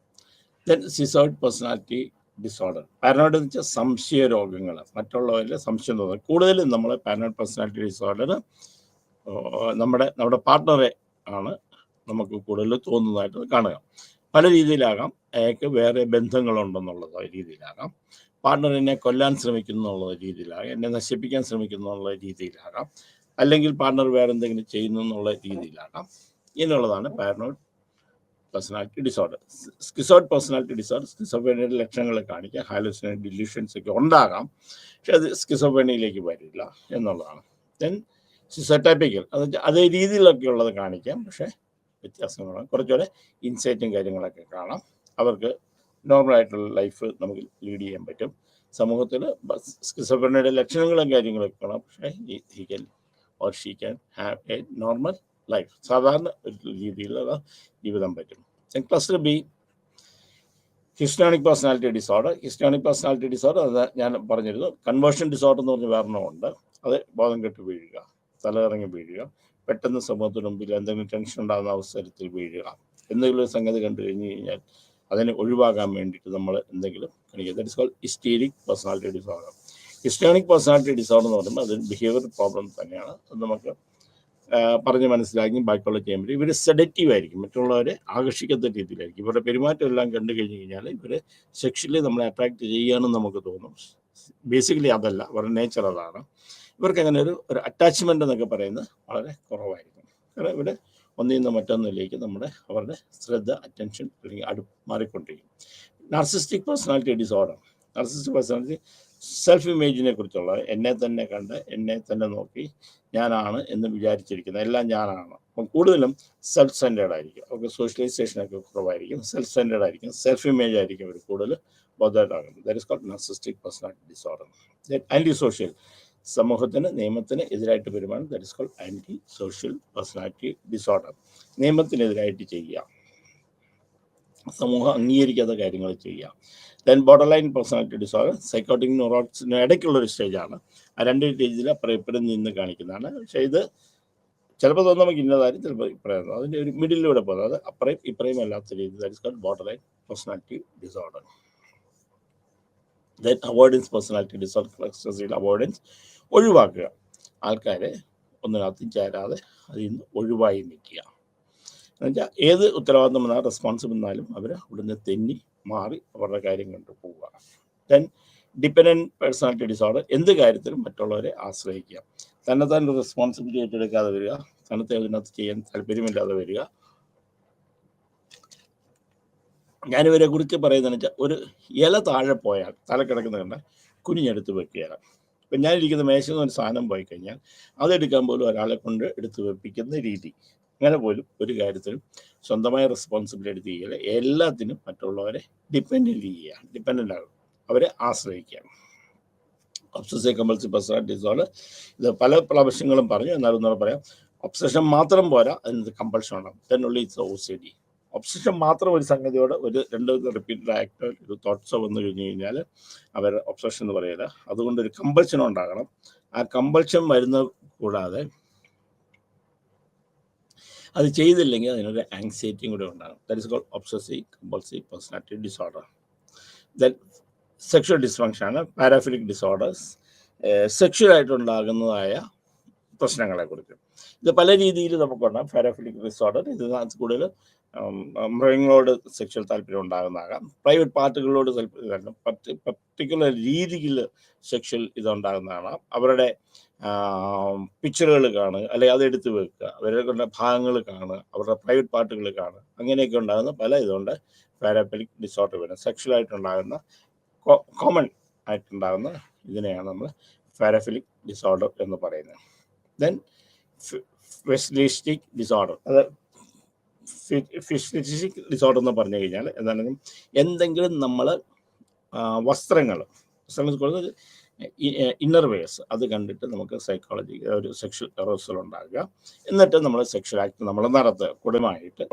then schizoid personality disorder. Paranoid എന്ന് വെച്ചാൽ സംശയ രോഗങ്ങൾ, മറ്റുള്ളവരിൽ സംശയം തോന്നുന്നത്. കൂടുതലും നമ്മൾ പാരനോയിഡ് പേഴ്സണാലിറ്റി ഡിസോർഡർ നമ്മുടെ പാർട്ട്ണറെ ആണ് നമുക്ക് കൂടുതൽ തോന്നുന്നതായിട്ട് കാണുക. പല രീതിയിലാകാം. അയാൾക്ക് വേറെ ബന്ധങ്ങളുണ്ടെന്നുള്ള രീതിയിലാകാം, പാർട്ട്ണർ എന്നെ കൊല്ലാൻ ശ്രമിക്കുന്നു എന്നുള്ള രീതിയിലാകാം, എന്നെ നശിപ്പിക്കാൻ ശ്രമിക്കുന്നു എന്നുള്ള രീതിയിലാകാം, അല്ലെങ്കിൽ പാർട്ട്ണർ വേറെ എന്തെങ്കിലും ചെയ്യുന്നു എന്നുള്ള രീതിയിലാകാം. ഇങ്ങനെയുള്ളതാണ് paranoid personality disorder. Schizoid personality disorder സ്കിസോഫ്രീനിയയുടെ ലക്ഷണങ്ങൾ കാണിക്കുക, ഹാലുസിനേഷൻ, ഡിലൂഷൻസ് ഒക്കെ ഉണ്ടാകാം, പക്ഷെ അത് സ്കിസോഫ്രീനിയയിലേക്ക് വരില്ല എന്നുള്ളതാണ്. ദെൻ സിസോടൈപ്പിക്കൽ, അതേ രീതിയിലൊക്കെ ഉള്ളത് കാണിക്കാം, പക്ഷേ വ്യത്യാസങ്ങളാണ്. കുറച്ചുകൂടെ ഇൻസൈറ്റും കാര്യങ്ങളൊക്കെ കാണാം. അവർക്ക് നോർമലായിട്ടുള്ള ലൈഫ് നമുക്ക് ലീഡ് ചെയ്യാൻ പറ്റും. സമൂഹത്തിൽ സ്കിസോഫ്രീനിയയുടെ ലക്ഷണങ്ങളും കാര്യങ്ങളൊക്കെ കാണാം, പക്ഷേ he can or she can have A normal life, സാധാരണ ഒരു രീതിയിലുള്ള ജീവിതം പറ്റും. Cluster B, histrionic personality disorder. Histrionic personality disorder അത് ഞാൻ പറഞ്ഞിരുന്നു. കൺവേർഷൻ ഡിസോർഡർ എന്ന് പറഞ്ഞ വേറെണ്ണമുണ്ട്. അത് ബോധം കെട്ട് വീഴുക, തലകറങ്ങി വീഴുക, പെട്ടെന്ന് സമൂഹത്തിന് മുമ്പിൽ എന്തെങ്കിലും ടെൻഷൻ ഉണ്ടാകുന്ന അവസരത്തിൽ വീഴുക, എന്തെങ്കിലും ഒരു സംഗതി കണ്ടു കഴിഞ്ഞ് കഴിഞ്ഞാൽ അതിനെ ഒഴിവാക്കാൻ വേണ്ടിയിട്ട് നമ്മൾ എന്തെങ്കിലും കാണിക്കുക. That is called hysteric personality disorder. Histrionic personality disorder എന്ന് പറയുമ്പോൾ അതൊരു ബിഹേവിയർ പ്രോബ്ലം തന്നെയാണ്. അത് നമുക്ക് പറഞ്ഞ് മനസ്സിലാക്കി ബാക്കിയുള്ള ചെയ്യാൻ പറ്റും. ഇവർ സെഡക്റ്റീവ് ആയിരിക്കും, മറ്റുള്ളവരെ ആകർഷിക്കാത്ത രീതിയിലായിരിക്കും. ഇവരുടെ പെരുമാറ്റം എല്ലാം കണ്ടു കഴിഞ്ഞ് കഴിഞ്ഞാൽ ഇവർ സെക്ഷലി നമ്മളെ അട്രാക്ട് ചെയ്യുകയാണെന്ന് നമുക്ക് തോന്നും. ബേസിക്കലി അതല്ല, അവരുടെ നേച്ചർ അതാണ്. ഇവർക്ക് അങ്ങനെ ഒരു അറ്റാച്ച്മെൻ്റ് എന്നൊക്കെ പറയുന്നത് വളരെ കുറവായിരിക്കും. കാരണം ഇവിടെ ഒന്നിൽ നിന്ന് മറ്റൊന്നിലേക്ക് അവരുടെ ശ്രദ്ധ, അറ്റൻഷൻ അല്ലെങ്കിൽ മാറിക്കൊണ്ടിരിക്കും. Narcissistic personality disorder. Narcissistic personality self ഇമേജിനെ കുറിച്ചുള്ള, എന്നെ തന്നെ കണ്ട് എന്നെ തന്നെ നോക്കി ഞാനാണ് എന്ന് വിചാരിച്ചിരിക്കുന്നത്, എല്ലാം ഞാനാണ്. അപ്പം കൂടുതലും സെൽഫ് സെൻറ്റേഡ് ആയിരിക്കും. അവർക്ക് സോഷ്യലൈസേഷനൊക്കെ കുറവായിരിക്കും, സെൽഫ് സെൻറ്റേഡ് ആയിരിക്കും, സെൽഫ് ഇമേജ് ആയിരിക്കും അവർ കൂടുതൽ ബോധേഡാകുന്നത്. That is called narcissistic personality disorder. Antisocial, സമൂഹത്തിന് നിയമത്തിന് എതിരായിട്ട് പെരുമാറും. That is called anti social personality disorder. നിയമത്തിനെതിരായിട്ട് ചെയ്യുക, സമൂഹം അംഗീകരിക്കാത്ത കാര്യങ്ങൾ ചെയ്യുക. Then borderline personality disorder, psychotic ന്യൂറോട്ടിക്സിന് ഇടയ്ക്കുള്ളൊരു സ്റ്റേജാണ്. ആ രണ്ട് സ്റ്റേജിൽ അപ്പുറം ഇപ്പുറം നിന്ന് കാണിക്കുന്നതാണ്. പക്ഷേ ഇത് ചിലപ്പോൾ തോന്നുന്നു നമുക്ക് ഇന്നതാരും, ചിലപ്പോൾ ഇപ്പുറം, അതിൻ്റെ ഒരു മിഡിലൂടെ പോകുന്നത്, അത് അപ്പുറയും ഇപ്പുറയും അല്ലാത്ത രീതി. That is called borderline personality disorder. Then avoidance personality disorder. Avoidance, ഒഴിവാക്കുക, ആൾക്കാരെ ഒന്നിനകത്തും ചേരാതെ അതിൽ നിന്ന് ഒഴിവായി നിൽക്കുക. എന്നുവെച്ചാൽ ഏത് ഉത്തരവാദിത്വം വന്നാലും റെസ്പോൺസിബിൾ വന്നാലും അവർ ഇവിടുന്ന് തെന്നി മാറി അവരുടെ കാര്യം കണ്ടു പോവുക. ദെൻ ഡിപ്പെൻഡൻറ്റ് പേഴ്സണാലിറ്റി ഡിസോർഡർ, എന്ത് കാര്യത്തിലും മറ്റുള്ളവരെ ആശ്രയിക്കുക, തന്നെത്താൻ ഒരു റെസ്പോൺസിബിലിറ്റി ഏറ്റെടുക്കാതെ വരിക, തന്നത്തെ അതിനകത്ത് ചെയ്യാൻ താല്പര്യമില്ലാതെ വരിക. ഞാനിവരെ കുറിച്ച് പറയുന്നതെന്ന് വെച്ചാൽ, ഒരു ഇല താഴെ പോയാൽ തല കിടക്കുന്ന കണ്ട കുനിഞ്ഞെടുത്ത് വെക്കുകയാണ്. ഇപ്പം ഞാനിരിക്കുന്ന മേശയിൽ നിന്ന് ഒരു സാധനം പോയി കഴിഞ്ഞാൽ അതെടുക്കാൻ പോലും ഒരാളെ കൊണ്ട് എടുത്ത് വെപ്പിക്കുന്ന രീതി. അങ്ങനെ പോലും ഒരു കാര്യത്തിലും സ്വന്തമായ റെസ്പോൺസിബിലിറ്റി എടുത്ത് ചെയ്യുക, എല്ലാത്തിനും മറ്റുള്ളവരെ ഡിപ്പെൻഡൻ്റ് ആകും, അവരെ ആശ്രയിക്കുക. ഒബ്സസീവ് കമ്പൾസീവ് പേഴ്സണാലിറ്റി ഡിസോർഡർ, ഇത് പല പ്രാവശ്യങ്ങളും പറഞ്ഞു, എന്നാലും ഒന്നുകൂടെ പറയാം. ഒബ്സഷൻ മാത്രം പോരാ, അതിനകത്ത് കമ്പൾഷൻ ഉണ്ടാകും. Then only it's OCD. Obsession മാത്രം ഒരു സംഗതിയോട് ഒരു രണ്ട് റിപ്പീറ്റഡ് ആക്ട് ഒരു തോട്ട്സോ വന്നു കഴിഞ്ഞ് കഴിഞ്ഞാൽ അവർ ഒബ്സഷൻ എന്ന് പറയില്ല. അതുകൊണ്ട് ഒരു കമ്പൾഷൻ ഉണ്ടാകണം. ആ കമ്പൾഷൻ വരുന്ന കൂടാതെ അത് ചെയ്തില്ലെങ്കിൽ അതിനൊരു ആങ്സൈറ്റിയും കൂടെ ഉണ്ടാകും. That is called obsessive compulsive personality disorder. Then sexual dysfunction ആണ്. പാരാഫിലിക് ഡിസോർഡേഴ്സ്, സെക്ഷലായിട്ടുണ്ടാകുന്നതായ പ്രശ്നങ്ങളെക്കുറിച്ച്. ഇത് പല രീതിയിൽ നമുക്കുണ്ടാകും. പാരാഫിലിക് ഡിസോർഡർ, ഇത് കൂടുതൽ മൃഗങ്ങളോട് സെക്ഷൽ താല്പര്യം ഉണ്ടാകുന്നതാകാം, പ്രൈവറ്റ് പാർട്ടുകളോട് പർട്ടിക്കുലർ രീതിയിൽ സെക്ഷൽ ഇതുണ്ടാകുന്നതാണ്. അവരുടെ പിക്ചറുകൾ കാണുക, അല്ലെങ്കിൽ അതെടുത്ത് വെക്കുക, അവരുടെ ഭാഗങ്ങൾ കാണുക, അവരുടെ പ്രൈവറ്റ് പാർട്ടുകൾ കാണുക, അങ്ങനെയൊക്കെ ഉണ്ടാകുന്ന പല ഇതുകൊണ്ട് പാരാഫിലിക് ഡിസോർഡർ വരും. സെക്ഷലായിട്ടുണ്ടാകുന്ന കോമൺ ആയിട്ടുണ്ടാകുന്ന ഇതിനെയാണ് നമ്മൾ പാരാഫിലിക് ഡിസോർഡർ എന്ന് പറയുന്നത്. ദെൻ ഫെസിലിസ്റ്റിക് ഡിസോർഡർ, അത് ഫിസിലിസ്റ്റിക് ഡിസോർഡർ എന്ന് പറഞ്ഞു കഴിഞ്ഞാൽ എന്താണ്, എന്തെങ്കിലും നമ്മൾ വസ്ത്രങ്ങൾ കൊടുത്ത് ഇന്നർ വേഴ്സ് അത് കണ്ടിട്ട് നമുക്ക് സൈക്കോളജി ഒരു സെക്ഷൽ അറോസൽ ഉണ്ടാകുക, എന്നിട്ട് നമ്മൾ സെക്ഷൽ ആക്ട് നമ്മൾ നടത്തുക, കുടുംബമായിട്ട്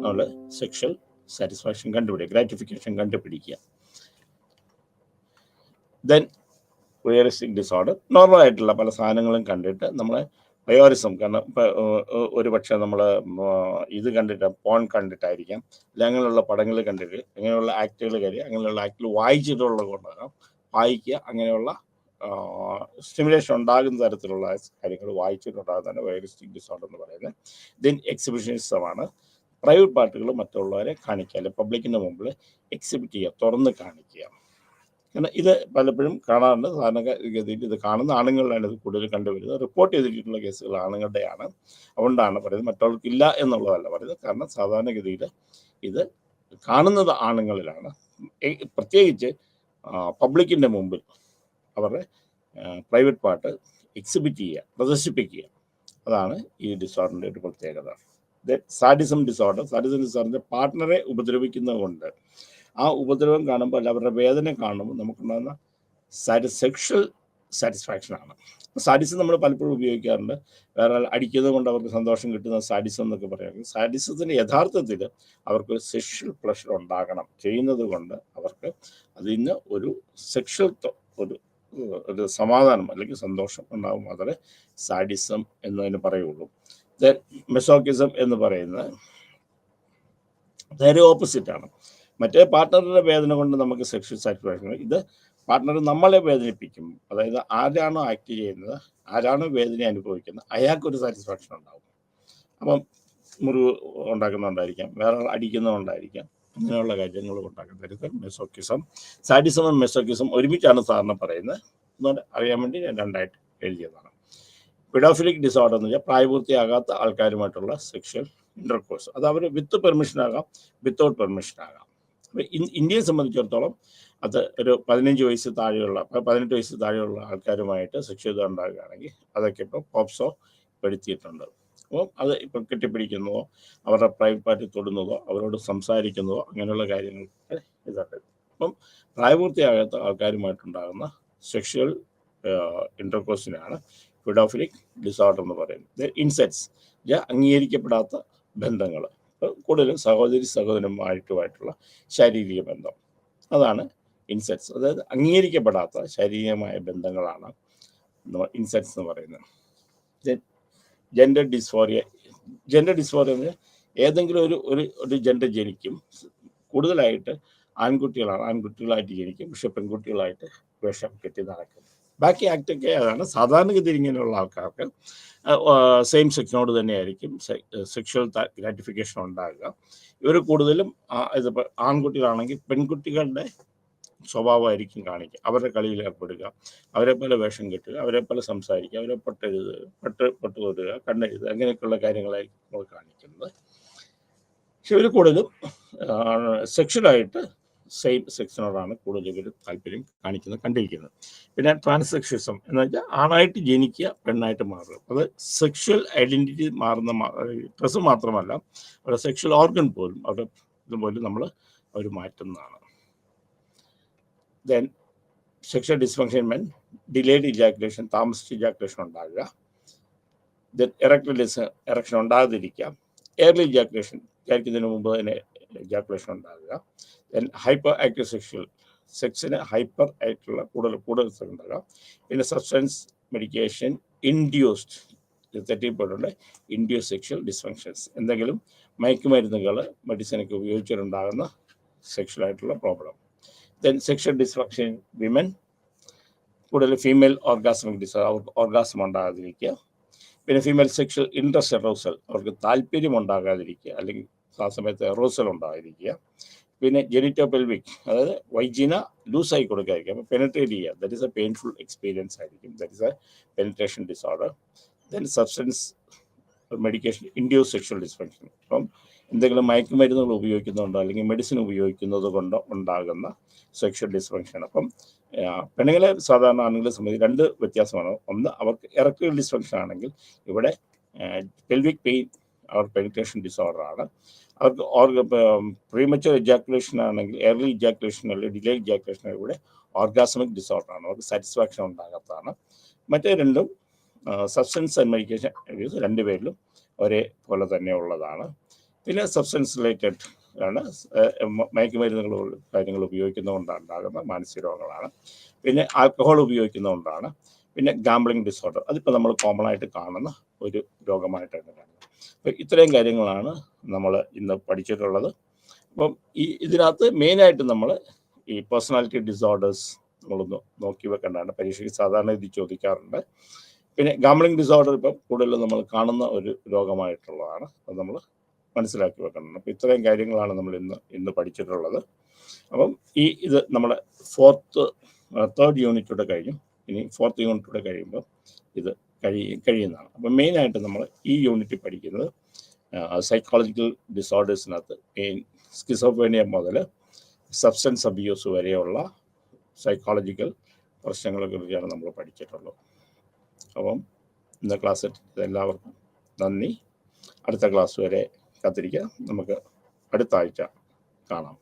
നമ്മൾ സെക്ഷൽ സാറ്റിസ്ഫാക്ഷൻ കണ്ടുപിടിക്കുക, ഗ്രാറ്റിഫിക്കേഷൻ കണ്ടുപിടിക്കുക. ദെൻ വോയറിസ്റ്റിക് ഡിസോർഡർ, നോർമൽ ആയിട്ടുള്ള പല സാധനങ്ങളും കണ്ടിട്ട് നമ്മളെ വയോറിസം, കാരണം ഒരു പക്ഷേ നമ്മൾ ഇത് കണ്ടിട്ട് പോൺ കണ്ടിട്ടായിരിക്കാം, അല്ലെങ്കിൽ അങ്ങനെയുള്ള പടങ്ങൾ കണ്ടിട്ട് അങ്ങനെയുള്ള ആക്ടുകൾ കയറി അങ്ങനെയുള്ള ആക്ടുകൾ വായിച്ചിട്ടുള്ളത് കൊണ്ടാകാം, വായിക്കുക, അങ്ങനെയുള്ള സ്റ്റിമുലേഷൻ ഉണ്ടാകുന്ന തരത്തിലുള്ള കാര്യങ്ങൾ വായിച്ചിട്ടുണ്ടാകുന്നതാണ് വയോറിസ്റ്റിക് ഡിസോർഡർ എന്ന് പറയുന്നത്. ദെൻ എക്സിബിഷനിസമാണ്, പ്രൈവറ്റ് പാർട്ടുകൾ മറ്റുള്ളവരെ കാണിക്കുക, അല്ലെങ്കിൽ പബ്ലിക്കിൻ്റെ മുമ്പിൽ എക്സിബിറ്റ് ചെയ്യുക, തുറന്ന് കാണിക്കുക. കാരണം ഇത് പലപ്പോഴും കാണാറുണ്ട്. സാധാരണഗതിയിൽ ഇത് കാണുന്ന ആണുങ്ങളിലാണ് ഇത് കൂടുതൽ കണ്ടുവരുന്നത്. റിപ്പോർട്ട് ചെയ്തിട്ടുള്ള കേസുകൾ ആണുങ്ങളുടെയാണ്. അതുകൊണ്ടാണ് പറയുന്നത്, മറ്റുള്ളവർക്കില്ല എന്നുള്ളതല്ല പറയുന്നത്. കാരണം സാധാരണഗതിയിൽ ഇത് കാണുന്നത് ആണുങ്ങളിലാണ്. പ്രത്യേകിച്ച് പബ്ലിക്കിൻ്റെ മുമ്പിൽ അവരുടെ പ്രൈവറ്റ് പാർട്ട് എക്സിബിറ്റ് ചെയ്യുക, പ്രദർശിപ്പിക്കുക, അതാണ് ഈ ഡിസോർഡറിൻ്റെ ഒരു പ്രത്യേകത. സാഡിസം ഡിസോർഡർ, ഡിസോർഡറിൻ്റെ പാർട്ട്ണറെ ഉപദ്രവിക്കുന്നത് കൊണ്ട് ആ ഉപദ്രവം കാണുമ്പോൾ, അല്ല അവരുടെ വേദന കാണുമ്പോൾ നമുക്കുണ്ടാകുന്ന സെക്ഷൽ സാറ്റിസ്ഫാക്ഷനാണ്. സാഡിസം നമ്മൾ പലപ്പോഴും ഉപയോഗിക്കാറുണ്ട്. വേറെ അടിക്കുന്നത് കൊണ്ട് അവർക്ക് സന്തോഷം കിട്ടുന്ന സാഡിസം എന്നൊക്കെ പറയാം. സാഡിസത്തിന് യഥാർത്ഥത്തിൽ അവർക്കൊരു സെക്ഷൽ പ്ലഷർ ഉണ്ടാകണം. ചെയ്യുന്നത് കൊണ്ട് അവർക്ക് അതിന് ഒരു സെക്ഷൽ ഒരു സമാധാനം അല്ലെങ്കിൽ സന്തോഷം ഉണ്ടാകും. മാത്രമേ സാഡിസം എന്നതിന് പറയുള്ളൂ. മെസോക്കിസം എന്ന് പറയുന്നത് നേരെ ഓപ്പോസിറ്റാണ്. മറ്റേ പാർട്ട്ണറുടെ വേദന കൊണ്ട് നമുക്ക് സെക്ഷൽ സാറ്റിസ്ഫാക്ഷൻ. ഇത് പാർട്ട്ണർ നമ്മളെ വേദനിപ്പിക്കും. അതായത് ആരാണോ ആക്ട് ചെയ്യുന്നത്, ആരാണോ വേദന അനുഭവിക്കുന്നത്, അയാൾക്കൊരു സാറ്റിസ്ഫാക്ഷൻ ഉണ്ടാകും. അപ്പം മുറിവ് ഉണ്ടാക്കുന്നുണ്ടായിരിക്കാം, വേറെ അടിക്കുന്നതുകൊണ്ടായിരിക്കാം, അങ്ങനെയുള്ള കാര്യങ്ങൾ ഉണ്ടാക്കുന്നത് മെസോക്കിസം. സാഡിസമും മെസോക്കിസം ഒരുമിച്ചാണ് സാറിന് പറയുന്നത്. എന്നുകൊണ്ട് അറിയാൻ വേണ്ടി ഞാൻ രണ്ടായിട്ട് എഴുതിയതാണ്. പെഡോഫിലിക് ഡിസോർഡർ എന്ന് വെച്ചാൽ പ്രായപൂർത്തിയാകാത്ത ആൾക്കാരുമായിട്ടുള്ള സെക്ഷൽ ഇന്റർകോഴ്സ്. അത് അവർ വിത്ത് പെർമിഷൻ ആകാം, വിത്തൗട്ട് പെർമിഷൻ ആകാം. അപ്പോൾ ഇന്ത്യയെ സംബന്ധിച്ചിടത്തോളം അത് ഒരു 15 വയസ്സ് താഴെയുള്ള 18 വയസ്സ് താഴെയുള്ള ആൾക്കാരുമായിട്ട് സെക്ഷൽ ഉണ്ടാകുകയാണെങ്കിൽ അതൊക്കെ ഇപ്പോൾ പോപ്സോ പെടുത്തിയിട്ടുണ്ട്. അപ്പോൾ അത് ഇപ്പം കെട്ടിപ്പിടിക്കുന്നതോ അവരുടെ പ്രൈവറ്റ് പാർട്ടി തൊടുന്നതോ അവരോട് സംസാരിക്കുന്നതോ അങ്ങനെയുള്ള കാര്യങ്ങൾക്ക് ഇതുണ്ട്. അപ്പം പ്രായപൂർത്തിയാകാത്ത ആൾക്കാരുമായിട്ടുണ്ടാകുന്ന സെക്ഷൽ ഇന്റർകോഴ്സിനാണ് പെഡോഫിലിക് ഡിസോർഡർ എന്ന് പറയുന്നത്. ഇൻസെറ്റ്സ് അംഗീകരിക്കപ്പെടാത്ത ബന്ധങ്ങൾ, കൂടുതലും സഹോദരന്മാരുമായിട്ടുള്ള ശാരീരിക ബന്ധം, അതാണ് ഇൻസെറ്റ്സ്. അതായത് അംഗീകരിക്കപ്പെടാത്ത ശാരീരികമായ ബന്ധങ്ങളാണ് ഇൻസെറ്റ്സ് എന്ന് പറയുന്നത്. ജെൻഡർ ഡിസ്ഫോറിയ എന്ന് ഏതെങ്കിലും ഒരു ജെൻഡർ ജനിക്കും. കൂടുതലായിട്ട് ആൺകുട്ടികളായിട്ട് ജനിക്കും, പക്ഷെ പെൺകുട്ടികളായിട്ട് വേഷം കെട്ടി നടക്കും. ബാക്കി ആക്റ്റൊക്കെ അതാണ്. സാധാരണഗതിയിൽ ഇങ്ങനെയുള്ള ആൾക്കാർക്ക് സെയിം സെക്സിനോട് തന്നെയായിരിക്കും സെക്ഷൽ ഗ്രാറ്റിഫിക്കേഷൻ ഉണ്ടാകുക. ഇവർ കൂടുതലും ഇതിപ്പോൾ ആൺകുട്ടികളാണെങ്കിൽ പെൺകുട്ടികളുടെ സ്വഭാവമായിരിക്കും കാണിക്കുക. അവരുടെ കളിയിൽ ഏർപ്പെടുക, അവരെ പോലെ വേഷം കെട്ടുക, അവരെ പോലെ സംസാരിക്കുക, അവരെ പൊട്ട് തൊടുക, കണ്ണെഴുതുക, അങ്ങനെയൊക്കെയുള്ള കാര്യങ്ങളായിരിക്കും നമ്മൾ കാണിക്കുന്നത്. പക്ഷെ ഇവർ കൂടുതലും സെക്ഷലായിട്ട് സെയിം സെക്സിനോടാണ് കൂടുതൽ ഇവർ താല്പര്യം കണ്ടിരിക്കുന്നത്. പിന്നെ ട്രാൻസ്സെക്ഷനിസം എന്ന് വെച്ചാൽ ആണായിട്ട് ജനിക്കുക, പെണ്ണായിട്ട് മാറുക. അത് സെക്ഷൽ ഐഡൻറ്റിറ്റി മാറുന്ന ഡ്രസ്സ് മാത്രമല്ല, അവരുടെ സെക്ഷൽ ഓർഗൻ പോലും അവരുടെ ഇതുപോലും അവർ മാറ്റുന്നതാണ്. Then sexual dysfunction men delayed ejaculation, താമസിച്ച് ഇജാക്കുലേഷൻ ഉണ്ടാകുക. ദെൻ എറക്ഷൻ ഉണ്ടാകാതിരിക്കുക. എയർലി ഇജാക്കുലേഷൻ, വിചാരിക്കുന്നതിന് മുമ്പ് തന്നെ ഇജാക്കുലേഷൻ ഉണ്ടാകുക. ദെൻ ഹൈപ്പർ ആക്റ്റീവ് സെക്സിന് ഹൈപ്പർ ആയിട്ടുള്ള കൂടുതൽ ഉണ്ടാകുക. പിന്നെ സബ്സ്റ്റൻസ് മെഡിക്കേഷൻ ഇൻഡ്യൂസ്ഡ് തെറ്റിപ്പോയിട്ടുണ്ട് ഇൻഡ്യൂസ് സെക്ഷൽ ഡിസ്ഫങ്ഷൻസ്, എന്തെങ്കിലും മയക്കുമരുന്നുകൾ മെഡിസിനൊക്കെ ഉപയോഗിച്ചിട്ടുണ്ടാകുന്ന സെക്ഷലായിട്ടുള്ള problem. Then sexual dysfunction women, കൂടുതൽ ഫീമെയിൽ ഓർഗാസ്മിക് ഓർഗാസം ഉണ്ടാകാതിരിക്കുക. പിന്നെ ഫീമെയിൽ സെക്ഷൽ ഇൻട്രസ്റ്റ് എറോസൽ, അവർക്ക് താല്പര്യം ഉണ്ടാകാതിരിക്കുക, അല്ലെങ്കിൽ ആ സമയത്ത് എറോസൽ ഉണ്ടാകാതിരിക്കുക. പിന്നെ ജെനിറ്റോപെൽവിക്, അതായത് വൈജിന ലൂസായി കൊടുക്കാതിരിക്കുക, അപ്പോൾ പെനട്രേറ്റ് ചെയ്യുക, that is a painful experience ആയിരിക്കും, that is a penetration disorder. Then substance medication induce sexual dysfunction, അപ്പം എന്തെങ്കിലും മയക്കുമരുന്നുകൾ ഉപയോഗിക്കുന്നുണ്ടോ അല്ലെങ്കിൽ മെഡിസിൻ ഉപയോഗിക്കുന്നത് കൊണ്ട് ഉണ്ടാകുന്ന സെക്ഷൽ ഡിസ്ഫങ്ഷൻ. അപ്പം പെണ്ണുങ്ങളെ സാധാരണ ആണുങ്ങളെ സംബന്ധിച്ച് രണ്ട് വ്യത്യാസമാണ്. ഒന്ന്, അവർക്ക് എറക്ടൈൽ ഡിസ്ഫങ്ഷൻ ആണെങ്കിൽ ഇവിടെ പെൽവിക് പെയിൻ അവർ പെനിട്രേഷൻ ഡിസോർഡറാണ്. അവർക്ക് പ്രീമച്ചുവർ ഇജാക്കുലേഷൻ ആണെങ്കിൽ, എയർലി ഇജാക്കുലേഷൻ അല്ലെങ്കിൽ ഡിലേ ഇജാക്കുലേഷൻ ഇവിടെ ഓർഗാസ്മിക് ഡിസോർഡറാണ്, അവർക്ക് സാറ്റിസ്ഫാക്ഷൻ ഉണ്ടാകാത്തതാണ്. മറ്റേ രണ്ടും സബ്സ്റ്റൻസ് ആൻഡ് മെഡിക്കേഷൻ രണ്ടുപേരിലും ഒരേപോലെ തന്നെ ഉള്ളതാണ്. പിന്നെ സബ്സ്റ്റൻസ് റിലേറ്റഡ് ആണ്, മയക്കുമരുന്നുകൾ കാര്യങ്ങൾ ഉപയോഗിക്കുന്നതുകൊണ്ടുണ്ടാകുന്ന മാനസിക രോഗങ്ങളാണ്. പിന്നെ ആൽക്കഹോൾ ഉപയോഗിക്കുന്നതുകൊണ്ടാണ്. പിന്നെ ഗാംബ്ലിംഗ് ഡിസോർഡർ, അതിപ്പോൾ നമ്മൾ കോമൺ ആയിട്ട് കാണുന്ന ഒരു രോഗമായിട്ടാണ് കാണുന്നത്. അപ്പോൾ ഇത്രയും കാര്യങ്ങളാണ് നമ്മൾ ഇന്ന് പഠിച്ചിട്ടുള്ളത്. അപ്പം ഇതിനകത്ത് മെയിനായിട്ട് നമ്മൾ ഈ പേഴ്സണാലിറ്റി ഡിസോർഡേഴ്സ് നമ്മളൊന്ന് നോക്കി വെക്കേണ്ടതാണ്. പരീക്ഷയ്ക്ക് സാധാരണ ഇത് ചോദിക്കാറുണ്ട്. പിന്നെ ഗാംബ്ലിംഗ് ഡിസോർഡർ ഇപ്പം കൂടുതലും നമ്മൾ കാണുന്ന ഒരു രോഗമായിട്ടുള്ളതാണ്, അത് നമ്മൾ മനസ്സിലാക്കി വെക്കണം. അപ്പോൾ ഇത്രയും കാര്യങ്ങളാണ് നമ്മൾ ഇന്ന് പഠിച്ചിട്ടുള്ളത്. അപ്പം ഇത് നമ്മുടെ തേർഡ് യൂണിറ്റൂടെ കഴിഞ്ഞു. ഇനി ഫോർത്ത് യൂണിറ്റൂടെ കഴിയുമ്പോൾ ഇത് കഴിയുന്നതാണ്. അപ്പം മെയിനായിട്ട് നമ്മൾ ഈ യൂണിറ്റിൽ പഠിക്കുന്നത് സൈക്കോളജിക്കൽ ഡിസോർഡേഴ്സിനകത്ത് സ്കിസോഫ്രീനിയ മുതൽ സബ്സ്റ്റൻസ് അബ്യൂസ് വരെയുള്ള സൈക്കോളജിക്കൽ പ്രശ്നങ്ങളെ കുറിച്ചാണ് നമ്മൾ പഠിച്ചിട്ടുള്ളത്. അപ്പം ഇന്ന ക്ലാസ് എല്ലാവർക്കും നന്ദി. അടുത്ത ക്ലാസ് വരെ കാത്തിരിക്കുക. നമുക്ക് അടുത്ത ആഴ്ച കാണാം.